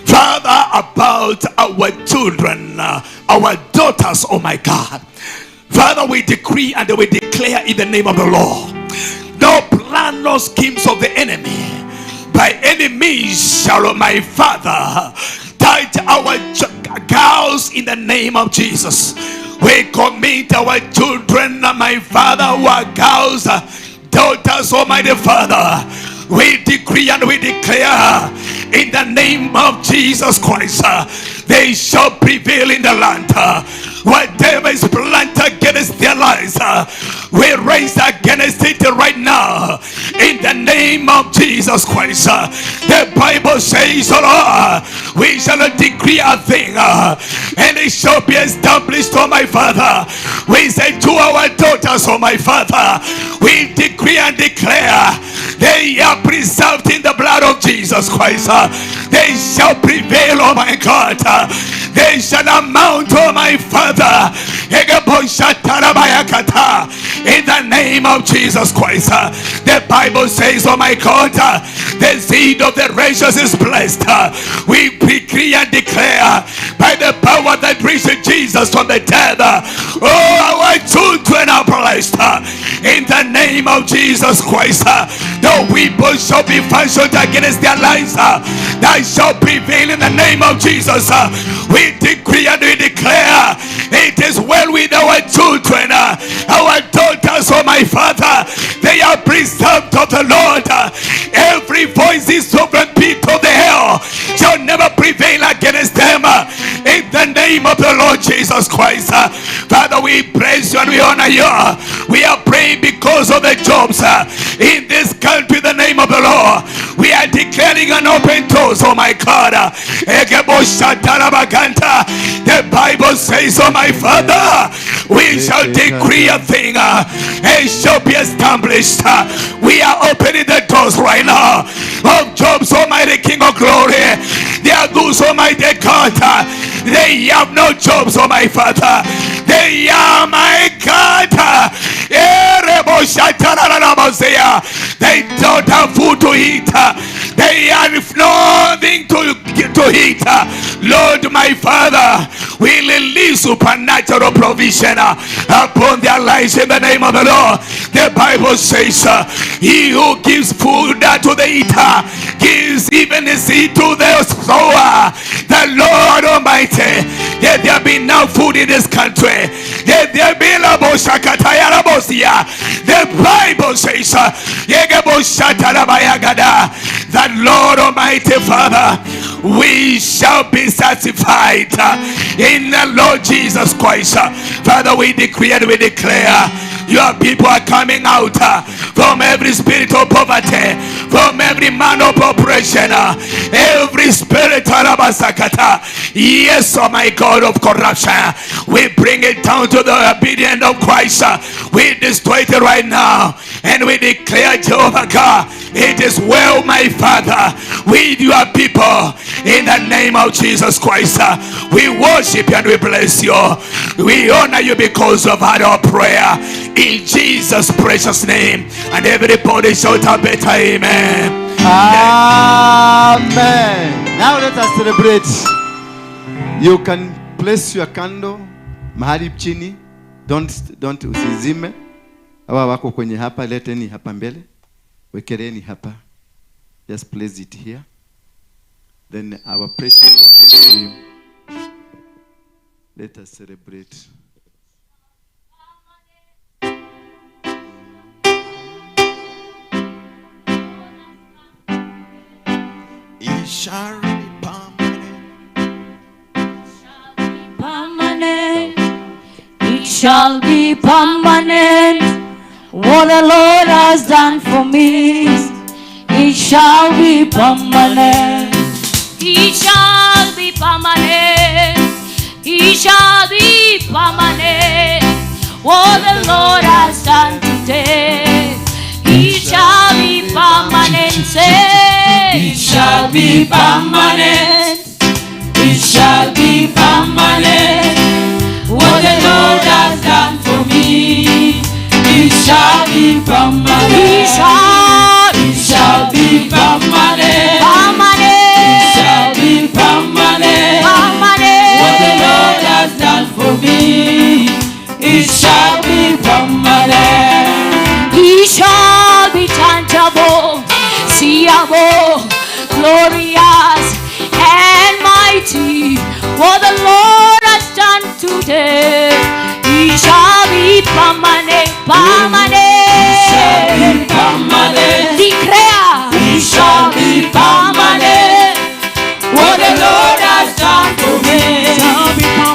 Father, about our children, our daughters, oh my God. Father, we decree and we declare in the name of the Lord, no plan, no schemes of the enemy by any means shall my Father touch our girls in the name of Jesus. We commit our children, my Father, our girls, daughters, Almighty Father. We decree and we declare in the name of Jesus Christ, they shall prevail in the land. Whatever is planted against their lives, we raise against it right now in the name of Jesus Christ. The Bible says, oh Lord, we shall decree a thing and it shall be established, oh my Father. We say to our daughters, oh my Father, we decree and declare they are preserved in the blood of Jesus Christ. They shall prevail, oh my God. They shall amount, oh my Father, in the name of Jesus Christ. The Bible says, oh my God, the seed of the righteous is blessed. We decree and declare by the power that raised Jesus from the dead, oh, our children are blessed in the name of Jesus Christ. No weapon shall be fashioned against their lives that shall prevail in the name of Jesus. We decree and we declare it is well with our children, our daughters, oh my Father. They are preserved of the Lord. Every voice is sovereign pit of the hell shall never prevail against them in the name of the Lord Jesus Christ. Father, we praise you and we honor you. We are praying because of the jobs in this country in the name of the Lord. We are declaring an open doors, oh my God. The Bible says, oh my Father, we shall decree a thing, it shall be established. We are opening the doors right now of jobs, Almighty King of Glory. They are those, Almighty God, they have no jobs, oh my Father. They are, my God, they don't have food to eat. They have nothing to eat. Lord, my Father, we release supernatural provision upon their lives in the name of the Lord. The Bible says, he who gives food to the eater gives even the seed to the sower. The Lord Almighty, let there be now food in this country. Let there be the Bible says that Lord Almighty Father, we shall be satisfied in the Lord Jesus Christ. Father, we decree and we declare your people are coming out from every spirit of poverty, from every man of oppression, every spirit of yes, oh my God, of corruption. We bring it down to the obedience of Christ. We destroy it right now and we declare, Jehovah God, it is well, my Father, with your people in the name of Jesus Christ. We worship you and we bless you. We honor you because of our prayer in Jesus' precious name. And everybody shout a better amen. Amen. Now let us celebrate. You can place your candle mahali chini. Don't usizime. Hawa wako kwenye hapa, leteni hapa mbele. Wekeleni hapa. Just place it here. Then our praise and worship team. Let us celebrate. It shall be permanent. It shall be permanent. What the Lord has done for me, it shall be permanent. It shall be permanent. It shall be permanent. What the Lord has done today, it shall be permanent. Say, it shall be permanent. It shall be permanent. What the Lord has done for me, it shall be permanent. It shall be incomparable, glorious and mighty. What the Lord has done today, He shall be permanent, permanent, permanent. Declare, He shall be permanent. What the Lord has done to me,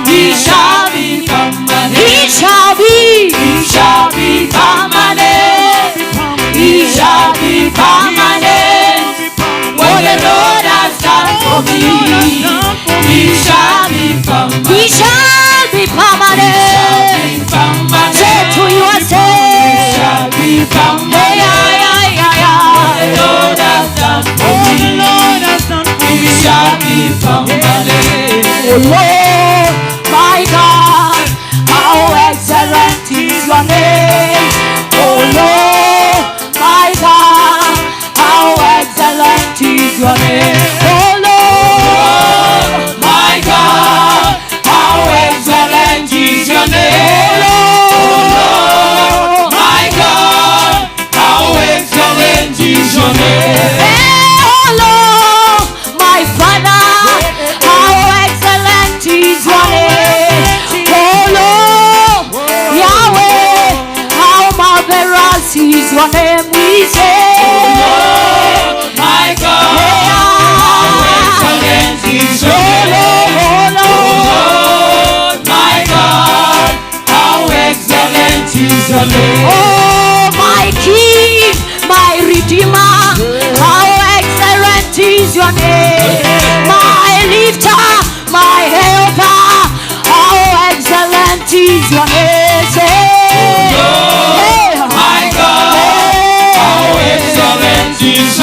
He shall be permanent. He shall be permanent. He shall be permanent. What the Lord has done for me, He shall be permanent. He shall be permanent. Say to yourself, He shall be permanent. What the Lord has done for me, He shall be permanent. Oh Lord, my God, how excellent is your name. Oh Lord, my God, how excellent is your name. Oh Lord, my God, how excellent is your name. Oh Lord, my God, how excellent is your name. Oh Lord, my Father, how excellent is your name. Oh Lord, Yahweh, how marvelous is your name. We say, oh Lord, my God, how excellent is your name. Oh Lord, my God, how excellent is your name. Oh my King, my Redeemer, how excellent is your name. My lifter, my helper, how excellent is your name. Say, oh Lord, my God, how excellent is